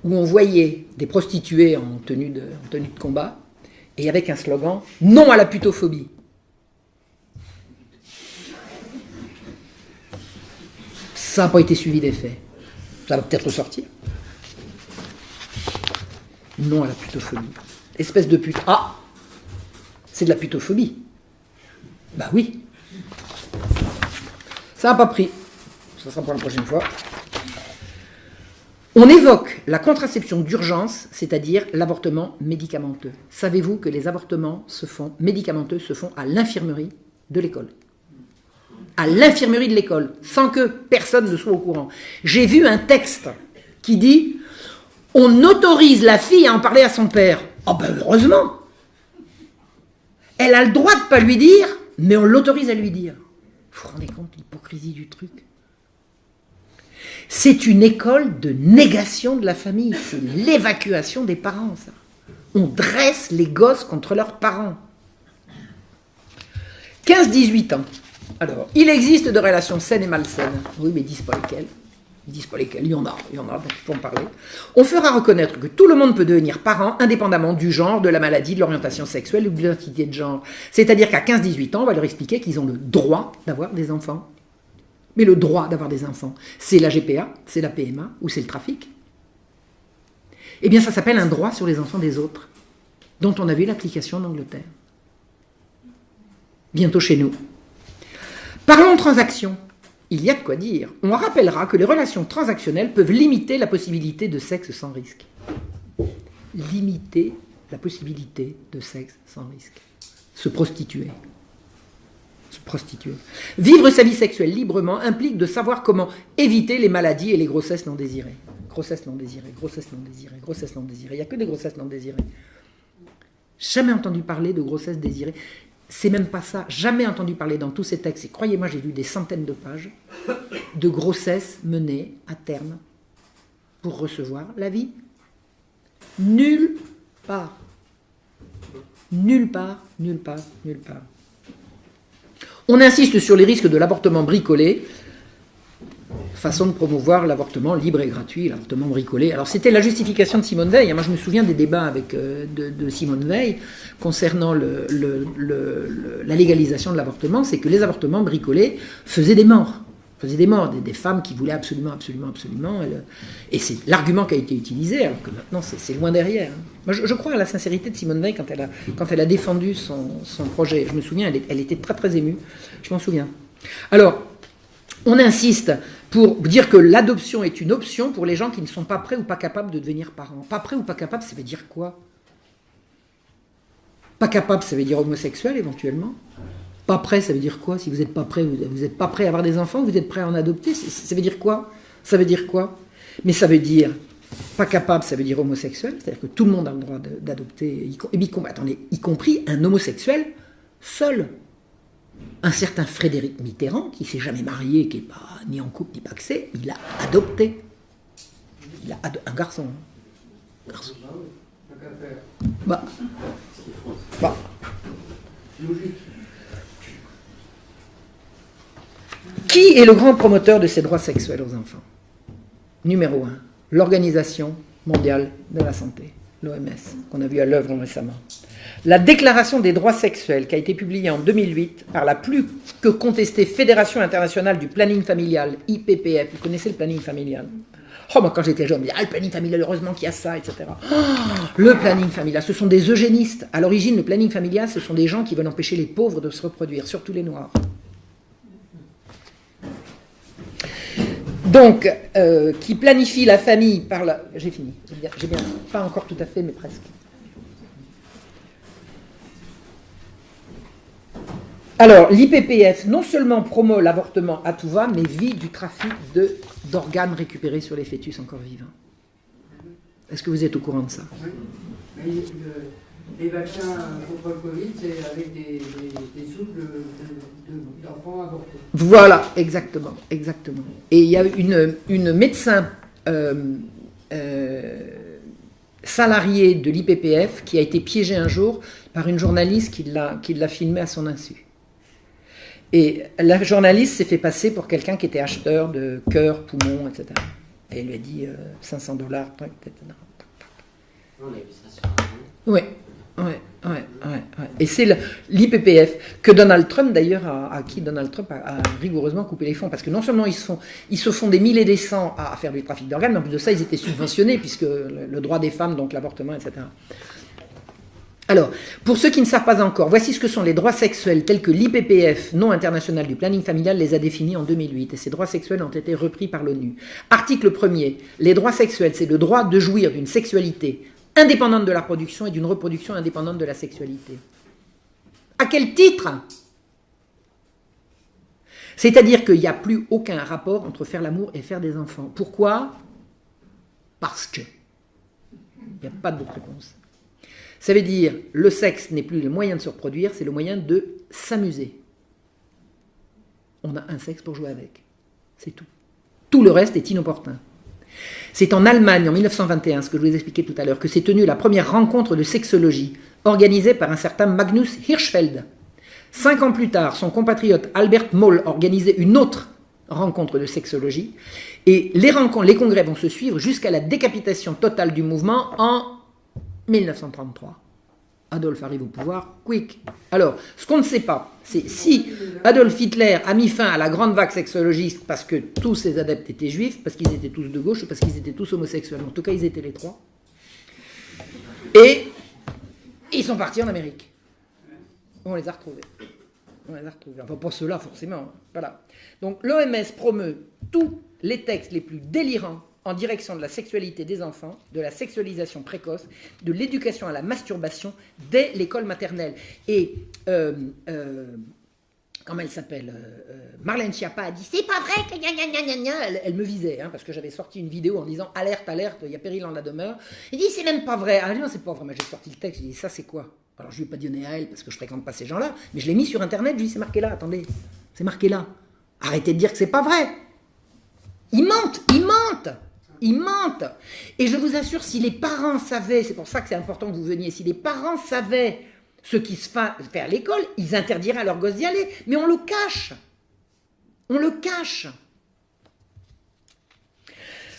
où on voyait des prostituées en tenue de combat et avec un slogan « Non à la putophobie ». Ça n'a pas été suivi d'effet. Ça va peut-être ressortir. Non à la putophobie. Espèce de pute. Ah, c'est de la putophobie. Bah oui. Ça n'a pas pris. Ça sera pour la prochaine fois. On évoque la contraception d'urgence, c'est-à-dire l'avortement médicamenteux. Savez-vous que les avortements médicamenteux se font à l'infirmerie de l'école? À l'infirmerie de l'école, sans que personne ne soit au courant. J'ai vu un texte qui dit « On autorise la fille à en parler à son père ». Oh ben heureusement. Elle a le droit de ne pas lui dire, mais on l'autorise à lui dire. Vous vous rendez compte de l'hypocrisie du truc? C'est une école de négation de la famille. C'est l'évacuation des parents, ça. On dresse les gosses contre leurs parents. 15-18 ans. Alors, il existe de relations saines et malsaines. Oui, mais ils disent pas lesquelles. Ils disent pas lesquelles. Il y en a, donc il faut en parler. On fera reconnaître que tout le monde peut devenir parent indépendamment du genre, de la maladie, de l'orientation sexuelle ou de l'identité de genre. C'est-à-dire qu'à 15-18 ans, on va leur expliquer qu'ils ont le droit d'avoir des enfants. Mais le droit d'avoir des enfants, c'est la GPA, c'est la PMA ou c'est le trafic? Eh bien, ça s'appelle un droit sur les enfants des autres, dont on a vu l'application en Angleterre. Bientôt chez nous. Parlons transaction. Il y a de quoi dire. On rappellera que les relations transactionnelles peuvent limiter la possibilité de sexe sans risque. Limiter la possibilité de sexe sans risque. Se prostituer. Vivre sa vie sexuelle librement implique de savoir comment éviter les maladies et les grossesses non désirées. Grossesse non désirée, grossesse non désirée, grossesse non désirée. Il n'y a que des grossesses non désirées. Jamais entendu parler de grossesse désirée. C'est même pas ça. Jamais entendu parler dans tous ces textes. Et croyez-moi, j'ai lu des centaines de pages de grossesses menées à terme pour recevoir la vie. Nulle part. Nulle part, nulle part, nulle part. On insiste sur les risques de l'avortement bricolé, façon de promouvoir l'avortement libre et gratuit, l'avortement bricolé. Alors c'était la justification de Simone Veil. Moi je me souviens des débats de Simone Veil concernant la légalisation de l'avortement, c'est que les avortements bricolés faisaient des morts. Des femmes qui voulaient absolument. Et c'est l'argument qui a été utilisé, alors que maintenant c'est loin derrière. Moi, je crois à la sincérité de Simone Veil quand elle a défendu son projet. Je me souviens, elle était très très émue. Je m'en souviens. Alors, on insiste pour dire que l'adoption est une option pour les gens qui ne sont pas prêts ou pas capables de devenir parents. Pas prêts ou pas capables, ça veut dire quoi? Pas capable, ça veut dire homosexuel éventuellement. Pas prêt, ça veut dire quoi? Si vous n'êtes pas prêt, vous n'êtes pas prêt à avoir des enfants, vous êtes prêt à en adopter, ça veut dire quoi? Ça veut dire quoi? Mais ça veut dire, pas capable, ça veut dire homosexuel, c'est-à-dire que tout le monde a le droit d'adopter, y compris un homosexuel seul. Un certain Frédéric Mitterrand, qui s'est jamais marié, qui n'est pas ni en couple ni paxé, il a adopté. Un garçon. Garçon. Bah. Bah. Qui est le grand promoteur de ces droits sexuels aux enfants? Numéro 1, l'Organisation mondiale de la santé, l'OMS, qu'on a vu à l'œuvre récemment. La Déclaration des droits sexuels, qui a été publiée en 2008 par la plus que contestée Fédération internationale du planning familial, IPPF. Vous connaissez le planning familial? Oh, moi, quand j'étais jeune, je me disais, le planning familial, heureusement qu'il y a ça, etc. Oh, le planning familial, ce sont des eugénistes. À l'origine, le planning familial, ce sont des gens qui veulent empêcher les pauvres de se reproduire, surtout les Noirs. Donc, qui planifie la famille par la... J'ai fini, j'ai bien, pas encore tout à fait, mais presque. Alors, l'IPPF, non seulement promeut l'avortement à tout va, mais vit du trafic d'organes récupérés sur les fœtus encore vivants. Est-ce que vous êtes au courant de ça? Oui. Mais les vaccins contre le Covid, c'est avec des souches d'enfants avortés. Voilà, exactement, exactement. Et il y a une médecin salariée de l'IPPF qui a été piégée un jour par une journaliste qui l'a filmée à son insu. Et la journaliste s'est fait passer pour quelqu'un qui était acheteur de cœur, poumons, etc. Et elle lui a dit $500, etc. On a vu ça sur un... Oui, oui. Et c'est l'IPPF que Donald Trump, d'ailleurs, à qui Donald Trump a rigoureusement coupé les fonds. Parce que non seulement ils se font des mille et des cents à faire du trafic d'organes, mais en plus de ça, ils étaient subventionnés, puisque le droit des femmes, donc l'avortement, etc. Alors, pour ceux qui ne savent pas encore, voici ce que sont les droits sexuels tels que l'IPPF, non international du planning familial, les a définis en 2008. Et ces droits sexuels ont été repris par l'ONU. Article 1er, les droits sexuels, c'est le droit de jouir d'une sexualité indépendante de la reproduction et d'une reproduction indépendante de la sexualité. À quel titre? C'est-à-dire qu'il n'y a plus aucun rapport entre faire l'amour et faire des enfants. Pourquoi? Parce que. Il n'y a pas d'autre réponse. Ça veut dire, le sexe n'est plus le moyen de se reproduire, c'est le moyen de s'amuser. On a un sexe pour jouer avec. C'est tout. Tout le reste est inopportun. C'est en Allemagne, en 1921, ce que je vous ai expliqué tout à l'heure, que s'est tenue la première rencontre de sexologie, organisée par un certain Magnus Hirschfeld. 5 ans plus tard, son compatriote Albert Moll organisait une autre rencontre de sexologie, et les congrès vont se suivre jusqu'à la décapitation totale du mouvement en 1933. Adolf arrive au pouvoir, quick. Alors, ce qu'on ne sait pas, c'est si Adolf Hitler a mis fin à la grande vague sexologiste parce que tous ses adeptes étaient juifs, parce qu'ils étaient tous de gauche, ou parce qu'ils étaient tous homosexuels. En tout cas, ils étaient les trois. Et ils sont partis en Amérique. On les a retrouvés. Enfin, pas ceux-là, forcément. Voilà. Donc, l'OMS promeut tous les textes les plus délirants en direction de la sexualité des enfants, de la sexualisation précoce, de l'éducation à la masturbation dès l'école maternelle. Et, comment elle s'appelle Marlène Schiappa a dit « C'est pas vrai que gna gna gna gna gna ». Elle me visait, hein, parce que j'avais sorti une vidéo en disant « Alerte, alerte, il y a péril en la demeure ». Elle dit « C'est même pas vrai ». Ah non, c'est pas vrai. Moi, j'ai sorti le texte, j'ai dit « Ça, c'est quoi ?» Alors, je lui ai pas donné à elle, parce que je fréquente pas ces gens-là, mais je l'ai mis sur Internet, je lui ai dit « C'est marqué là, attendez, c'est marqué là. Arrêtez de dire que c'est pas vrai. » Ils mentent. Et je vous assure, si les parents savaient, c'est pour ça que c'est important que vous veniez, si les parents savaient ce qui se fait à l'école, ils interdiraient à leurs gosses d'y aller. Mais on le cache.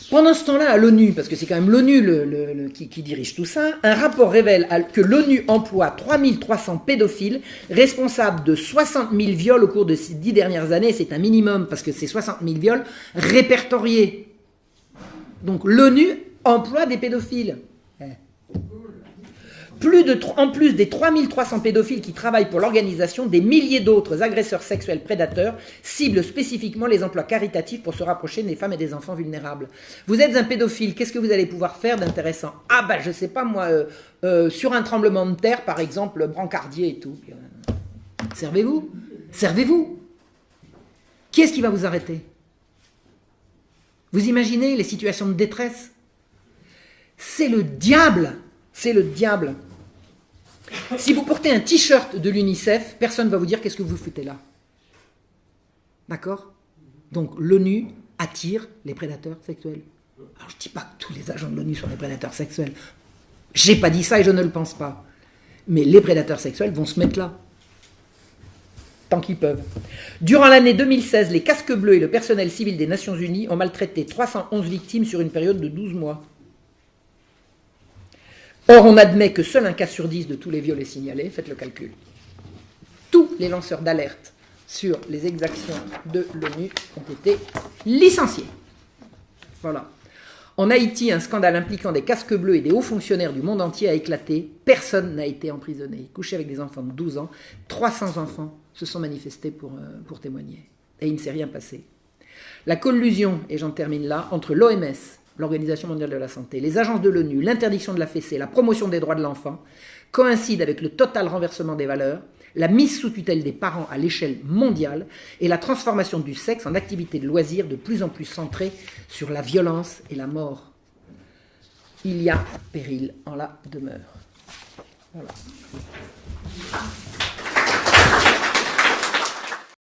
Pendant ce temps-là, à l'ONU, parce que c'est quand même l'ONU qui dirige tout ça, un rapport révèle que l'ONU emploie 3300 pédophiles responsables de 60 000 viols au cours de ces 10 dernières années. C'est un minimum, parce que c'est 60 000 viols répertoriés. Donc l'ONU emploie des pédophiles. En plus des 3300 pédophiles qui travaillent pour l'organisation, des milliers d'autres agresseurs sexuels prédateurs ciblent spécifiquement les emplois caritatifs pour se rapprocher des femmes et des enfants vulnérables. Vous êtes un pédophile, qu'est-ce que vous allez pouvoir faire d'intéressant? Ah ben je sais pas moi, sur un tremblement de terre par exemple, brancardier et tout. Servez-vous. Qui est-ce qui va vous arrêter? Vous imaginez les situations de détresse? C'est le diable. Si vous portez un t-shirt de l'UNICEF, personne ne va vous dire qu'est-ce que vous foutez là. D'accord? Donc l'ONU attire les prédateurs sexuels. Alors je ne dis pas que tous les agents de l'ONU sont des prédateurs sexuels. J'ai pas dit ça et je ne le pense pas. Mais les prédateurs sexuels vont se mettre là. Tant qu'ils peuvent. Durant l'année 2016, les casques bleus et le personnel civil des Nations Unies ont maltraité 311 victimes sur une période de 12 mois. Or, on admet que seul un cas sur 10 de tous les viols est signalé, faites le calcul. Tous les lanceurs d'alerte sur les exactions de l'ONU ont été licenciés. Voilà. En Haïti, un scandale impliquant des casques bleus et des hauts fonctionnaires du monde entier a éclaté. Personne n'a été emprisonné. Ils couchaient avec des enfants de 12 ans. 300 enfants se sont manifestés pour témoigner. Et il ne s'est rien passé. La collusion, et j'en termine là, entre l'OMS, l'Organisation mondiale de la santé, les agences de l'ONU, l'interdiction de la fessée, la promotion des droits de l'enfant, coïncide avec le total renversement des valeurs, la mise sous tutelle des parents à l'échelle mondiale et la transformation du sexe en activité de loisir de plus en plus centrée sur la violence et la mort. Il y a péril en la demeure. Voilà.